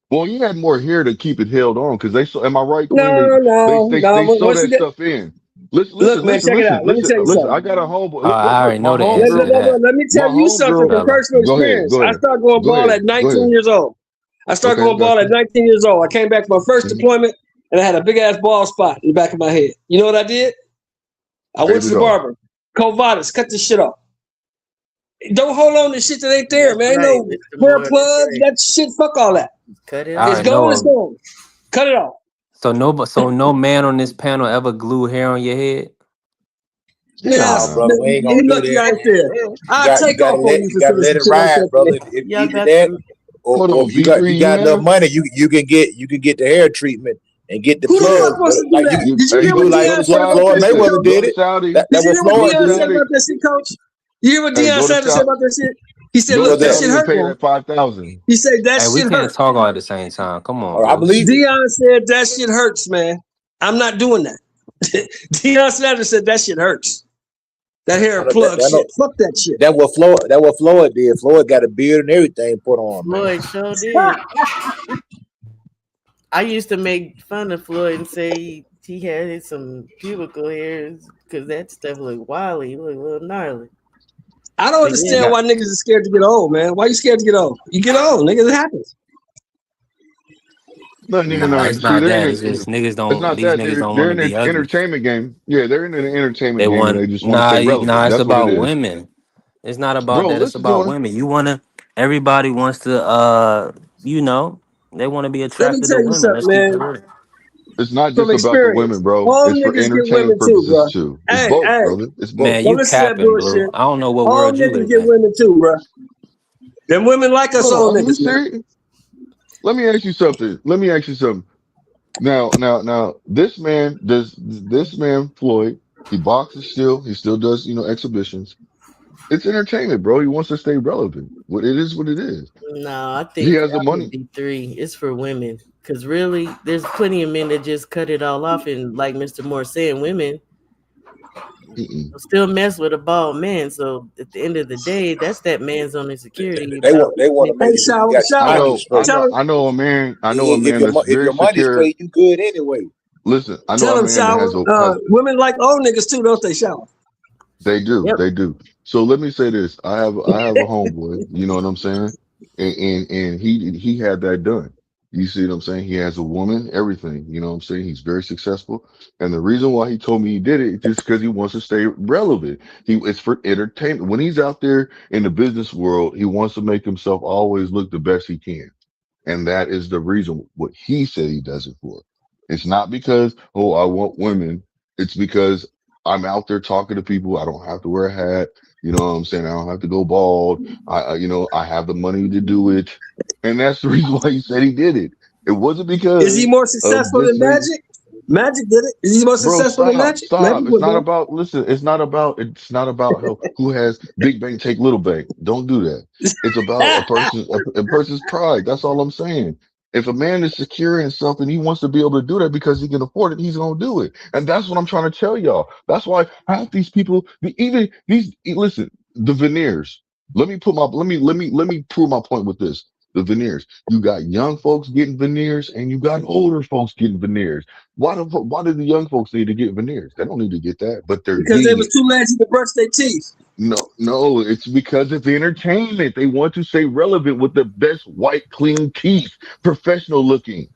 Well, you had more hair to keep it held on because they saw. Am I right, Queen? No, no, no. They sew Once he that did, stuff in. Listen, look, man, check it out. Let me tell you listen. I something. got a homeboy. Look, I already look. know the answer to that, Let me My tell you something homegirl. from fella. personal Go ahead, experience. go I ahead, started going bald at go 19 ahead. years old. I started Okay, going ball got at you. 19 years old. I came back from my first Mhm. deployment, and I had a big ass bald spot in the back of my head. You know what I did? I went Shaved to it the off. barber. Covatus, cut this shit off. Don't hold on to shit that ain't there, That's man. Ain't right, no Mr. hair Moore. That's plugs. right. That shit, fuck all that. Cut it I It's off. already gone, it's know. gone. Cut it off. So no man on this panel ever glue hair on your head. Man, Hell Nah, no. brother, we ain't you gonna do lucky that, I ain't man. there. You I'll got you take gotta off on let you you for gotta saying let some it shit like ride, that brother. today. If Y'all you do got that, some. Hold or on, if you B3, you got enough have? money, you can get the hair treatment and get the Who the fuck plugs. wants to do Like that? Did you Hey, hear do what like Deion go to said about Saudi. Floyd that shit, Listen, Mayweather coach? go did to it. Saudi. Did That you what hear what Go Floyd to Deion did. said Saudi. about that shit, coach? You hear what Hey, Deion go to Sanders said Saudi. about that shit? He said, Go What to look, was that that? shit Saudi and hurt, pay man. that 5,000. He said, that Hey, we shit can't hurt. talk all at the same time. Come on, Or I bro. believe it. Deion said, that shit hurts, man. I'm not doing that. Deion Sanders said, that shit hurts. That I hair know plug that, shit. Fuck that shit. that what Floyd did. Floyd got a beard and everything put on, man. Floyd sure did. I used to make fun of Floyd and say he had some pubical hairs because that stuff looked wily, looked a little gnarly. I don't But yeah, understand why niggas are scared to get old, man. Why you scared to get old? You get old, nigga. It happens. Nothing even Nah, on. it's See, not they're in that. it. It's just niggas It's don't. not These that niggas don't they're want to in an be ugly. entertainment game. Yeah, they're in an entertainment They game, and want they just want to stay nah. relevant. It's That's what it about is, women. It's not about bro. that. It's Listen to about him. women. You wanna. Everybody wants to. You know. They want to be Let me attracted to tell you women. something, Let's keep it man. real. It's not From just about the women, experience, bro. all It's for niggas get entertainment women too, purposes bro. too. It's Hey, both, hey, brother. It's both, Man, don't you listen to that capping, blue. bullshit. I don't know what All world you niggas live get in. women too, bro. Them women like us bro. old I'm niggas, man. serious. Let me ask you something. Let me ask you something. Now, this man does. This man, Floyd, he boxes still. He still does, exhibitions. It's entertainment, bro. He wants to stay relevant. What it is, what it is. no, I He think has the I'm gonna money. be three. It's for women because really, there's plenty of men that just cut it all off, and like Mr. Moore said, women Mm-mm. will still mess with a bald man. So at the end of the day, that's that man's own insecurity They about want to Hey, make sure you shower, got your I shower. pockets know, I straight. Tell know, him, I know a man. I know a man that's If very your money's secure. straight, you good anyway. Listen, I know tell a him, man that shower. has. Women like old niggas too, don't they, shower? They do, yep. they do. So let me say this: I have a homeboy. You know what I'm saying? And he had that done. You see what I'm saying? He has a woman, everything. You know what I'm saying? He's very successful, and the reason why he told me he did it is just because he wants to stay relevant. It's for entertainment. When he's out there in the business world, he wants to make himself always look the best he can. And that is the reason what he said he does it for. It's not because, oh, I want women. It's because I'm out there talking to people. I don't have to wear a hat. You know what I'm saying? I don't have to go bald. I have the money to do it. And that's the reason why he said he did it. It wasn't Is he because more of successful this than thing. Magic? Magic did it. Is he more Bro, successful than stop, Magic? Magic stop. It's would not know. about, listen, it's not about who has big bank take little bank. Don't do that. It's about a person's pride. That's all I'm saying. If a man is secure in himself and he wants to be able to do that because he can afford it, he's gonna do it. And that's what I'm trying to tell y'all. That's why half these people, even these, listen, the veneers. Let me prove my point with this. The veneers. You got young folks getting veneers and you got older folks getting veneers. Why do the young folks need to get veneers? They don't need to get that, but they're Because they getting was it. too lazy to brush their teeth. No, it's because of the entertainment. They want to stay relevant with the best white, clean teeth, professional looking.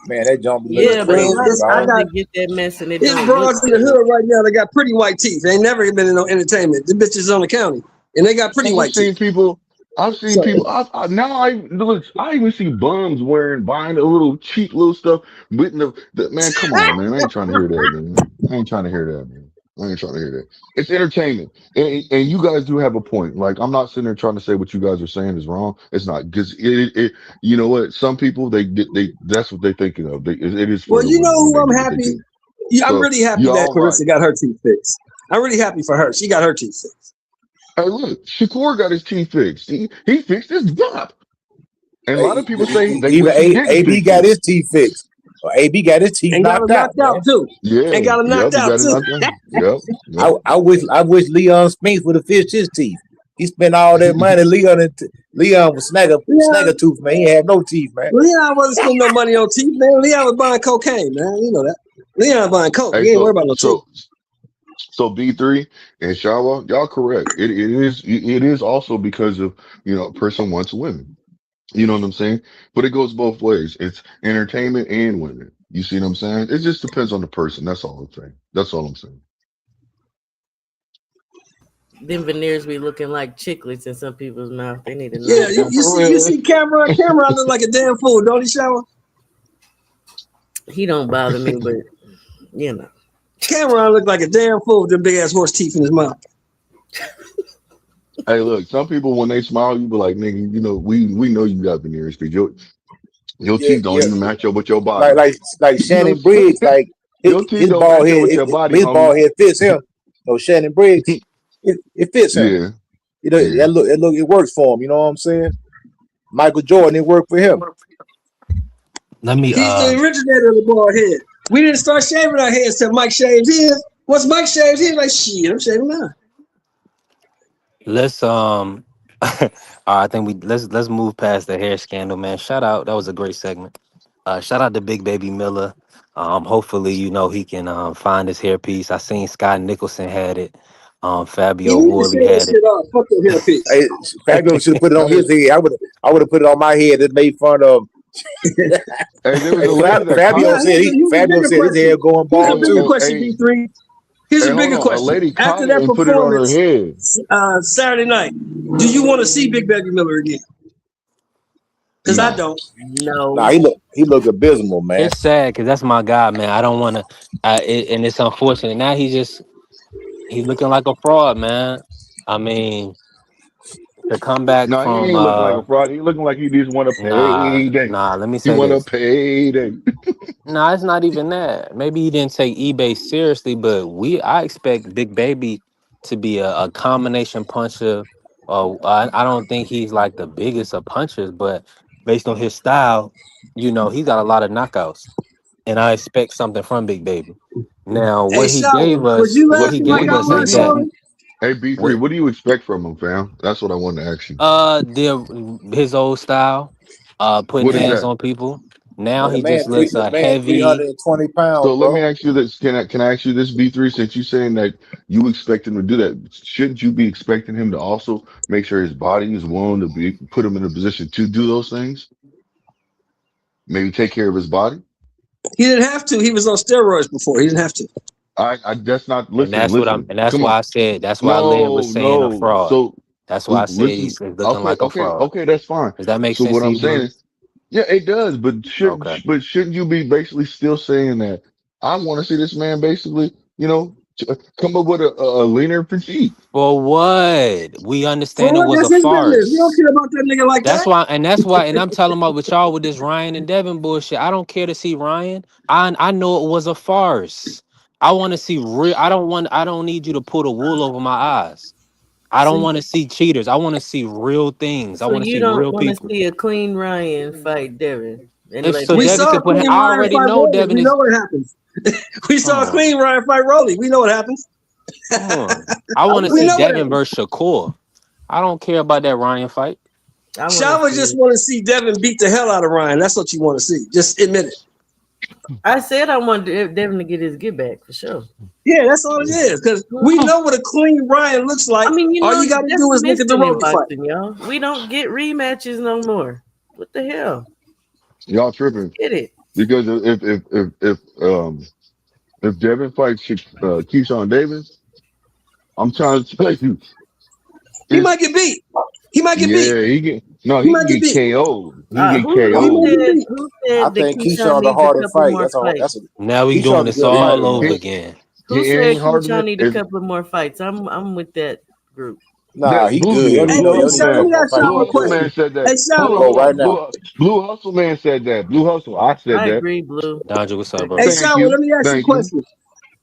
Man, that jump be looking Yeah, Look, but a man, crazy, lot of I dog. times got they get that mess and it it's don't look broads in the good. hood right now. They got pretty white teeth. They ain't never been in no entertainment. The bitches on the county, and they got pretty I've white teeth. seen people. I've seen So people. Now I even see bums buying a little cheap little stuff. But man, come on, man. I ain't trying to hear that, man. I ain't trying to hear that, man. I ain't trying to hear that. It's entertainment, and you guys do have a point. Like I'm not sitting there trying to say what you guys are saying is wrong. It's not because you know what? Some people they that's what they're thinking of. It is for well, the you know women when who they I'm do what they happy. do. Yeah, I'm So really happy you're that all right. Clarissa got her teeth fixed. I'm really happy for her. She got her teeth fixed. Hey, look, Shakur got his teeth fixed. He fixed his gap. And a lot of Hey, people say they even wish he didn't AB fix got it. his teeth fixed. Or AB got his teeth And got him knocked out, knocked out man. too. And Yeah, got him yep, knocked he out got it too. knocked down. Yep, yep. I wish Leon Spinks would have fixed his teeth. He spent all that money. Leon was Leon, snagger tooth, man. He had no teeth, man. Leon wasn't spending no money on teeth, man. Leon was buying cocaine, man. You know that. Leon buying coke. Hey, He ain't worried about no teeth. so B3 and Shawa, y'all correct. It is also because of a person wants women. You know what I'm saying? But it goes both ways. It's entertainment and women. You see what I'm saying? It just depends on the person. That's all I'm saying. That's all I'm saying. Them veneers be looking like chiclets in some people's mouth. They need to Yeah, knock it you, off. you see you see Cameron look like a damn fool, don't he, Shower? He don't bother me, but you know. Cameron look like a damn fool with them big ass horse teeth in his mouth. Hey, look, some people when they smile, you be like, nigga, you know, we know you got veneers because your Yeah, teeth don't yeah. even match up with your Like body. like like You know, Shannon Briggs, like your teeth his don't bald match up head, with your body, his homie. bald head fits him. No, Shannon Briggs, it fits him. Yeah, You know, yeah. it works for him. You know what I'm saying? Michael Jordan, it worked for him. Let me He's the originator of the bald head. We didn't start shaving our heads till Mike shaved his. Once Mike shaved his, like shit, I'm shaving mine. let's I think let's move past the hair scandal, man. Shout out, that was a great segment. Shout out to Big Baby Miller. Hopefully, you know, he can find his hairpiece. I seen Scott Nicholson had it. You Fabio need to shave Worley that had it. shit off. Fuck your hairpiece. Hey, Fabio should have put it on Hey, his head. I would have put it on my head and made fun of him. hey, there was Hey, a lady that caught. Now here's a Fabio bigger said his question. hair going Here's a bald bigger too. question, Hey, B3. Here's hey, a hold bigger on. A question. lady caught After it that and put it on her performance head. Saturday night, do you want to see Big Baby Miller again? Because I No. don't. Nah, No. he look abysmal, man. It's sad because that's my guy, man. I don't want to, and it's unfortunate. Now he's looking like a fraud, man. I mean, to come back No, he from ain't looking like a fraud. He looking like he just want a nah, payday. nah. Let me He say want a this. payday. Nah, it's not even that. Maybe he didn't take eBay seriously, but I expect Big Baby to be a combination puncher. I don't think he's like the biggest of punchers, but based on his style, you know, he got a lot of knockouts, and I expect something from Big Baby. Now, Hey, Shower, was you what he laughing like gave I us Hey, was, is that Shower? B3. Hey, B3. what What do you expect from him, fam? That's what I wanted to ask you. his old style, putting What is hands that? on people. Now Man, he just looks the man heavy. 320 So pounds, let me bro. ask you this. Can I ask you this, B3? Since you're saying that you expect him to do that, shouldn't you be expecting him to also make sure his body is willing to be put him in a position to do those things? Maybe take care of his body? He didn't have to. He was on steroids before. He didn't have to. I that's not And listen, that's what listen. that's Come on. why I said, that's why Lynn was No, saying a no. fraud. So That's why I said listen. he's looking Okay, like a fraud. okay, that's fine. Does that make So sense what to I'm you, saying Blue? is, yeah, it does, but Okay. shouldn't you be basically still saying that I want to see this man basically, come up with a leaner physique? For what? We For understand it what? was a That's his business. We don't farce. care about that nigga like that. And I'm telling about with y'all with this Ryan and Devin bullshit. I don't care to see Ryan. I know it was a farce. I want to see real. I don't need you to pull the wool over my eyes. I So don't want to see cheaters. I want to see real things. I so want to you see don't real want to people. see a clean Ryan fight Devin and If let so, We Devin. Devin saw can a put. clean I Ryan already fight know Rolly. Devin We is. know what happens. We Come saw a on, clean Ryan fight Rolly. We know what happens. come on. I want to We see know what Devin happens. versus Shakur. I don't care about that Ryan fight. I want to Shava just see. want to see Devin beat the hell out of Ryan. That's what you want to see. Just admit it. I said I want Devin to get his get back for sure. Yeah, that's all it is. Because we know what a clean Ryan looks like. I mean, you All know, you got to that's do is look at the missing in Rolly fight. boxing, y'all. We don't get rematches no more. What the hell? Y'all tripping Get it? because if Devin fights Keyshawn Davis, I'm trying to tell you, He it's might get beat. He might get beat. yeah, He he can might get get beat. KO'd. He can get He Who might KO'd. get said beat. who I said that think Keyshawn Keyshawn's a needs a harder couple fight. more fights? Now we doing Keyshawn's a this good fighter, all over man. again. Who He said ain't harder Keyshawn than need a couple of more fights? I'm with that group. Nah, That's he Blue good. did. Hey, He Blue hey, don't Hustle need a Shava, let Man. couple me more ask fights. y'all Blue a Hustle question. Man said that. Hey, He Hold can Shava. on, go hold right on. now. Blue Hustle Man said that. Blue Hustle. I said I that. agree, Blue. Dodger, what's up, Hey, bro? Thank Shava, you. let me ask you a Thank you. question.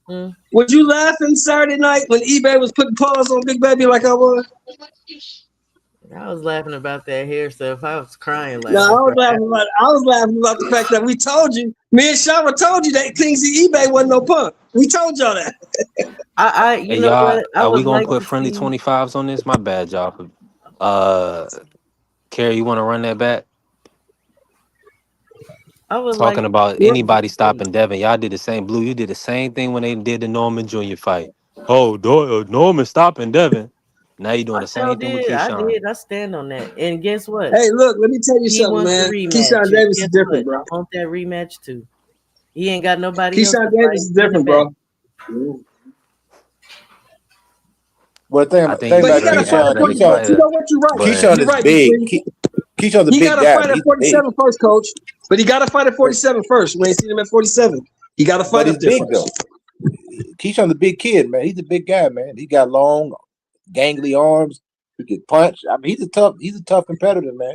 Hmm. Was you laughing Saturday night when eBay was putting paws on Big Baby like I was? I was laughing about that hair stuff. I was crying No, laughing. I was laughing about the fact that we told you. Me and Shava told you that Kingsley eBay wasn't no punk. We told y'all that. You Hey, know y'all, what? I are we would gonna like put to friendly see. 25s on this? My bad, y'all. Uh, Carrie, you want to run that back? I would Talking like about What? anybody to see. stopping Devin. Y'all did the same. Blue, you did the same thing when they did the Norman Jr. fight. Oh, Norman stopping Devin. Now you're doing I the sure same thing with did. I Keyshawn. did. I stand on that. And guess what? Hey, look, let me tell you He something, wants the man. rematch. Keyshawn And Davis is guess different, what? bro. I want that rematch too. He ain't got nobody else to Keyshawn Davis is fight. Send different, it back. bro. Well, I think thing he's But a he about got to very fight Keyshawn, at 40. athletic You Keyshawn, fighter, know what? You're right. but Keyshawn You're is right, big. Big Green. Keyshawn's a He big got to guy, fight but at he's big. 47 first, coach. But he got to fight at 47 first. We ain't seen him at 47. He got to But fight he's up there big though. first. Keyshawn's a big kid, man. He's a big guy, man. He got long, gangly arms. He can punch. I mean, he's a tough competitor, man.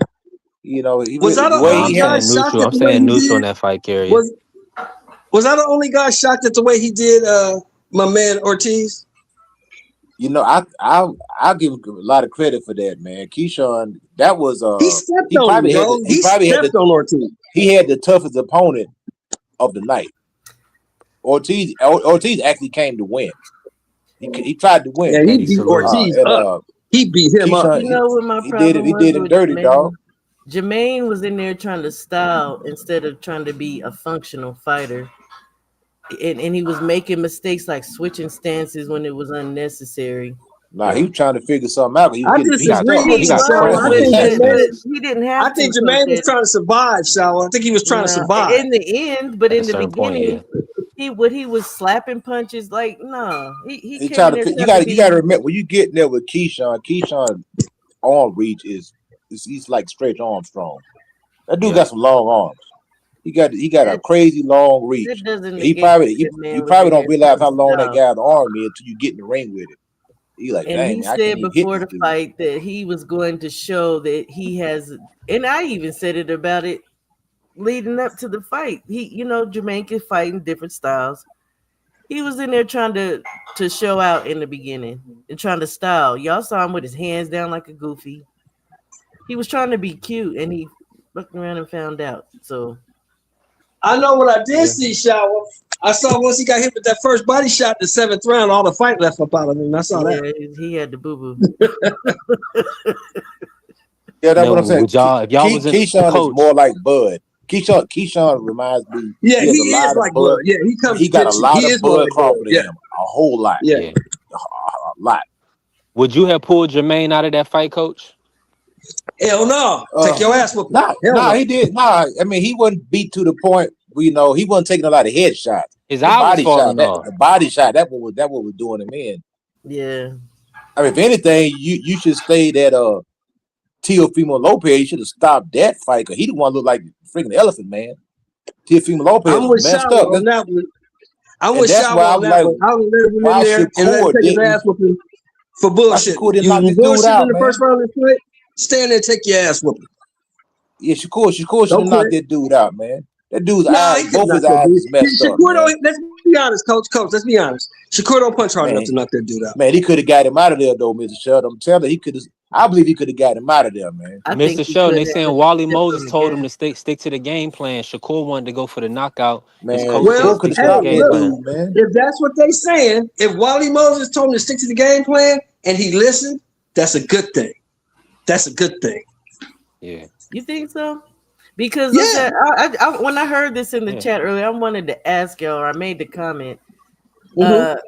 You know, Was I the the way I'm only he guy had. saying shocked neutral. at I'm the way saying he neutral in did? that fight carrier. Was I the only guy shocked at the way he did my man Ortiz? You know, I give him a lot of credit for that, man. Keyshawn, that was He stepped he on him, probably had bro. he He probably had stepped on Ortiz. he had the toughest opponent of the night. Ortiz actually came to win. He tried to win. Yeah, he Eddie beat salute. Ortiz And up. He beat him up. Keyshawn, You know what my he did it. problem He was did him with dirty, dog. Jermaine? Jermaine was in there trying to style instead of trying to be a functional fighter. And he was making mistakes like switching stances when it was unnecessary. Nah, he was trying to figure something out. He was I getting He beat got disagree, up. he He was got Shower. pressed caught I with with his think head attitude. Jermaine. bent. He didn't I have to, think Coach Jermaine was Eddie. trying to survive, Shower. I think he was trying to No, survive. in the end, but At a in the certain point, yeah. beginning, he was slapping punches like no. He He came in tried there to. trying to You got to be remember when you get there with Keyshawn. Keyshawn arm reach is he's like Stretch Armstrong. That dude Yeah. got some long arms. He got a that, crazy long reach. that doesn't He negate probably that you man was probably in don't there realize trying how to long that style. guy's arm is until you get in the ring with it. He like, And dang he man, I can't said even hit before this the dude. fight that he was going to show that he has, and I even said it about it leading up to the fight. Jermaine can fight in different styles. He was in there trying to show out in the beginning and trying to style. Y'all saw him with his hands down like a goofy. He was trying to be cute, and he looked around and found out. So I know what I did Yeah. see, Shower. I saw once he got hit with that first body shot in the 7th round, all the fight left up out of him. I saw yeah, that. he had the boo boo. Yeah, that's No, what I'm saying. would y'all if y'all was in Keyshawn is coach, more like Bud. Keyshawn reminds me. Yeah, He he has a is lot of like Bud. Bud. Yeah, he comes He got a get you. lot He of is more Bud like Bud. Crawford in Yeah, him. A whole lot. yeah. yeah. A lot. Would you have pulled Jermaine out of that fight, coach? Hell no. Take your ass whooping. Hell no. He did. Nah, I mean, he wasn't beat to the point where, he wasn't taking a lot of headshots. His The eye was body shot, falling off. that what was doing him in. Yeah. I mean, if anything, you should stay that Teofimo Lopez. You should have stopped that fight because he the one look like freaking elephant man. Teofimo Lopez I'm was with messed Shower up. on that one. I'm And with that's Shower why I on was that like, one. I would let him why in there and let him Shakur take his didn't ass whooping for why bullshit. Shakur didn't You knock was this dude bullshitting out, in the man. first round of the fight. Stand there and take your ass whooping. Yeah, Shakur should have Don't knocked quit. that dude out, man. That dude's Nah, eyes, he could both knock his that eyes dude. is messed up, Shakur man. don't. Let's be honest, coach. Let's be honest. Shakur don't punch hard enough to knock that dude out. Man, he could have got him out of there though, Mr. Sheldon. I'm telling you, I believe he could have got him out of there, man. I think Mr. he Sheldon, could they have saying if Wally he stepped Moses on the told him to gas. stick to the game plan. Shakur wanted to go for the knockout. His Man, coach said Shakur Well, could have stick to the hey, stopped game that look. plan. dude, man. If that's what they saying, if Wally Moses told him to stick to the game plan and he listened, that's a good thing. That's a good thing. Yeah. You think so? Because Yeah. when I heard this in the Yeah. chat earlier, I wanted to ask y'all, or I made the comment. Mm-hmm.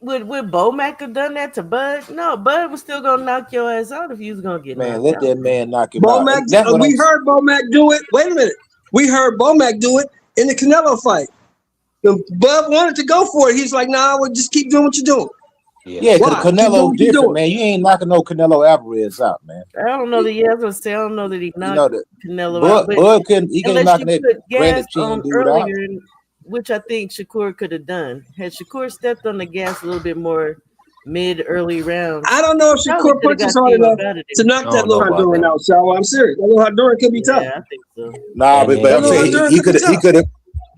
Would Bomac have done that to Bud? No, Bud was still gonna knock your ass out if you was gonna get Man, knocked let out. that man knock him out. Bomac, That's what we heard Bomac do it. Wait a minute. We heard Bomac do it in the Canelo fight. Bud wanted to go for it. He's like, nah, we'll just keep doing what you're doing. Yeah. Yeah, because Why? Keep doing Canelo's what you're different, doing. man. You ain't knocking no Canelo Alvarez out, man. I don't know that. Yeah, I was gonna say I don't know that he You know knocked that Canelo out, but Bud couldn't. He can't unless knocking you that put Brandon gas Chin on dude out. earlier, which I think Shakur could have done. Had Shakur stepped on the gas a little bit more early rounds, I don't know if probably Shakur could have punches got hard Tio enough out of to there. knock I that don't know little about Honduran that. out, Shower. I'm serious. That little Honduran could be tough. Yeah, I think so. Nah, And but then I'm That little saying Honduran he could be could tough. have.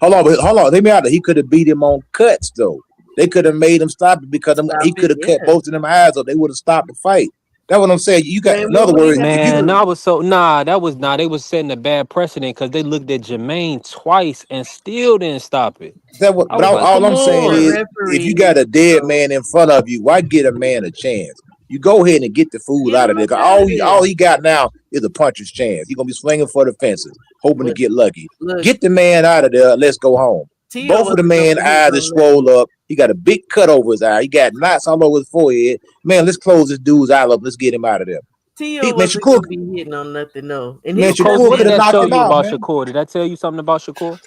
Hold on. Let me out there. He could have beat him on cuts though. They could have made him stop it because Stop he could it, have cut yeah. both of them eyes up. They would have stopped the fight. That's what I'm saying. You got, Man, in what other would he words, have to if you Man, do? they was setting a bad precedent because they looked at Jermaine twice and still didn't stop it. that what, I but was like, all come I'm saying The on. is, if you referee got needs a to dead go. man in front of you, why get a man a chance? You go ahead and get the fool Get out him of there. up 'Cause out of there. all he got now is a puncher's chance. He's gonna be swinging for the fences, hoping to But get lucky. look, Get the man out of there. Let's go home. Tio Both of the wasn't gonna man put his eyes are on swole nothing. up. He got a big cut over his eye. He got knots all over his forehead. Man, let's close this dude's eye up. Let's get him out of there. T.O. Man, wasn't Shakur, gonna be hitting on nothing, no. And man, his Coach, cut Shakur what could did have man, that knocked show him you out, about man. Shakur? Did that tell you something about Shakur?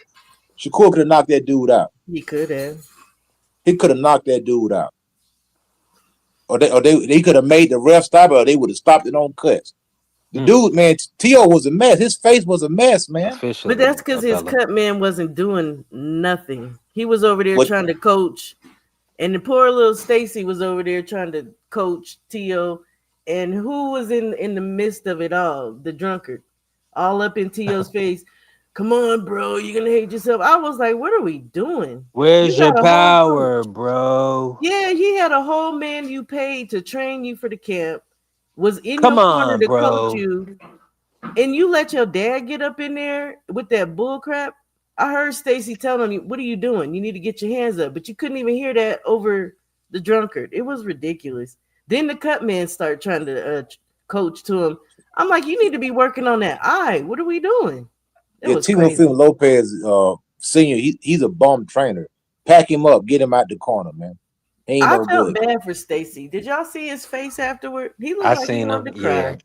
Shakur could have knocked that dude out. he could have. He could have knocked that dude out. Or they could have made the ref stop it, or they would have stopped it on cuts. The dude, man, T.O. was a mess. His face was a mess, man. Officially, But that's because his fella. cut man wasn't doing nothing. He was over there What? trying to coach, and the poor little Stacy was over there trying to coach T.O. And who was in the midst of it all? The drunkard, all up in T.O.'s face. Come on, bro, you're gonna hate yourself. I was like, what are we doing? Where's You your got a whole power, coach. bro? Yeah, he had a whole man you paid to train you for the camp, was in Come your corner on, to coach bro. you, and you let your dad get up in there with that bull crap. I heard Stacy telling you, "What are you doing? You need to get your hands up." But you couldn't even hear that over the drunkard. It was ridiculous. Then the cut man started trying to coach to him. I'm like, you need to be working on that eye. What are we doing? It Yeah, was Timothy crazy. Lopez, senior, he's a bum trainer. Pack him up, get him out the corner, man. He ain't I no felt good. bad for Stacy. Did y'all see his face afterward? He looked I like he seen him. wanted to Yeah, cry.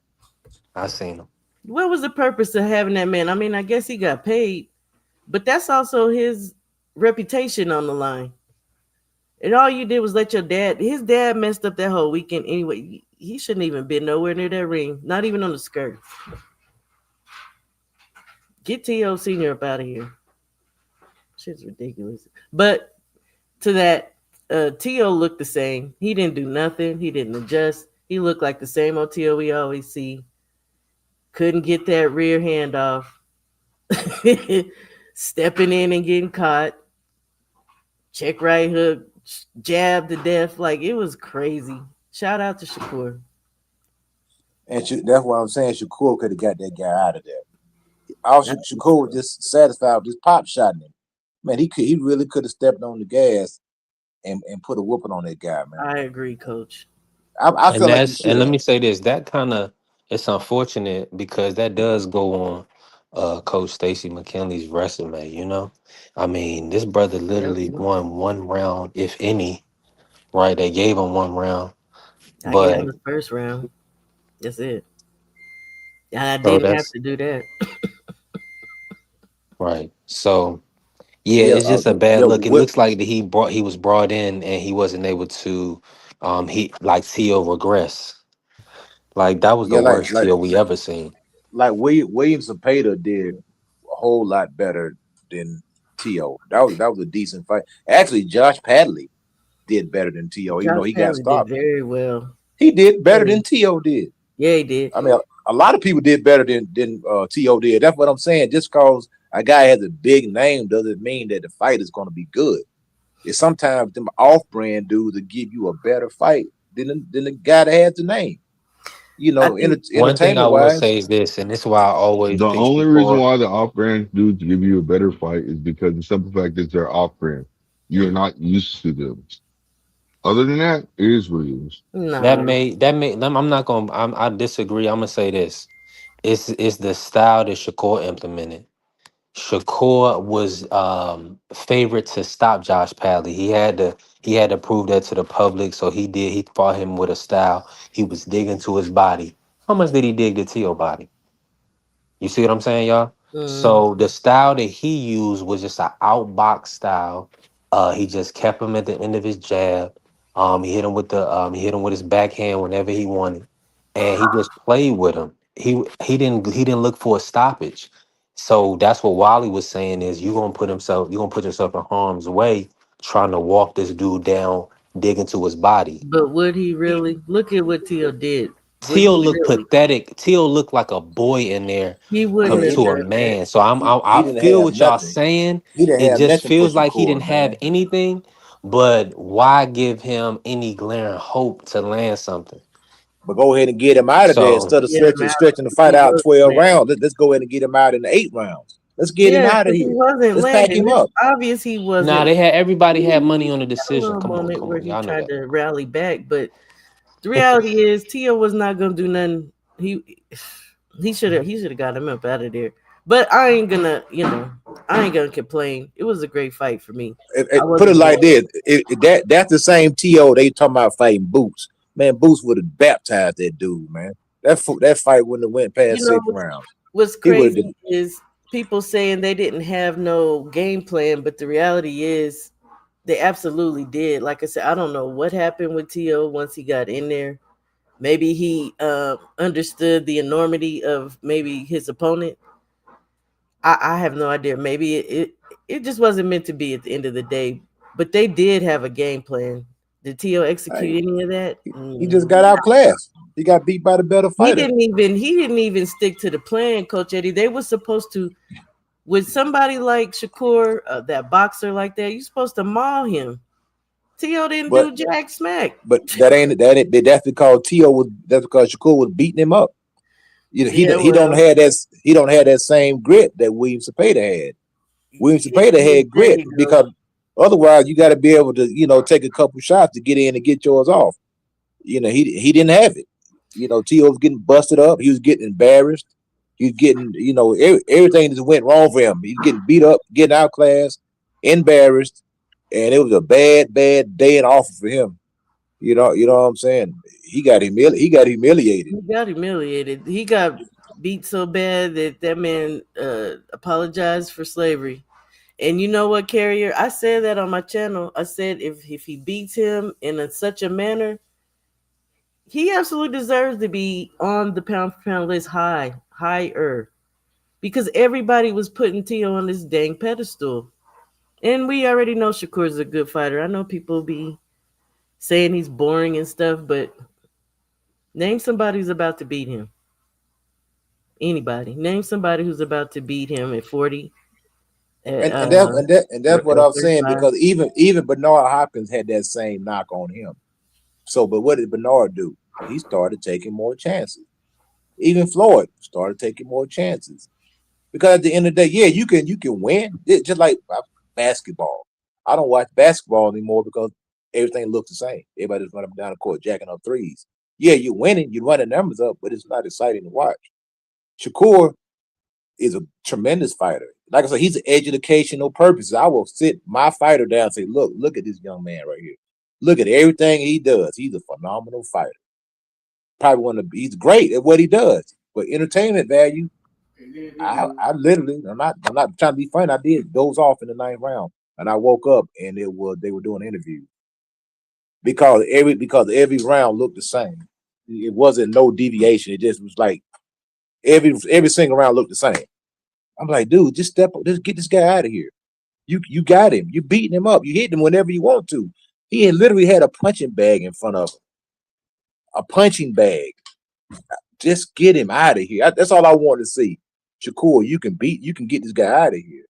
I seen him. What was the purpose of having that man? I mean, I guess he got paid, but that's also his reputation on the line. And all you did was let your dad, his dad messed up that whole weekend anyway. He shouldn't even been nowhere near that ring, not even on the skirt. Get T.O. Senior up out of here. Shit's ridiculous. But to that, T.O. looked the same. He didn't do nothing. He didn't adjust. He looked like the same old T.O. we always see. Couldn't get that rear hand off. Stepping in and getting caught. Check right hook. Jab to death. Like, it was crazy. Shout out to Shakur. And that's what I'm saying. Shakur could have got that guy out of there. All Shakur was just satisfied with just pop shotting him. Man, he really could have stepped on the gas and put a whooping on that guy, man. I agree, Coach. I feel like he should And let have. me say this, that kind of, it's unfortunate because that does go on Coach Stacy McKinley's resume, you know? I mean, this brother literally Yep. won one round, if any, right? They gave him one round. I gave him But the first round. That's it. And I so didn't have that's to do that. right. So yeah, Yeah, it's just a bad look. It what? looks like that he was brought in and he wasn't able to he like T.O. regress. Like that was the Yeah, worst T.O. we ever seen. like William Zapata did a whole lot better than T.O. That was a decent fight. Actually, Josh Padley did better than T.O. Even though Josh he got Padley did stopped. very well. He did better than T.O. did. Yeah, he did. I mean, a lot of people did better than T.O. did. That's what I'm saying. Just because a guy has a big name doesn't mean that the fight is going to be good. It's sometimes them off-brand dudes that give you a better fight than the guy that has the name. You I know, think One thing I will entertainment-wise. say is this, and this is why I always The pick only reason Shakur. why the off-brand dudes give you a better fight is because the simple fact is they're off-brand. You're not used to them. Other than that, it is what it is. That no. may that may I'm not gonna I disagree. I'm gonna say this. It's the style that Shakur implemented. Shakur was favored to stop Josh Padley. He had to prove that to the public. So he did. He fought him with a style. He was digging to his body. How much did he dig to T.O. body? You see what I'm saying, y'all? Mm. So the style that he used was just an outbox style. He just kept him at the end of his jab. He hit him with his backhand whenever he wanted, and he just played with him. He didn't look for a stoppage. So that's what Wally was saying is you're gonna put yourself in harm's way trying to walk this dude down, dig into his body. But would he really? Look at what Teal did. Would Teal he looked really? pathetic. Teal looked like a boy in there He I wouldn't come have mean, to a done that. man. So I he didn't feel have what y'all nothing. saying. He didn't It have just nothing for feels like he Shakur, didn't have man. anything. But why give him any glaring hope to land something? But go ahead and get him out of there So instead of Get him out. stretching the He fight out was 12 landing. rounds. Let's go ahead and get him out in the 8 rounds. Let's get him Yeah, out of because he here. wasn't Let's pack landing. him It's up. obvious he nah, wasn't. they had everybody had money on the He had a decision. little moment Come where on, he y'all know tried that. to rally back, but the reality is Tio was not gonna do nothing. He should have got him up out of there. But I ain't gonna, I ain't gonna complain. It was a great fight for me. I Put it wasn't like bored. this: that's the same To they talking about fighting Boots. Man, Boots would have baptized that dude. Man, that fight wouldn't have went You past know 6 rounds. what's He would have. crazy is people saying they didn't have no game plan, but the reality is they absolutely did. Like I said, I don't know what happened with To once he got in there. Maybe he understood the enormity of maybe his opponent. I have no idea. Maybe it just wasn't meant to be at the end of the day. But they did have a game plan. Did To Hey, execute any of that? he just got outclassed. He got beat by the better He fighter. didn't even stick to the plan, Coach Eddie. They were supposed to, with somebody like Shakur, that boxer like that. You're supposed to maul him. To didn't But do jack smack. that's because that's because Shakur was beating him up. Yeah, He don't well, have that same grit that William Cepeda had. William Cepeda had there grit you go. because otherwise you got to be able to take a couple shots to get in and get yours off. He didn't have it. T.O. was getting busted up. He was getting embarrassed. He was getting everything just went wrong for him. He was getting beat up, getting outclassed, embarrassed, and it was a bad day and offer for him. You know what I'm saying? He got humiliated. He got humiliated. He got beat so bad that that man apologized for slavery. And you know what, Carrier? I said that on my channel. I said if he beats him in such a manner, he absolutely deserves to be on the pound for pound list higher. Because everybody was putting Tio on this dang pedestal. And we already know Shakur's a good fighter. I know people be saying he's boring and stuff, but name somebody who's about to beat him. Anybody. Name somebody who's about to beat him at 40, at And that's what I'm saying 35. because even Bernard Hopkins had that same knock on him. So, but what did Bernard do? He started taking more chances. Even Floyd started taking more chances because at the end of the day, yeah, you can win. It's just like basketball. I don't watch basketball anymore because everything looks the same. Everybody's running down the court jacking up threes. Yeah, you're winning, you're running numbers up, but it's not exciting to watch. Shakur is a tremendous fighter. Like I said, he's an educational purpose. I will sit my fighter down and say, look at this young man right here. Look at everything he does. He's a phenomenal fighter. Probably he's great at what he does. But entertainment value, I literally, I'm not trying to be funny. I did doze off in the 9th round. And I woke up and they were doing interviews. Because every round looked the same. It wasn't no deviation. It just was like every single round looked the same. I'm like, dude, just step up, just get this guy out of here. You got him. You beating him up. You hit him whenever you want to. He had literally had a punching bag in front of him. A punching bag. Just get him out of here. That's all I wanted to see. Shakur, you can get this guy out of here.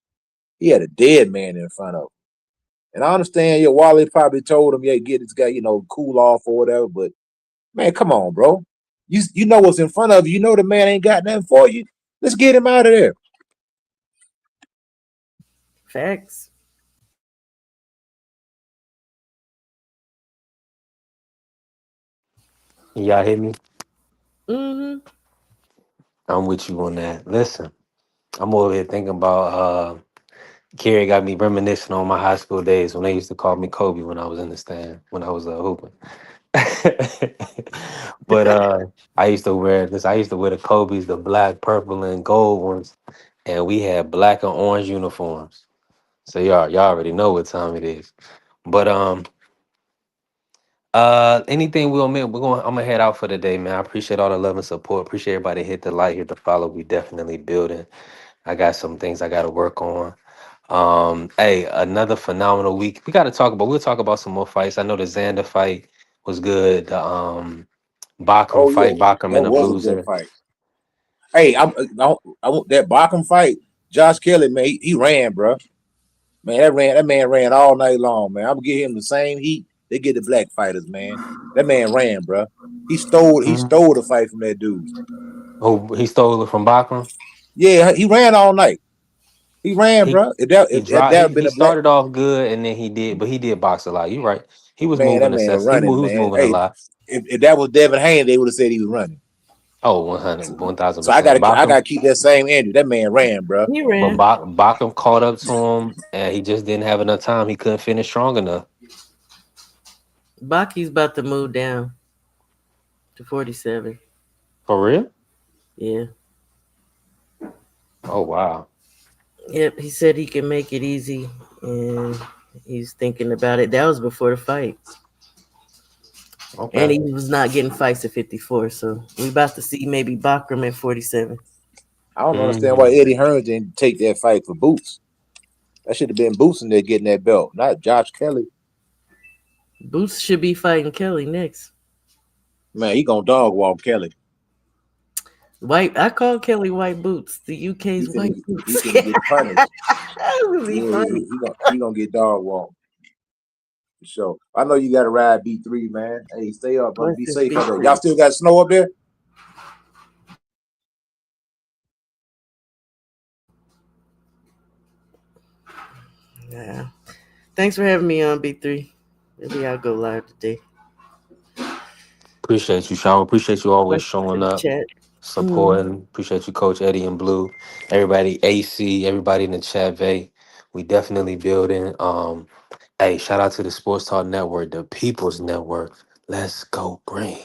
He had a dead man in front of him. And I understand, Wally probably told him, yeah, get this guy, cool off or whatever. But man, come on, bro. You know what's in front of you. You know the man ain't got nothing for you. Let's get him out of there. Facts. Y'all hear me? Mm-hmm. I'm with you on that. Listen, I'm over here thinking about Kerry got me reminiscing on my high school days when they used to call me Kobe when I was in the stand, when I was hooping. But I used to wear the Kobe's, the black, purple, and gold ones, and we had black and orange uniforms. So y'all already know what time it is. But anything I'm gonna head out for the day, man. I appreciate all the love and support. Appreciate everybody hit the like, hit the follow. We definitely building. I got some things I gotta work on. Hey, another phenomenal week. We'll talk about some more fights. I know the Xander fight was good. The Bacham Oh yeah, fight, Bacham that and a was a good bruiser. fight. Hey, I want that Bacham fight. Josh Kelly, man, he ran, bro. Man, that man ran all night long, man. I'm gonna give him the same heat they get the black fighters, man. That man ran, bro. He Mhm. stole the fight from that dude. Oh, he stole it from Bacham. Yeah, he ran all night. He ran, He bro. If that had he been a black started off good and then he did box a lot. You right. He was man, that moving man he running, was man. moving a Hey, lot. if that was Devin Haney, they would have said he was running. Oh, 100, So I 1000%. gotta Bacham, keep that same energy. That man ran, bro. He but ran. Bacham caught up to him, and he just didn't have enough time. He couldn't finish strong enough. Baki's about to move down to 47. For real? Yeah. Oh, wow. Yep. He said he can make it easy, and he's thinking about it. That was before the fight, and Okay. he was not getting fights at 54. So we about to see maybe Bakram at 47. I don't understand why Mhm. Eddie Hearn didn't take that fight for Boots. That should have been Boots in there getting that belt, not Josh Kelly. Boots should be fighting Kelly next. Man, he gonna dog walk Kelly. White. I call Kelly White Boots. The UK's White He Boots. finna get punished. That would be Yeah, funny. he gonna get dog walked for sure. I know you got to ride B3, man. Hey, stay up, brother. Be Versus safe out there. B3. Y'all still got snow up there? Yeah. Thanks for having me on B3. Maybe I'll go live today. Appreciate you, Sean. Appreciate you always Questions showing in the up, chat. supporting. Appreciate you, Coach Eddie and Blue. Everybody, AC, everybody in the chat, Vay. We definitely building. Hey, shout out to the Sports Talk Network, the People's Network. Let's go green.